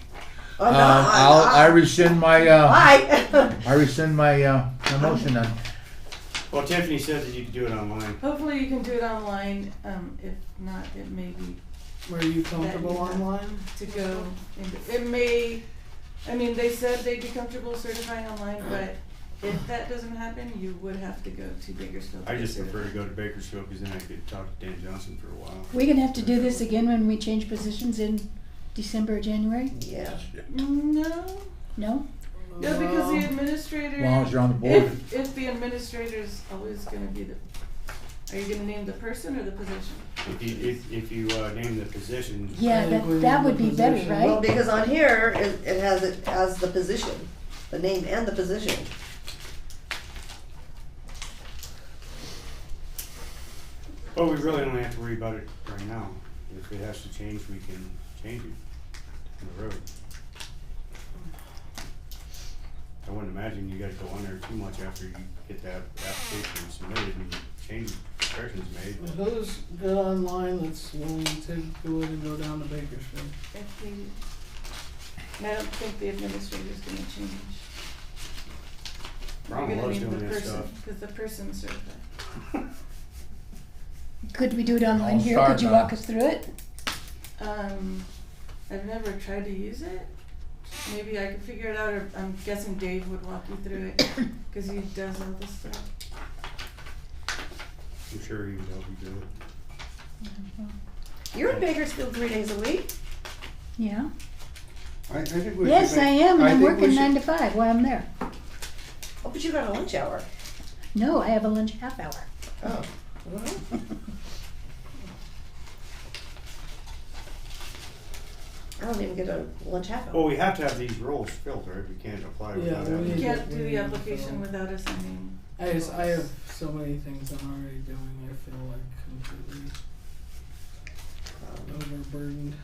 Oh, no, I rescind my, Bye. I rescind my, my motion then. Well, Tiffany said that you could do it online. Hopefully you can do it online, if not, it may be Were you comfortable That you have- online? to go, it may, I mean, they said they'd be comfortable certifying online, but if that doesn't happen, you would have to go to Bakersfield. I to just get prefer to certified. go to Bakersfield because then I could talk to Dan Johnson for a while. We gonna have to do this again when we change positions in December or January? Yeah. No, No? no, because the administrator. As long as you're on the board. If the administrator's always gonna be the, are you gonna name the person or the position? If you name the position. Yeah, I think we that need would the be better, position. Well, right? because on here, it has the position, the name and the position. Well, we really don't have to worry about it right now. If it has to change, we can change it on the road. I wouldn't imagine you gotta go on there too much after you get that application submitted and change corrections made. Who's good online that's willing to go in and go down to Bakersfield? If the, I don't think the administrator's gonna change. Ron You're gonna loves name doing the that person, stuff. cause the person's certified. Could we do it online I'll here? start Could you now. walk us through it? I've never tried to use it. Maybe I could figure it out, or I'm guessing Dave would walk you through it, cause he does all this stuff. I'm sure he would help you do it. You're in Bakersfield 3 days a week. Yeah. I think we Yes, should I make- am, and I'm think we working should- 9 to 5 while I'm there. Oh, but you got a lunch hour. No, I have a lunch half hour. Oh. I don't even get a lunch half Well, hour. we have to have these roles filled, right? We can't apply Yeah, without we having. You need can't to- do we the need to application fill. without assigning. I have so many things I'm already doing, I feel like completely overburdened.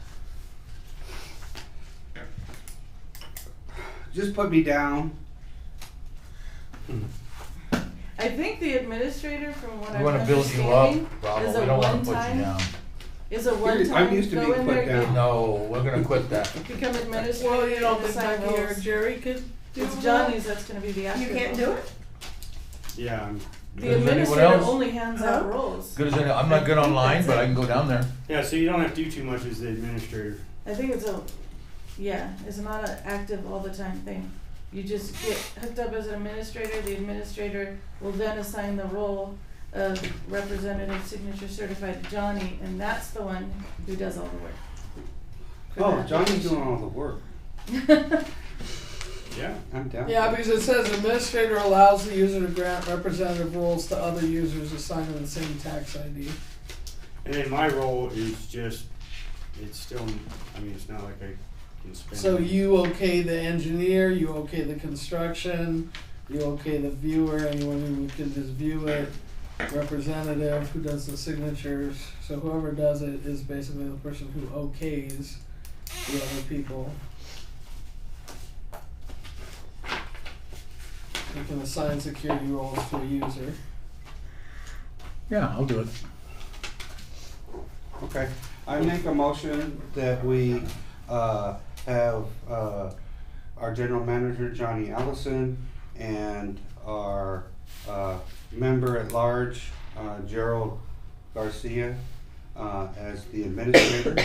Just put me down. I think the administrator, from what We I'm wanna build you up, understanding, Rob, is we a don't wanna put you one-time, down. is a one-time, I'm used to go being in put there, down. No, we're gonna quit that. become administrator. Well, you don't and think assign Becky or roles. Jerry could do It's that? Johnny's that's gonna be the active. You can't role. do it? Yeah, I'm, The Does anyone administrator else? only hands out Huh? roles. Good as any, I'm not good online, but I can go down there. yeah, so you don't have to do too much as the administrator. I think it's it's not an active all the time thing. You just get hooked up as an administrator, the administrator will then assign the role of representative signature certified to Johnny, and that's the one who does all the work. for Oh, that Johnny's position. doing all the work. Yeah. I'm down. Yeah, because it says administrator allows the user to grant representative roles to other users assigned to the same tax ID. And then my role is just, it's still, I mean, it's not like I can spend. So you okay the engineer, you okay the construction, you okay the viewer, anyone who can just view it, representative who does the signatures. So whoever does it is basically the person who okays the other people. You can assign security roles to a user. Yeah, I'll do it. Okay, I make a motion that we have our general manager, Johnny Allison, and our member at large, Gerald Garcia, as the administrator.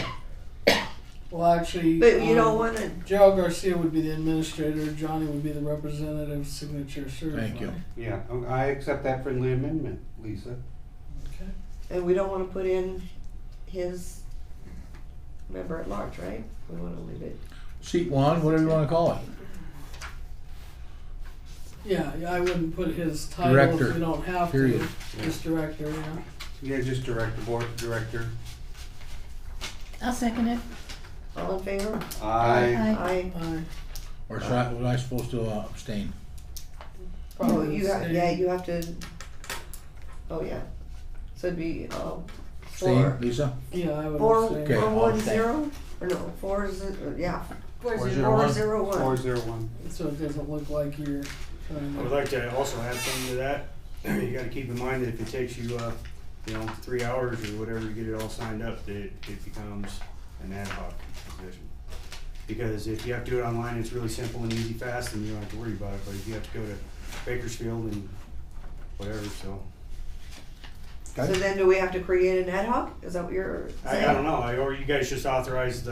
Well, actually, But you don't wanna, Gerald Garcia would be the administrator, Johnny would be the representative signature certified. Thank you. Yeah, I accept that friendly amendment, Lisa. Okay. and we don't wanna put in his member at large, right? We wanna leave it. Seat one, whatever you wanna call it. Yeah, I wouldn't put his title Director, if we don't have period. to. Just director, yeah. Yeah, just director, board director. I'll second it. All in favor? Aye. Aye. Aye. Or should I, was I supposed to abstain? Oh, Probably you have, stay. yeah, you have to, oh, yeah. So it'd be, Abstain, four, Lisa? Yeah, I would four, abstain. Okay, four, I'll one, abstain. zero, or no, four, yeah, 401. 401. 401. So it doesn't look like you're trying I would to. like to also add something to that. You gotta keep in mind that if it takes you, 3 hours or whatever to get it all signed up, that it becomes an ad hoc position. Because if you have to do it online, it's really simple and easy, fast, and you don't have to worry about it. But if you have to go to Bakersfield and whatever, so. So then do we have to create an ad hoc? Is that what you're saying? I don't know, or you guys just authorize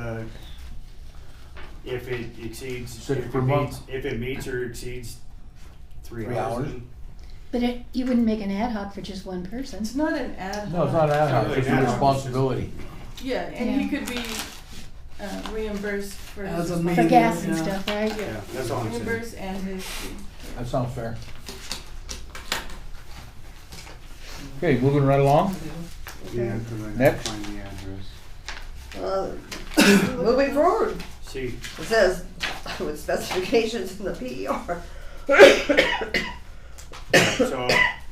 if it exceeds, Six per month. if it meets or exceeds 3 3 hours. hours. then- But you wouldn't make an ad hoc for just one person. It's not an ad hoc. No, it's not ad hoc, It's it's not a ad hoc. responsibility. Yeah, and he Yeah. could be reimbursed for As his a For medium, gas and yeah. stuff, right? Yeah, that's all I'm saying. reimbursed and his fee. That sounds fair. Okay, moving right along. Yeah, because I Next. can't find the address. Moving forward, See, it says, with specifications in the PER. so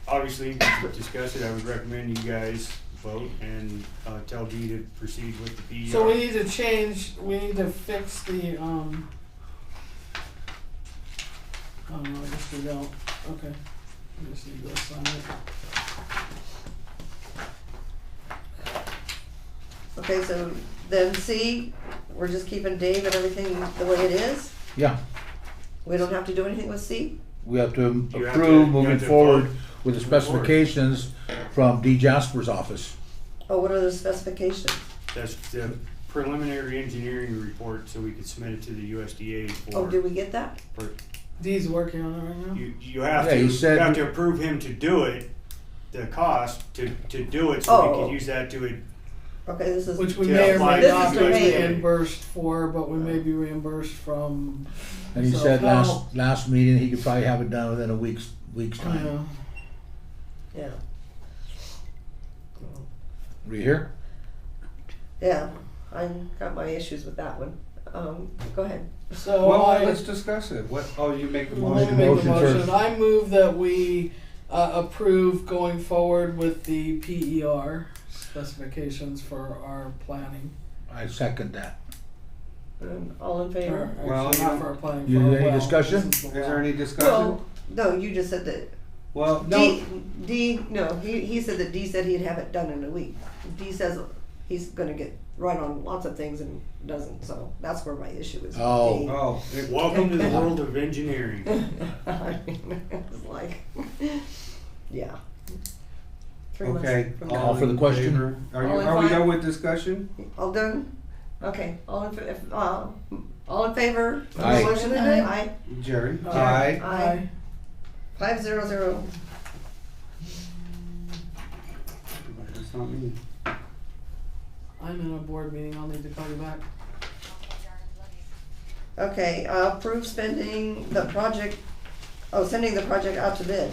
obviously, we discussed it, I would recommend you guys vote and tell Dee to proceed with the PER. So we need to change, we need to fix the, oh no, I guess we don't. Okay. We just need to assign it. Okay, so then C, we're just keeping Dave and everything the way it is? Yeah, We don't have to do anything with C? we have to You have to- approve you moving have to forward vote. with the Move forward. specifications from D. Jasper's office. Oh, what are the specifications? That's the preliminary engineering report, so we could submit it to the USDA Oh, for. did we get that? Dee's working on it right now. You have Yeah, to, he said- you have to approve him to do it, the cost to do it, so we Oh. can use that to, Okay, this is. Which we Yeah, may or apply may to not the be USDA. reimbursed for, but we may be reimbursed from. And he So said how- last meeting, he could probably have it done within a week's time. Yeah. Yeah. Were you here? Yeah, I got my issues with that one. Go ahead. So Well, I. let's discuss it. What, you make the Let Make me a motion. make the motion motion. first. I move that we approve going forward with the PER specifications for our planning. I second that. All in Or favor? Well, actually, you not know- for our planning. You for our need any well. discussion? This the Is there well. any discussion? Well, no, you just said that. Well, no, D, no, he said that D said he'd have it done in a week. D says he's gonna get right on lots of things and doesn't, so that's where my issue is. with Oh. D. Oh, Welcome to the world of engineering. I mean, it's like, yeah. 3 months okay. from Call now. for the in question. favor? Are All in we favor? done with discussion? All done? Okay, all in favor? of the Aye. motion? Aye. Aye. Jerry? Aye. Aye. 500. That's not me. I'm in a board meeting, I'll need to call you back. Okay, approve spending the project, sending the project out to bid.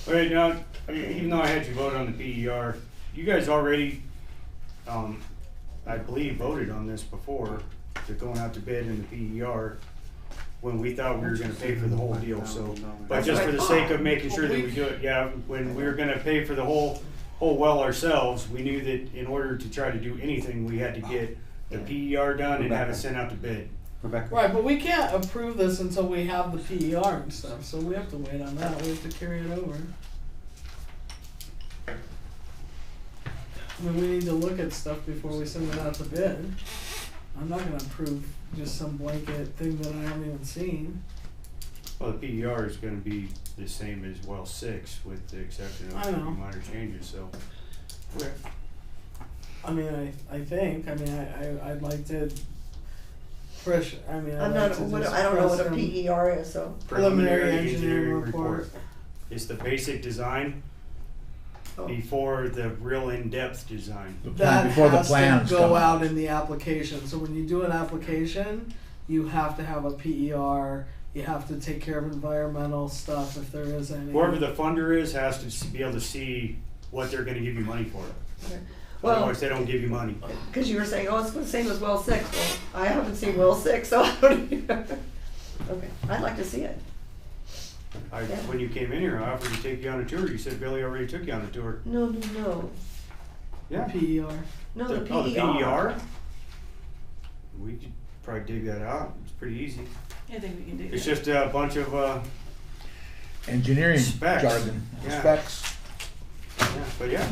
Wait, now, even though I had you vote on the PER, you guys already, I believe, voted on this before, to going out to bid in the PER, when we thought we were gonna pay for the whole deal, so. But That's just what for I the sake thought. of making sure that we do it, yeah, when we were gonna pay for the whole well ourselves, we knew that in order to try to do anything, we had to get the PER done and have it sent out to bid. Rebecca? Right, but we can't approve this until we have the PER and stuff, so we have to wait on that, we have to carry it over. I mean, we need to look at stuff before we send it out to bid. I'm not gonna approve just some blanket thing that I haven't even seen. Well, the PER is gonna be the same as well 6, with the exception of I a few know. minor changes, so. Okay. I mean, I think, I mean, I'd like to push, I mean, I'd I'm like not, to what, just I don't know what a press them. PER is, so. Preliminary engineering report. It's the basic design Oh. before the real in-depth design. The plan, That before the has plans to come go out in the application. So when you do an application, you have to have a PER. You have to take care of environmental stuff if there is any. Whoever the funder is has to be able to see what they're gonna give you money for. Well, Otherwise, they don't give you money. because you were saying, it's the same as well 6, well, I haven't seen well 6, so I don't even. Okay, I'd like to see it. Yeah. When you came in here, I offered to take you on a tour. You said Billy already took you on a tour. No. Yeah. PER. No, the Oh, the PER. PER? We could probably dig that out. It's pretty easy. I think we can do that. It's just a bunch of, engineering Specs. jargon, Yeah. specs. yeah, but yeah,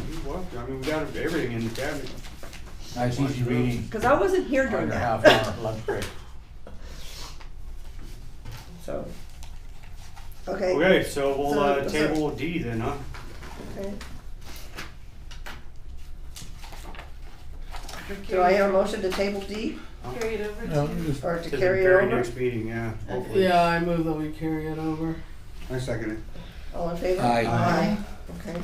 I mean, we got everything in the cabinet. Nice easy reading. Because I wasn't here On during your that. half-hour lunch break. So. Okay. Okay, so we'll, So- table D then, huh? Okay. Do I hear a motion to table D, Carry it over No, to. just- or to To the carry it very over? next meeting, yeah, hopefully. Yeah, I move that we carry it over. I second it. All in favor? Aye. Aye. Okay.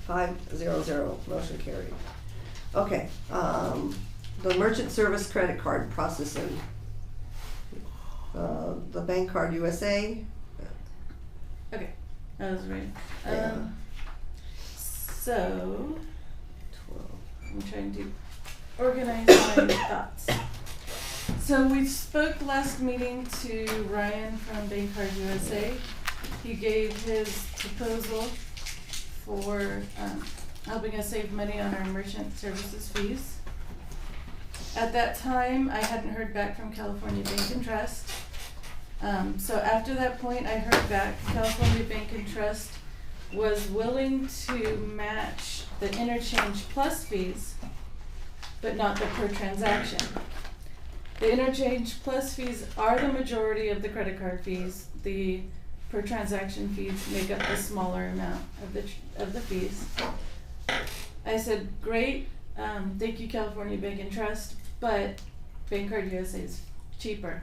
500, motion carried. Okay, the merchant service credit card processing. The Bank Card USA, Okay, I was right. Yeah. So, 12. I'm trying to organize my thoughts. So we spoke last meeting to Ryan from Bank Card USA. He gave his proposal for helping us save money on our merchant services fees. At that time, I hadn't heard back from California Bank and Trust. So after that point, I heard back. California Bank and Trust was willing to match the interchange plus fees, but not the per transaction. The interchange plus fees are the majority of the credit card fees. The per transaction fees make up the smaller amount of the fees. I said, great, thank you California Bank and Trust, but Bank Card USA is cheaper.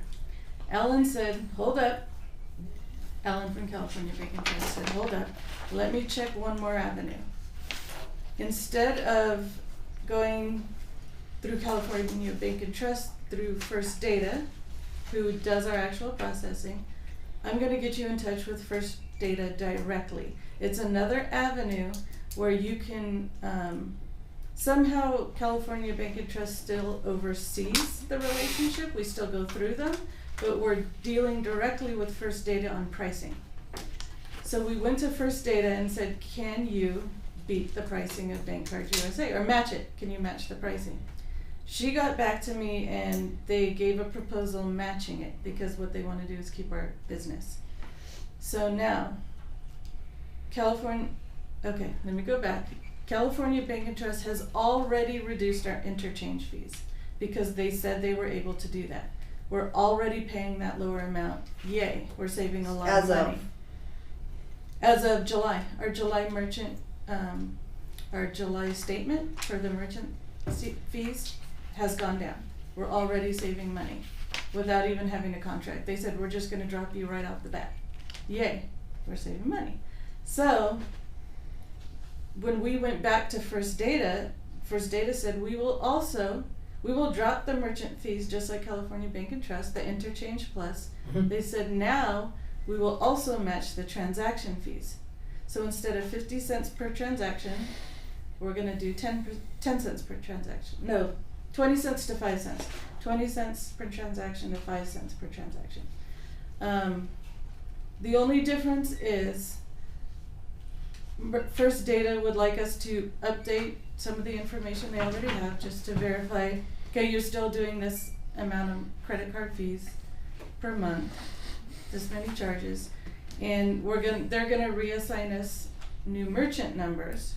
Ellen said, hold up. Ellen from California Bank and Trust said, hold up, let me check one more avenue. Instead of going through California Bank and Trust through First Data, who does our actual processing, I'm gonna get you in touch with First Data directly. It's another avenue where you can, somehow California Bank and Trust still oversees the relationship, we still go through them, but we're dealing directly with First Data on pricing. So we went to First Data and said, can you beat the pricing of Bank Card USA, or match it, can you match the pricing? She got back to me and they gave a proposal matching it, because what they wanna do is keep our business. So now, okay, let me go back. California Bank and Trust has already reduced our interchange fees because they said they were able to do that. We're already paying that lower amount. Yay, we're saving a lot of money. As of July, our July our July statement for the merchant fees has gone down. We're already saving money without even having a contract. They said, we're just gonna drop you right off the bat. Yay, we're saving money. So, when we went back to First Data said we will drop the merchant fees just like California Bank and Trust, the interchange plus. They said now we will also match the transaction fees. So instead of 50 cents per transaction, we're gonna do 10 cents per transaction. No, 20 cents to 5 cents. 20 cents per transaction to 5 cents per transaction. The only difference is First Data would like us to update some of the information they already have just to verify, okay, you're still doing this amount of credit card fees per month, this many charges, and they're gonna reassign us new merchant numbers.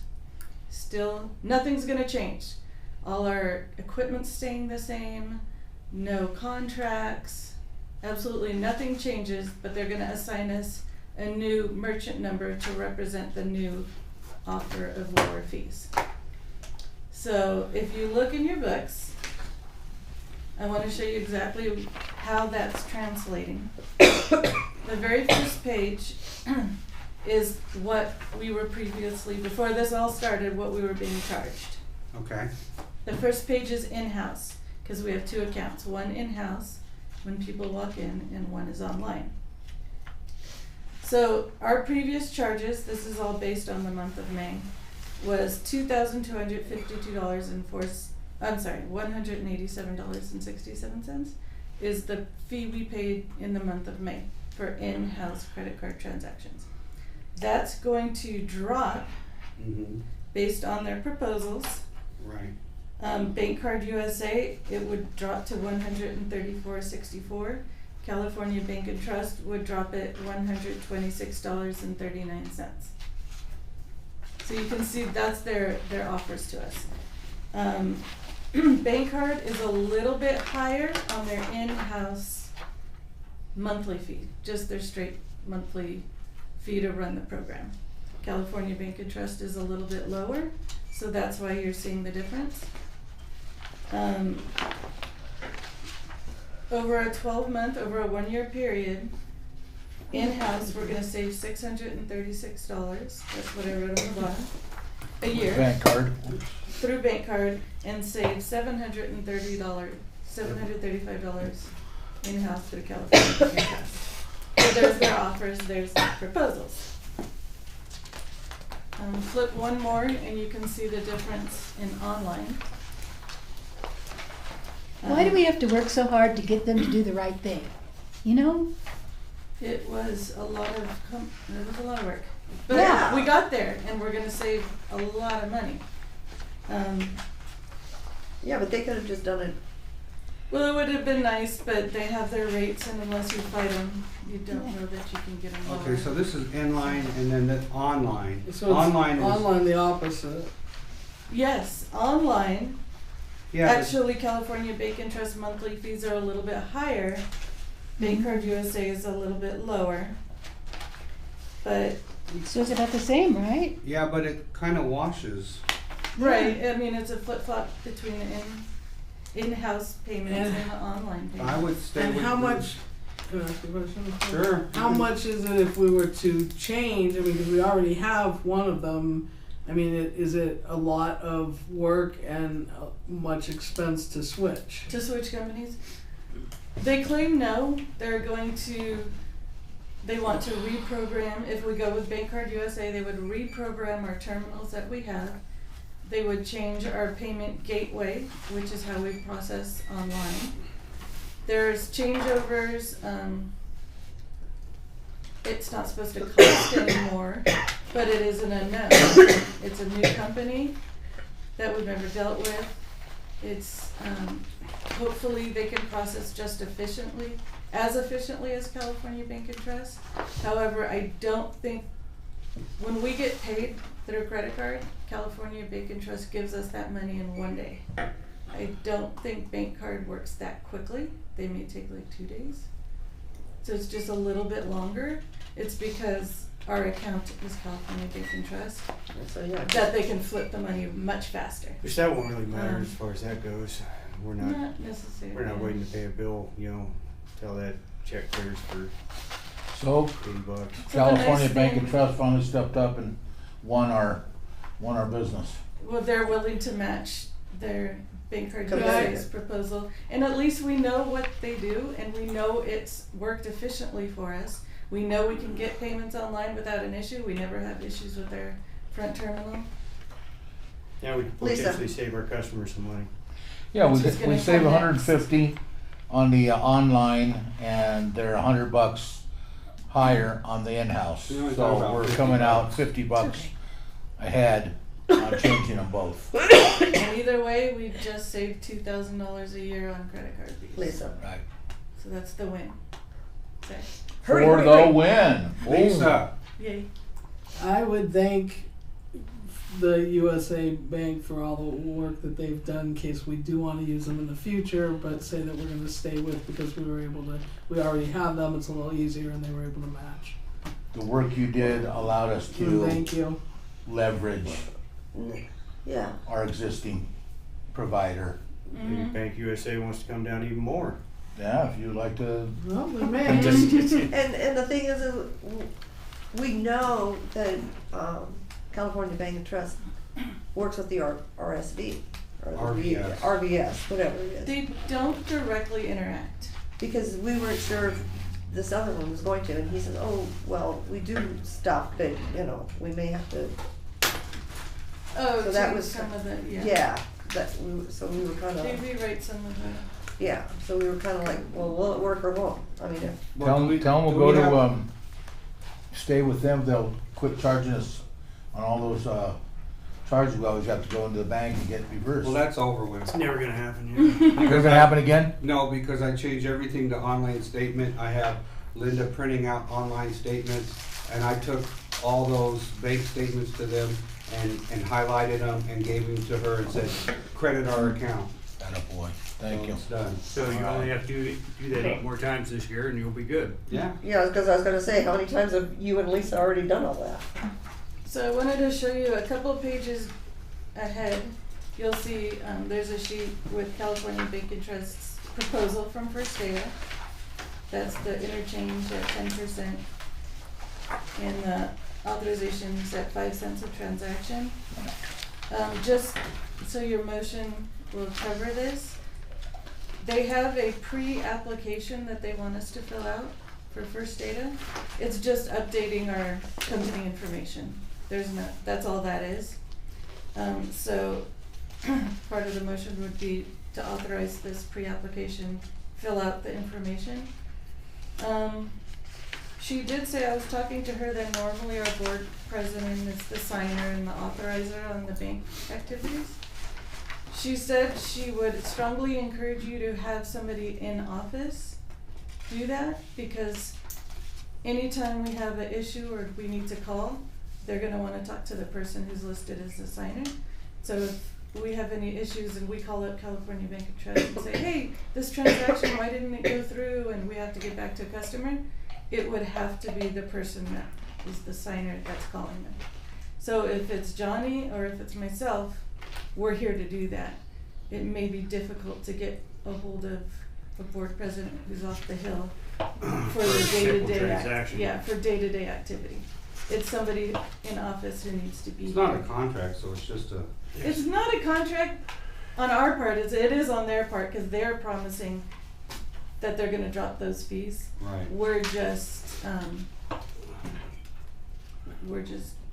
Still, nothing's gonna change. All our equipment's staying the same, no contracts, absolutely nothing changes, but they're gonna assign us a new merchant number to represent the new offer of lower fees. So if you look in your books, I want to show you exactly how that's translating. The very first page is what we were previously, before this all started, what we were being charged. Okay. The first page is in-house, because we have two accounts, one in-house when people walk in and one is online. So our previous charges, this is all based on the month of May, was $187.67 is the fee we paid in the month of May for in-house credit card transactions. That's going to drop based on their proposals. Right. Bank Card USA, it would drop to $134.64. California Bank and Trust would drop it $126.39. So you can see that's their offers to us. Bank Card is a little bit higher on their in-house monthly fee, just their straight monthly fee to run the program. California Bank and Trust is a little bit lower, so that's why you're seeing the difference. Over a 12-month, over a 1-year period, in-house, we're gonna save $636, that's what I wrote on the bottom, a year. Bank card. Through Bank Card, and save $735 in-house through California Bank and Trust. So there's their offers, there's their proposals. Flip one more and you can see the difference in online. Why do we have to work so hard to get them to do the right thing? You know? It was a lot of work, but Yeah. we got there, and we're gonna save a lot of money. Yeah, but they could have just done it. Well, it would have been nice, but they have their rates, and unless you fight them, you don't know that you can get them lower. Okay, so this is inline and then the online. So it's Online is, online the opposite. Yes, online. yeah, but- Actually, California Bank and Trust monthly fees are a little bit higher. Bank Card USA is a little bit lower. But, So it's about the same, right? yeah, but it kind of washes. right, I mean, it's a flip-flop between the in-house payments and the online payments. I would stay And with. how the- much, can I ask a question? Sure. How much is it if we were to change, I mean, because we already have one of them, I mean, is it a lot of work and much expense to switch? To switch companies? They claim no, they want to reprogram, if we go with Bank Card USA, they would reprogram our terminals that we have. They would change our payment gateway, which is how we process online. There's changeovers, it's not supposed to cost anymore, but it is an unknown. It's a new company that we've never dealt with. It's, hopefully they can process just as efficiently as California Bank and Trust. However, I don't think when we get paid through credit card, California Bank and Trust gives us that money in 1 day. I don't think bank card works that quickly. They may take like 2 days. So it's just a little bit longer. It's because our account is California Bank and Trust, So, yeah. that they can flip the money much faster. Which that won't really matter as far as that goes. We're not Not necessarily. we're not waiting to pay a bill, you know, till that check clears for So $80. So the California nice Bank thing- and Trust finally stepped up and won our business. Well, they're willing to match their bank card Competitive. USA's proposal, and at least we know what they do, and we know it's worked efficiently for us. We know we can get payments online without an issue. We never have issues with our front terminal. Yeah, we could Lisa. potentially save our customers some money. Yeah, Which is we gonna save come next. 150 on the online, and they're $100 higher on the in-house. You only talk So about we're 50 coming out bucks. 50 bucks ahead on changing them both. And either way, we just saved $2,000 a year on credit card fees. Lisa. Right. So that's the win. Okay. Hurry, For hurry, the hurry. win. Boom. Lisa, Yay. I would thank the USA Bank for all the work that they've done in case we do want to use them in the future, but say that we're going to stay with because we already have them, it's a little easier and they were able to match. The work you did allowed us to Thank you. leverage Yeah. our existing provider. Maybe Mhm. Bank USA wants to come down even more. Yeah, if you'd like to. Well, we may. And the thing is we know that California Bank and Trust works with the RSV or the RVS. RVS, whatever it is. They don't directly interact. Because we weren't sure if this other one was going to, and he said, "Oh, well, we do stuff, but we may have to." Oh, So that change was- some of the, Yeah, so we were kind They of rewrite some of the. yeah. So we were kind of like, well, will it work or won't? I mean, if Tell do we- them do we'll we go have- to stay with them. They'll quit charging us on all those charges. We always have to go into the bank and get reversed. well, that's over with. It's never gonna happen, yeah. Is it gonna happen again? No, because I changed everything to online statement. I have Linda printing out online statements, and I took all those bank statements to them and highlighted them and gave them to her and said, credit our account. Attaboy. Thank So you. it's done. So you only have to do that 8 more times this year and you'll be good. Yeah. yeah, because I was going to say, how many times have you and Lisa already done all that? So I wanted to show you a couple of pages ahead. You'll see there's a sheet with California Bank and Trust's proposal from First Data. That's the interchange at 10%. And the authorization's at 5 cents a transaction. Just so your motion will cover this, they have a pre-application that they want us to fill out for First Data. It's just updating our company information. That's all that is. So part of the motion would be to authorize this pre-application, fill out the information. She did say, I was talking to her, that normally our board president is the signer and the authorizer on the bank activities. She said she would strongly encourage you to have somebody in office do that, because anytime we have an issue or we need to call, they're gonna wanna talk to the person who's listed as the signer. So if we have any issues and we call up California Bank and Trust and say, hey, this transaction, why didn't it go through, and we have to get back to a customer, it would have to be the person that is the signer that's calling them. So if it's Johnny or if it's myself, we're here to do that. It may be difficult to get a hold of a board president who's off the hill for the Simple day-to-day transaction. for day-to-day activity. It's somebody in office who needs to be It's here. not a contract, so it's just a, It's not a contract on our part, it is on their part, cause they're promising that they're gonna drop those fees. right. We're just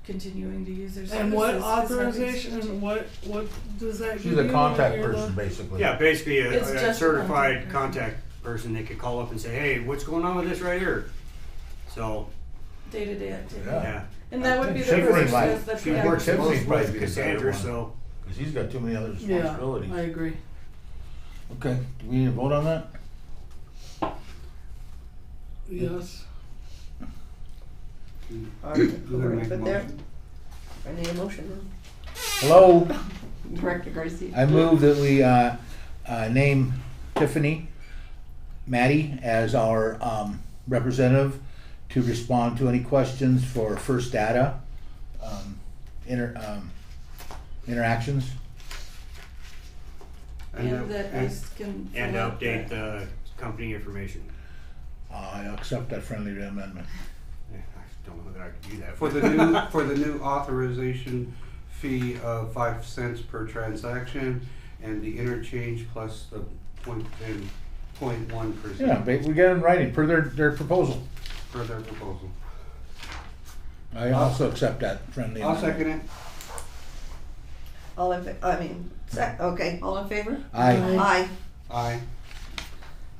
continuing to use their services. And what 'cause nothing's authorization changing. and what does that give She's you a contact when you're person, the- basically. Yeah, basically It's a just a certified contact contact person. They could call up and say, hey, what's going on with this right here? So, Day-to-day activity. Yeah. yeah. And that would be the Tiffany person who might- does the She Yeah. works Tiffany's both probably with be the better Cassandra, one. so. Cause he's got too many other Yeah, responsibilities. I agree. Okay, do we need to vote on that? Yes. Alright, Who's we're gonna gonna make a put there. motion? I need a motion. Hello, Director Garcia. I move that we, name Tiffany Maddie as our, representative to respond to any questions for First Data, interactions. And that I and- can. And fill out update the- the company information. I accept that friendly amendment. I don't know that I could do that. For the new authorization fee of 5 cents per transaction and the interchange plus the 0.1%. Yeah, we get it in writing per their proposal. For their proposal. I also accept that friendly I'll amendment. second it. All in, okay, all in favor? Aye. Aye.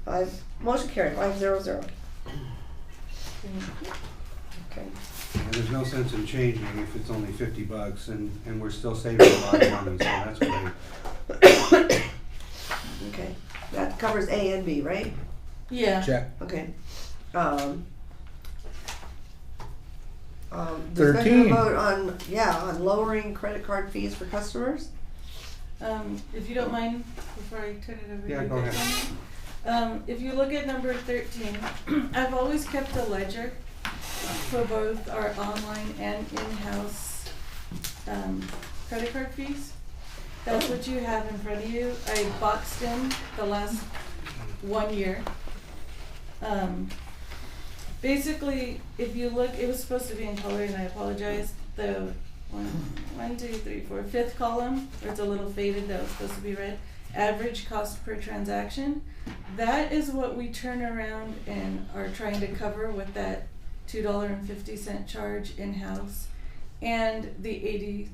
Aye. Motion carried, 500. Okay. And there's no sense in changing if it's only $50 and we're still saving a lot of money, so that's great. Okay, that covers A and B, right? Yeah, Check. Okay. 13. Vote on, on lowering credit card fees for customers. if you don't mind, before I turn it over to you. Yeah, go guys. If you look at number 13, I've always kept a ledger for both our online and in-house credit card fees. That's what you have in front of you. I boxed in the last 1 year. Basically, if you look, it was supposed to be in color, and I apologize. The fifth column, where it's a little faded, that was supposed to be red. Average cost per transaction. That is what we turn around and are trying to cover with that $2.50 charge in-house and the 80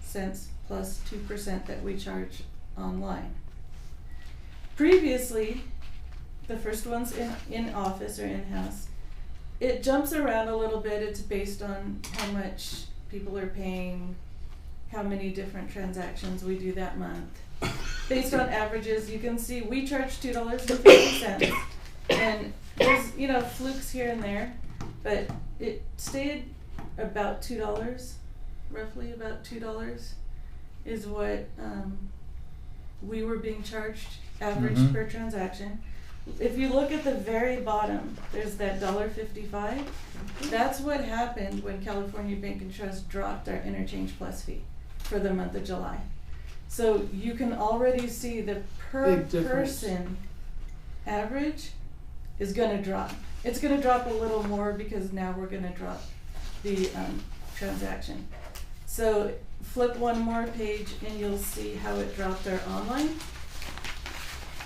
cents plus 2% that we charge online. Previously, the first one's in office or in-house. It jumps around a little bit. It's based on how much people are paying, how many different transactions we do that month. Based on averages, you can see we charge $2.50, and there's flukes here and there, but it stayed about $2, roughly about $2 is what we were being charged average per transaction. If you look at the very bottom, there's that $1.55. That's what happened when California Bank and Trust dropped our interchange plus fee for the month of July. So you can already see the per Big difference. person average is gonna drop. It's gonna drop a little more because now we're gonna drop the transaction. So flip one more page and you'll see how it dropped our online.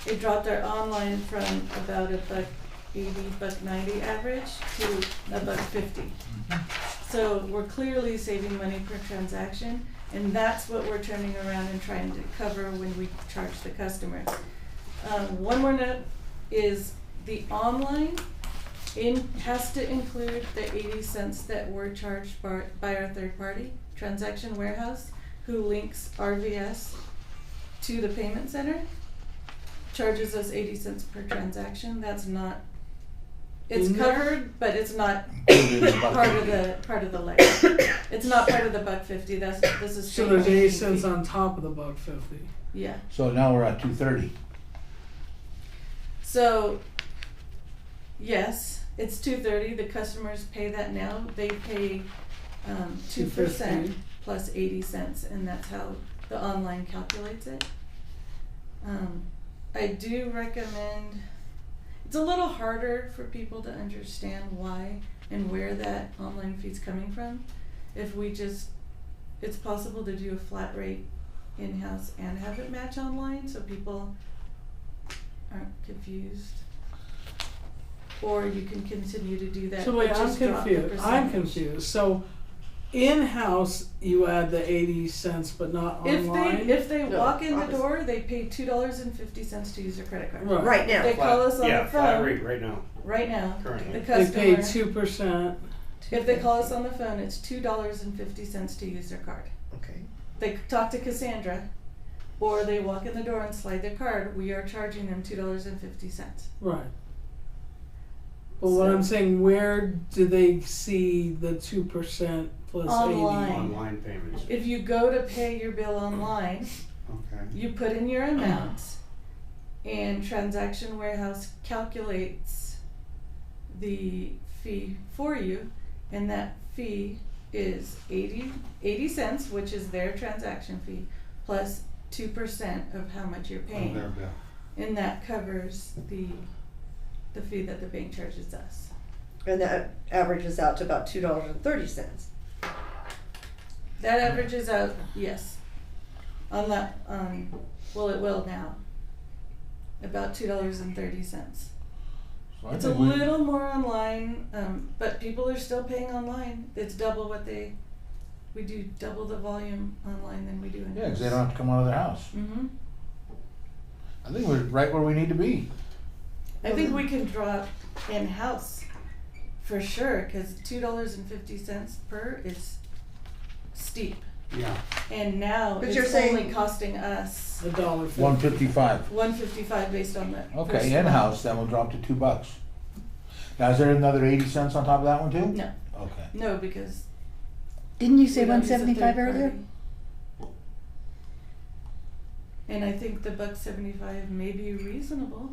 It dropped our online from about $1.80, $1.90 average to $1.50. So we're clearly saving money per transaction, and that's what we're turning around and trying to cover when we charge the customer. One more note is the online has to include the 80 cents that were charged by our third party transaction warehouse, who links RVS to the payment center. Charges us 80 cents per transaction. That's not, it's covered, but it's not part of the layer. It's not part of the $1.50. This is So there's 80 cents on top of the $1.50. Yeah. So now we're at 230. So yes, it's $2.30. The customers pay that now. They pay 2% $2.50. plus 80 cents, and that's how the online calculates it. I do recommend, it's a little harder for people to understand why and where that online fee's coming from. If we just, it's possible to do a flat rate in-house and have it match online so people aren't confused. Or you can continue to do that. So wait, but I'm just drop the confused. I'm percentage. confused. So in-house, you add the 80 cents, but not online? If they No, walk in the obviously. door, they pay $2.50 to use their credit card. Right. Right now. They call us on Yeah, the flat phone rate right now. right now. Currently. The They pay customer, 2%. if they call us on the phone, it's $2.50 to use their card. Okay. They talk to Cassandra, or they walk in the door and slide their card. We are charging them $2.50. Right. But what So- I'm saying, where do they see the 2% plus Online. 80? Online payments. If you go to pay your bill online, Okay. you put in your amount, and Transaction Warehouse calculates the fee for you, and that fee is 80 cents, which is their transaction fee, plus 2% of how much you're Of paying. their bill. And that covers the fee that the bank charges us. And that averages out to about $2.30. That averages out, yes, on that, well, it will now, about $2.30. So I It's a think we- little more online, but people are still paying online. It's double what we do double the volume online than we do in. Yeah, because they don't have to come out of their house. Mm-hmm. I think we're right where we need to be. I think we can drop in-house for sure, because $2.50 per is steep. Yeah. And now But it's you're saying- only costing us $1.50. 155. $1.55 based on the Okay, first one. in-house, then we'll drop to $2. Now, is there another 80 cents on top of that one too? No, Okay. no, because Didn't you say we don't use a 175 third earlier? party. And I think the $1.75 may be reasonable.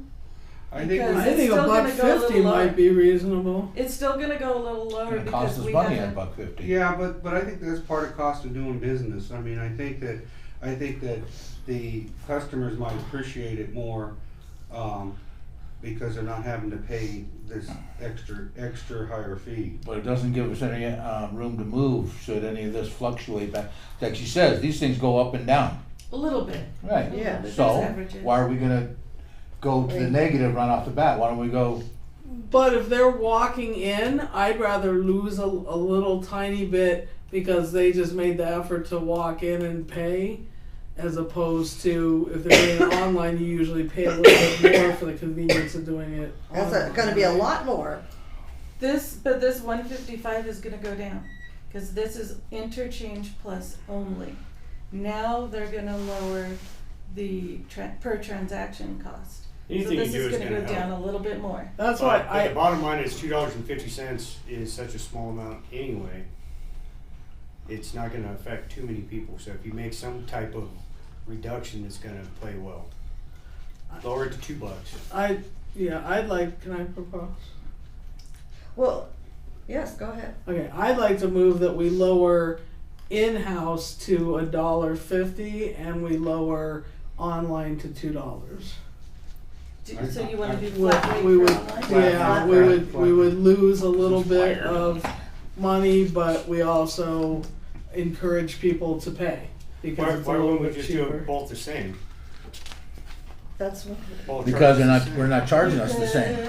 I think Because- we- I it's think still gonna go a $1.50 little lower. might be reasonable. It's still gonna go a little lower It's gonna cost because us we money at haven't. $1.50. Yeah, but I think that's part of cost of doing business. I mean, I think that the customers might appreciate it more, because they're not having to pay this extra higher fee. But it doesn't give us any room to move should any of this fluctuate back. Like she says, these things go up and down. A little bit. Right. Yeah. There's So averages. why are we gonna go to the negative right off the bat? Why don't we go? But if they're walking in, I'd rather lose a little tiny bit because they just made the effort to walk in and pay, as opposed to if they're doing it online, you usually pay a little bit more for the convenience of doing it. That's gonna be a lot more. This 155 is gonna go down, cause this is interchange plus only. Now they're gonna lower the per transaction cost. So Anything you this do is is gonna go gonna down help. a little bit more. That's why But the I. bottom line is $2.50 is such a small amount anyway. It's not gonna affect too many people, so if you make some type of reduction, it's gonna play well. Lower it to $2. I'd like. Can I propose? Well, yes, go ahead. Okay, I'd like to move that we lower in-house to $1.50 and we lower online to $2. So you wanna do We flat rate would, for online? yeah, we would lose a little bit of money, but we also encourage people to pay because it's a Why little wouldn't we bit just do cheaper. it both the same? That's Both Because charges the we're same. not charging us the same.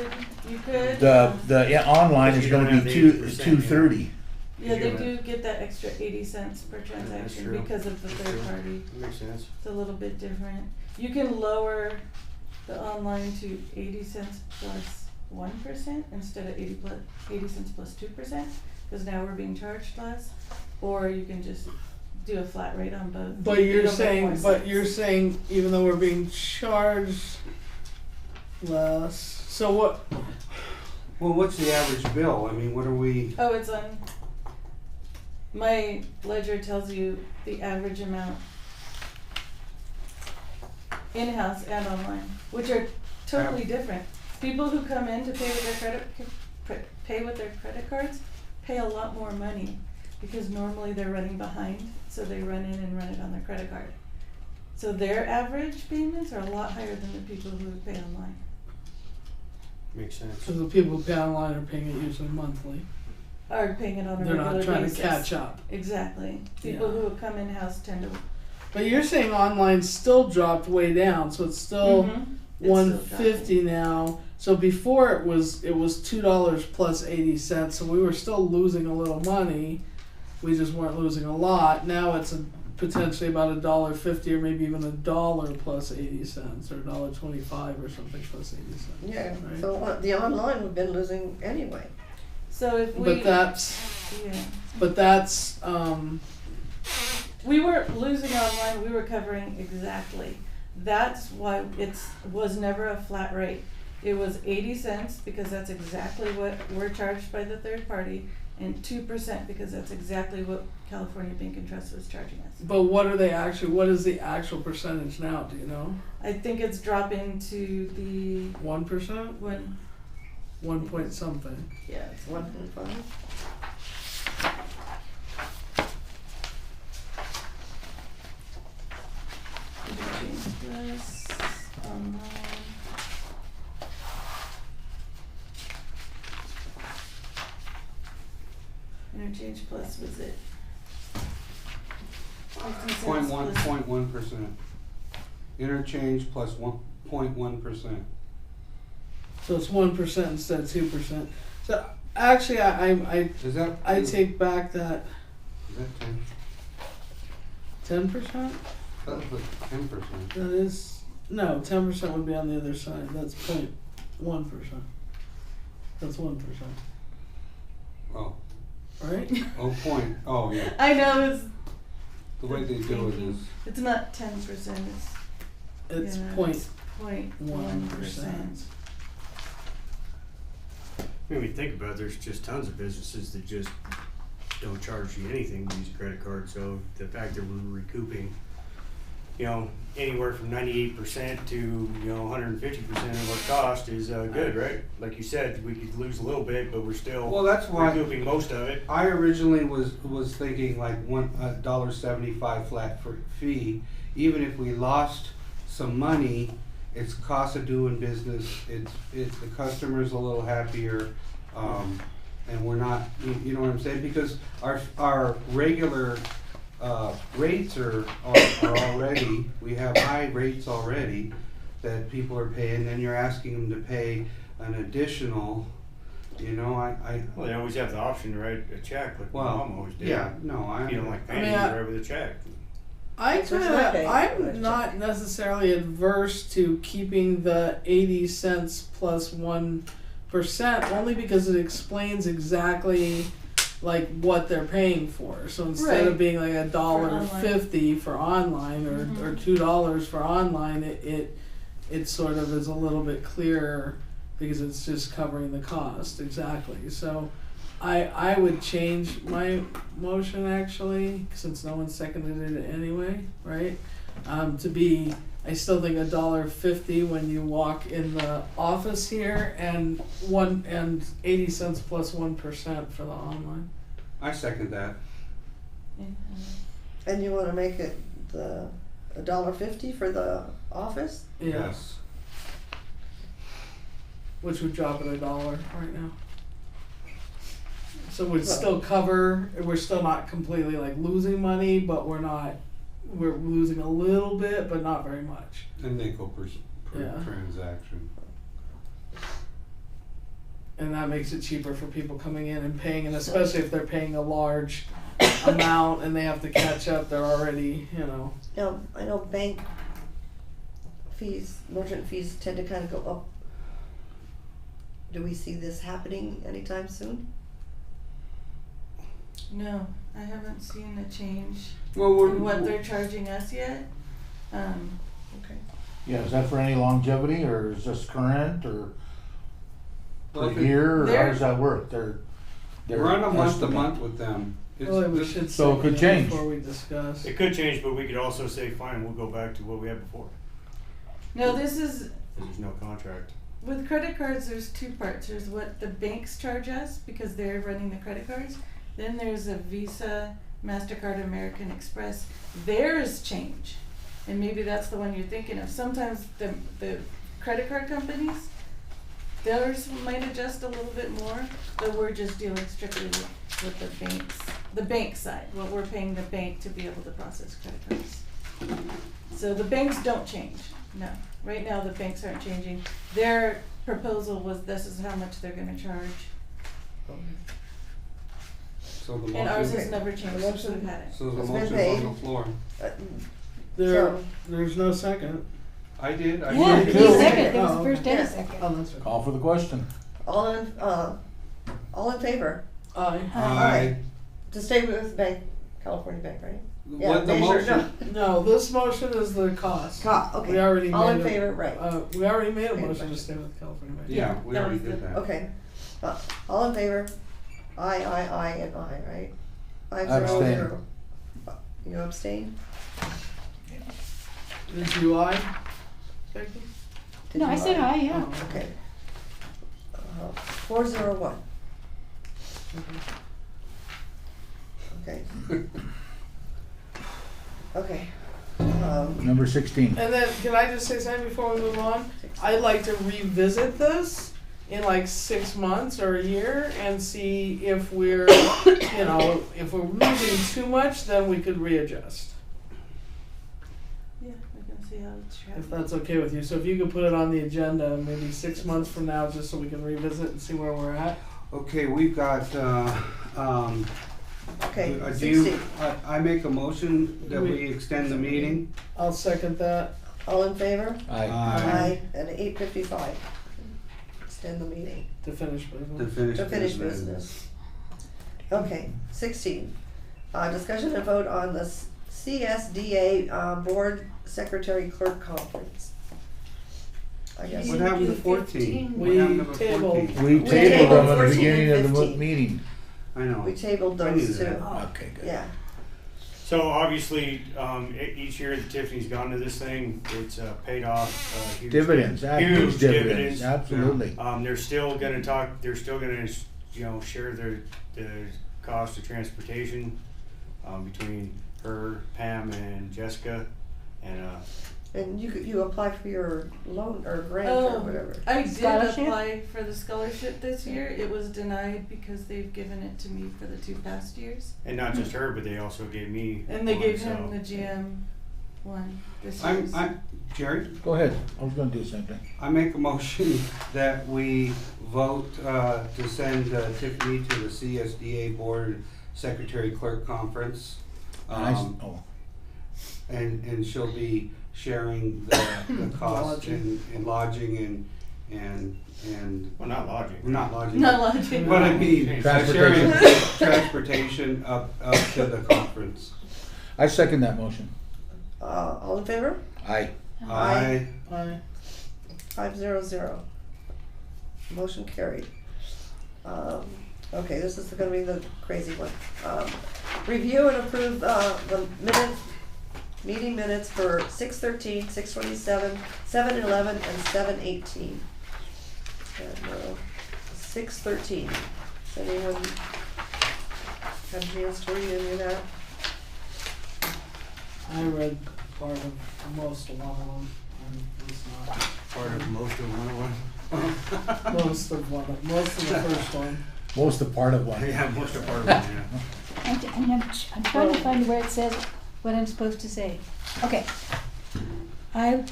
You could. The online But is you gonna don't be have the 80%, $2.30. Yeah, they you do get that extra 80 cents per transaction true. because of the That's third true. party. That makes sense. It's a little bit different. You can lower the online to 80 cents plus 1% instead of 80 cents plus 2%, because now we're being charged less. Or you can just do a flat rate on both. But It'll you're make saying, more but sense. you're saying even though we're being charged less, so what? Well, what's the average bill? I mean, what are we? Oh, it's on. My ledger tells you the average amount in-house and online, which are totally different. People who come in to pay with their credit cards pay a lot more money because normally they're running behind, so they run in and run it on their credit card. So their average payments are a lot higher than the people who pay online. Makes sense. Because the people who pay online are paying it usually monthly. Are paying it on a They're regular not trying basis. to catch up. Exactly. People Yeah. who come in-house tend to. But you're saying online still dropped way down, so it's still Mhm. It's still $1.50 now. So before it was $2 plus 80 cents, so we were still losing a little money. We just weren't losing a lot. Now it's potentially about $1.50 or maybe even $1 plus 80 cents or $1.25 or something plus 80 cents. Yeah, Right. so the online we've been losing anyway. So if we, But that's yeah, we were losing online, we were covering exactly. That's why was never a flat rate. it was 80 cents because that's exactly what we're charged by the third party, and 2% because that's exactly what California Bank and Trust was charging us. But what are they actually? What is the actual percentage now? Do you know? I think it's dropping to the 1%? one. 1 point something. Yeah, it's 1.5. Plus online. Interchange plus was it? 50 cents plus- 0.1%. Interchange plus 1.1%. So it's 1% instead of 2%. So actually, I Is that? take back that Is that 10? 10%. That was like 10%. That is no 10% would be on the other side. That's 0.1%. That's 1%, Oh. right? Oh, yeah. I know it's The way they do it is. it's not 10%. It's yeah, point it's 0.1%. When we think about it, there's just tons of businesses that just don't charge you anything to use a credit card. So the fact that we're recouping, anywhere from 98% to 150% of our cost is good, right? Like you said, we could lose a little bit, but we're still Well, that's why recouping most of it. I originally was thinking like $1.75 flat fee. Even if we lost some money, it's cost of doing business. It's the customer's a little happier, and we're not. You know what I'm saying? Because our regular rates are already. We have high rates already that people are paying. Then you're asking them to pay an additional. Well, they always have the option to write a check, like my mom always did. Yeah, no, If you don't like paying, I mean, you write with a check. I'm not necessarily adverse to keeping the 80 cents plus 1%, only because it explains exactly like what they're paying for. So instead of Right. being like $1.50 for online or $2 for online, it sort of is a little bit clearer because it's just covering the cost exactly. So I would change my motion actually, since no one seconded it anyway, right? To be, I still think $1.50 when you walk in the office here, and 80 cents plus 1% for the online. I second that. And you wanna make it the $1.50 for the office? Yeah, Yes. which would drop it $1 right now. So we'd still cover. We're still not completely like losing money, but we're losing a little bit, but not very much. And nickel per Yeah. transaction. And that makes it cheaper for people coming in and paying, and especially if they're paying a large amount and they have to catch up, they're already, Now, I know bank fees, merchant fees tend to kind of go up. Do we see this happening anytime soon? No, I haven't seen a change Well, in what they're charging us yet. Okay. Yeah, is that for any longevity, or is this current, or Well, per if it- year, or how They're- does that work? They're we're on a month to estimate. month with them. well, we should So it could second change. before we discuss. It could change, but we could also say, fine, we'll go back to what we had before. No, this is, There's no contract. with credit cards, there's two parts. There's what the banks charge us because they're running the credit cards. Then there's a Visa, MasterCard, American Express. Theirs change. And maybe that's the one you're thinking of. Sometimes the credit card companies, theirs might adjust a little bit more, but we're just dealing strictly with the banks, the bank side, what we're paying the bank to be able to process credit cards. So the banks don't change, no. Right now, the banks aren't changing. Their proposal was this is how much they're gonna charge. So the And ours motion, has never changed since we've had it. so the It's been motion's paid. on the floor. There's no second. I did. I Yeah, did. too. he seconded, there was Oh, a first and a okay. second. Oh, that's right. Call for the question. All in favor? Aye. Aye. To stay with California Bank, right? Yeah, what the measure, motion, No, this motion is the cost. okay. We already All made in a- favor, right, We already made a Okay, motion to right. stay with California. Bank. yeah, we that already was did the- that. okay. All in favor? Aye, and aye, right? Five I zero abstain. zero. You abstain? Did you aye? Becky? Did No, you I said aye, yeah. Oh, Okay. 401. Okay. Okay. Number 16. And then, can I just say something before we move on? I'd like to revisit this in like 6 months or a year and see if we're, you know, if we're losing too much, then we could readjust. Yeah, we can see how it's If traveling. that's okay with you. So if you could put it on the agenda, maybe 6 months from now, just so we can revisit and see where we're at. Okay, we've got, Okay, do you, 16. I make a motion that we extend the meeting? I'll second that. All in favor? Aye. Aye. At 8:55. Extend the meeting. To finish To business. finish. To finish business. Okay, 16. Discussion and vote on the CSDA Board Secretary Clerk Conference. I guess. What happened to 14? What We happened to tabled- 14? We tabled tabled them at the 14 beginning of and the 15. meeting. I know. We tabled I knew those two. that. Okay, good. Yeah. So obviously, each year that Tiffany's gone to this thing, it's paid off huge Dividends, huge dividends. absolutely. They're still gonna share the cost of transportation between her, Pam, and Jessica, and And you apply for your loan or grant Oh. or whatever. I did Scholarship? apply for the scholarship this year. It was denied because they've given it to me for the 2 past years. not just her, but they also gave me. And they one, gave so- him the GM one this year. Jerry, Go ahead. I was gonna do the same thing. I make a motion that we vote to send Tiffany to the CSDA Board Secretary Clerk Conference. Oh, And she'll be sharing the cost Lodging. and lodging and, Well, not lodging. not lodging. Not lodging. But I mean, Transportation. sharing transportation up to the conference. I second that motion. All in favor? Aye. Aye. Aye. 500. Motion carried. Okay, this is gonna be the crazy one. Review and approve the meeting minutes for 6:13, 6:27, 7:11, and 7:18. And 6:13. Does anyone have a chance to read any of that? I read part of most of one of them. It's not Part of most of one of them. most of the first one. Most of part of one. Yeah, most of part of one, yeah. I'm trying to find where it says what I'm supposed to say. Okay. I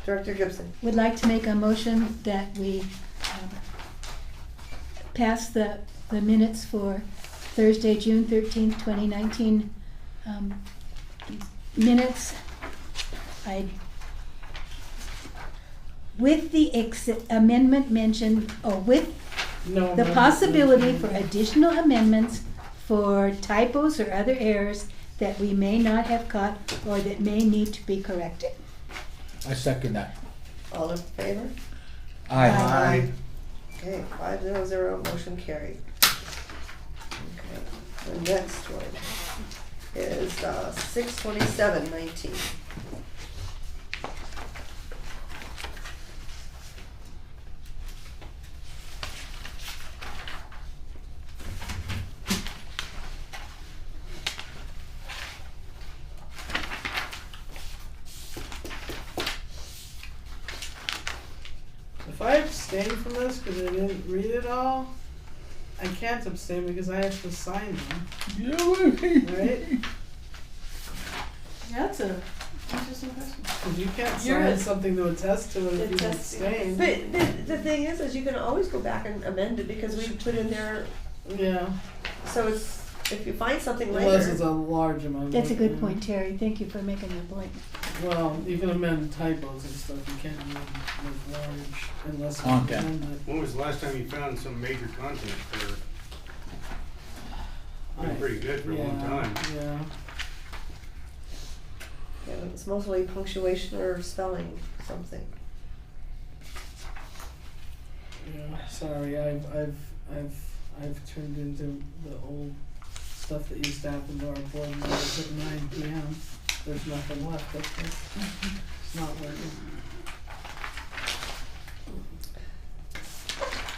Director Gibson. would like to make a motion that we pass the minutes for Thursday, June 13th, 2019 minutes. With the amendment mentioned, or with No. the no, possibility no. for additional amendments for typos or other errors that we may not have caught or that may need to be corrected. I second that. All in favor? Aye. Okay, 500, motion carried. Okay, the next one is 6/27/19. If I abstain from this because I didn't read it all, I can't abstain because I have to sign them, right? Yeah, that's a interesting question. Because you can't You're sign a- something to attest to it if you Attesting. abstain. But the thing is you can always go back and amend it because we put in there, Yeah, so it's, if you find something unless it's later. a large amount. That's a good yeah. point, Terry. Thank you for making that point. Well, you can amend typos and stuff. You can't amend like large unless you Content. amend it. When was the last time you found some major content for, I- been pretty good for a long time? Yeah. It's mostly punctuation or spelling something. Yeah, sorry, I've turned into the old stuff that used to happen to our board members at 9 p.m. There's nothing left of this. It's not working.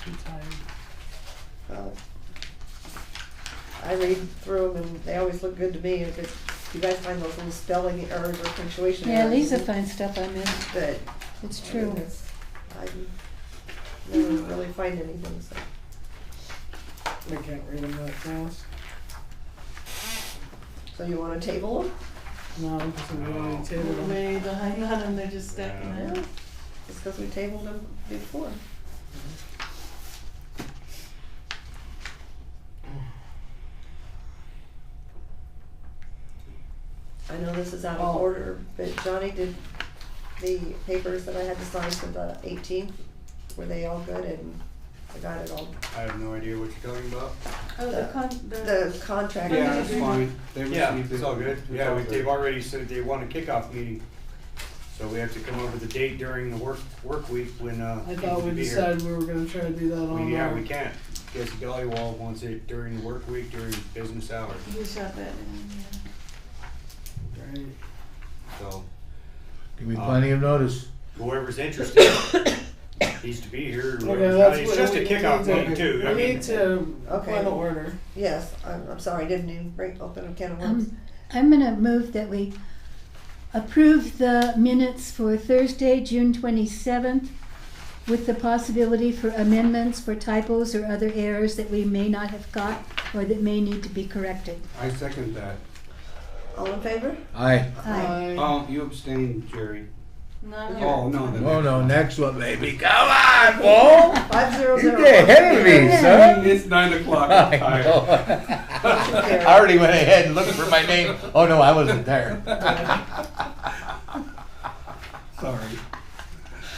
I'm tired. Well, I read through them and they always look good to me. If you guys find those little spelling errors or punctuation Yeah, errors. Lisa finds stuff I miss. But It's true. I never really find anything, so. I can't read them that fast. So you wanna table them? No, because we already tabled them. Way behind on them, they're just stacking Yeah. it. Just cause we tabled them before. I know this is out of Oh. order, but Johnny, did the papers that I had to sign for the 18th, were they all good and I got it all? I have no idea what you're talking about. Oh, The contract. Yeah, That's fine. They Yeah, received it's it. all good. It's Yeah, all they've good. already said they want a kickoff meeting. So we have to come up with a date during the work week when, I people thought we can be here. decided we were gonna try to do that on Yeah, our. we can't. Jesse Dollywall wants it during the work week, during business hours. You shot that in, Right. So Give me plenty of notice. whoever's interested needs to be here. Okay, that's It's what just a we kickoff need to- meeting too. I We mean, need to Okay. point of order. Yes, I'm sorry, I didn't even open a can of worms. I'm gonna move that we approve the minutes for Thursday, June 27th, with the possibility for amendments for typos or other errors that we may not have caught or that may need to be corrected. I second that. All in favor? Aye. Aye. Oh, you abstained, Jerry. None of Oh, no, the Oh no, one. next one, baby. Come on, Bull. 500. You get ahead of me, son. It's 9 o'clock. I I'm tired. know. I already went ahead and looked for my name. Oh no, I wasn't there. Sorry.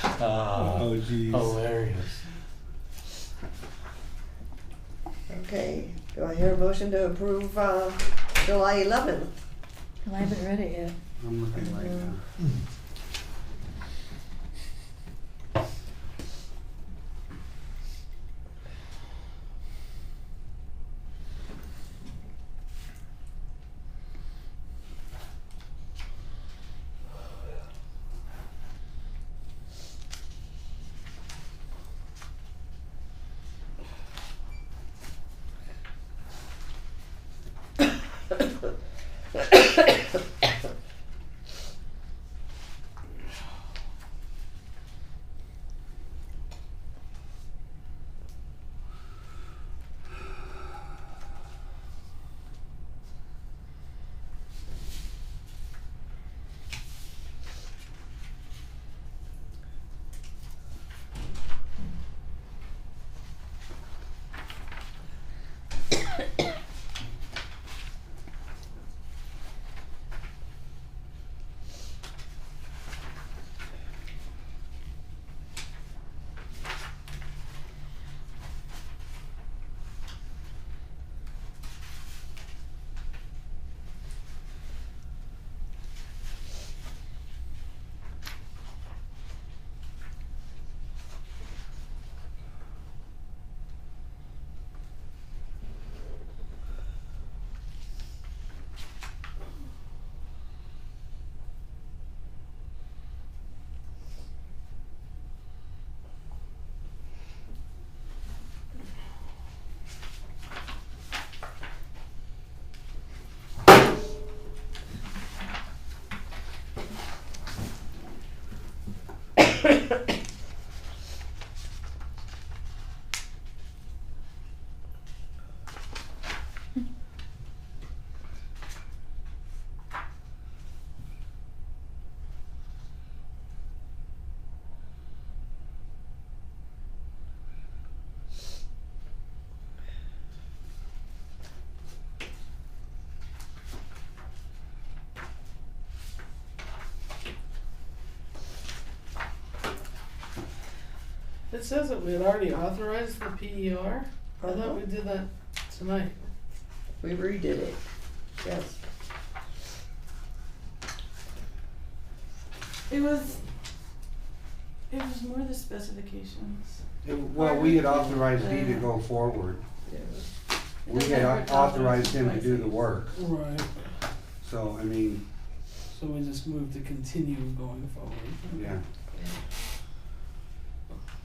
Oh, jeez. hilarious. Okay, do I hear a motion to approve, July 11th? Well, I haven't read it yet. I'm looking right now. It says that we had already authorized the PER. I Uh-huh. thought we did that tonight. We redid it, yes. It was more the specifications. Well, we had authorized D to go forward. We had authorized him to do the work, Right. so, I mean, So we just moved to continue going forward. yeah.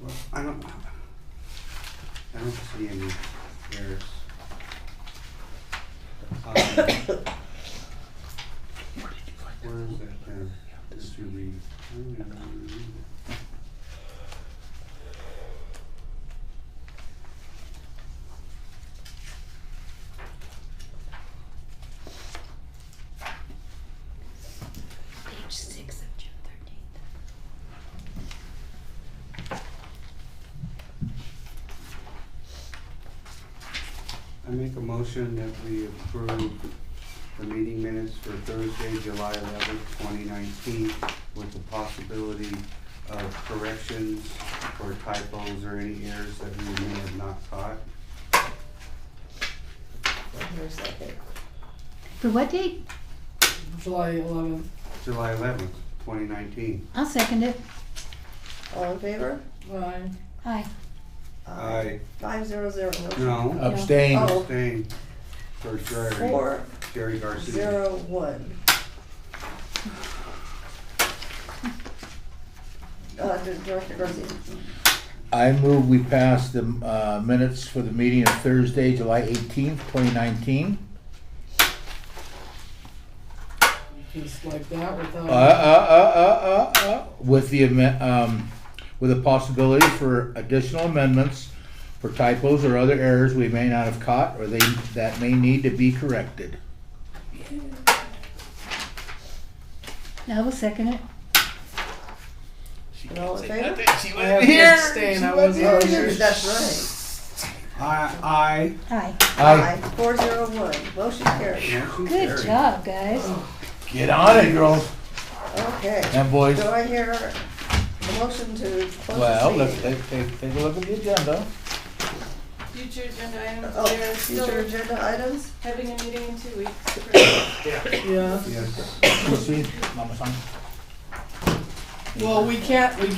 Well, I don't see any errors. Where is that pen? Did you read? I don't even know where to read it. Page 6 of June 13th. I make a motion that we approve the meeting minutes for Thursday, July 11th, 2019, with the possibility of corrections or typos or any errors that we may have not caught. Here's a second. For what date? July 11th. July 11th, 2019. I'll second it. All in favor? Aye. Aye. Aye. 500, motion. No. Abstain. Oh. Abstain. For Jerry Garcia. 4-0-1. Director Garcia. I move we pass the minutes for the meeting of Thursday, July 18th, 2019. Just like that without. With the with a possibility for additional amendments for typos or other errors we may not have caught or that may need to be corrected. I will second it. All in favor? I have to abstain. I wasn't Oh, here. that's right. Aye. Aye. Aye. 4-0-1, motion carried. Motion Good carried. job, guys. Get on it, girls Okay. and boys. Do I hear a motion to close Well, the let's meeting? take a look at the agenda. Future agenda items, Oh, they're future still agenda items? having a meeting in 2 weeks. Yeah. Yes. You see, Mama San? Well, we can't, we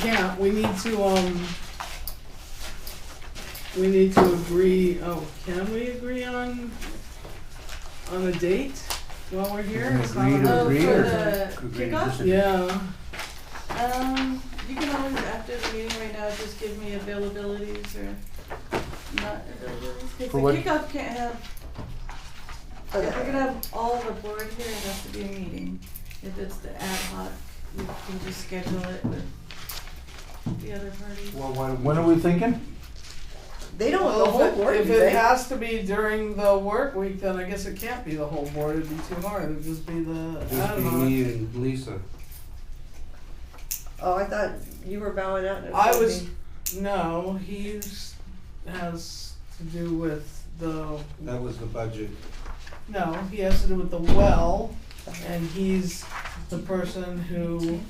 need to agree, can we agree on a date while we're here? It's not Agree to enough. agree For or the agree to kickoff? disagree? Yeah, You can always, after the meeting right now, just give me availabilities or not availabilities. Cause For the what? kickoff can't have, if we're gonna have all the board here, it has to be a meeting. If it's the ad hoc, we can just schedule it with the other parties. Well, why don't we? When are we thinking? They don't, the well, whole board, if do it they? has to be during the work week, then I guess it can't be the whole board, it'd be too hard, it'd just be the Just ad be hoc. me and Lisa. Oh, I thought you were bowing out. and it I gonna was, be- no, has to do with That was the budget. no, he has to do with the well, and he's the person who,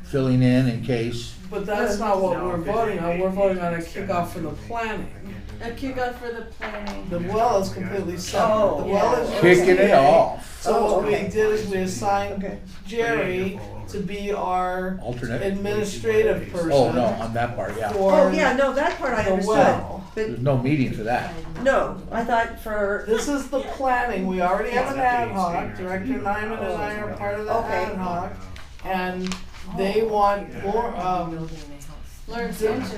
Filling in case. but that's not what we're voting on, we're voting on a kickoff for the planning. A kickoff for the planning. The well is completely separate, Oh, the well is. yeah. Kicking it off. So what we okay. did is we assigned Okay. Jerry to be our Alternate. administrative person. Oh, no, on that part, yeah. For Oh, yeah, no, that part I the understood. well. But, There's no meeting for that. no, I thought for, This is the planning, we already have an ad hoc, Director Nyman and I are part of the Okay. ad hoc. And they want Lawrence Sanchez.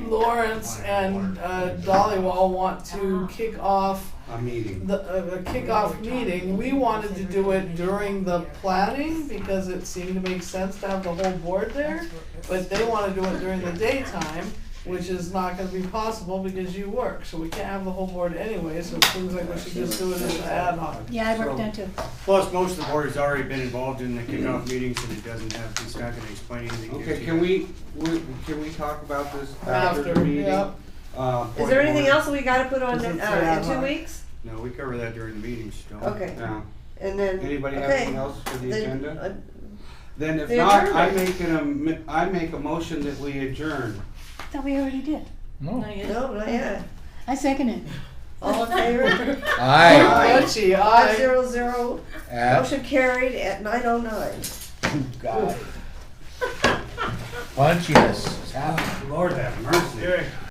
Lawrence and Dollywall want to kick off A meeting. a kickoff meeting. We wanted to do it during the planning because it seemed to make sense to have the whole board there. But they wanna do it during the daytime, which is not gonna be possible because you work, so we can't have the whole board anyway, so it seems like we should just do it as an ad hoc. Yeah, I worked on too. Plus, most of the board has already been involved in the kickoff meetings, and it doesn't have, it's not gonna explain anything. to Okay, you. can we talk about this after the meeting? Yep. is there anything else we gotta put on Is it in ad 2 hoc? weeks? No, we cover that during the meetings, don't we? Okay, Yeah. and then, Anybody have okay. anything else for the Then, agenda? Then if the not, I adjournment. make a motion that we adjourn. Thought we already did. No. Not yet. No, not yet. I second it. All in favor? Aye. Butchie, aye. 500, At, motion carried at 9:09. God. Punchiness is happening. Lord have mercy.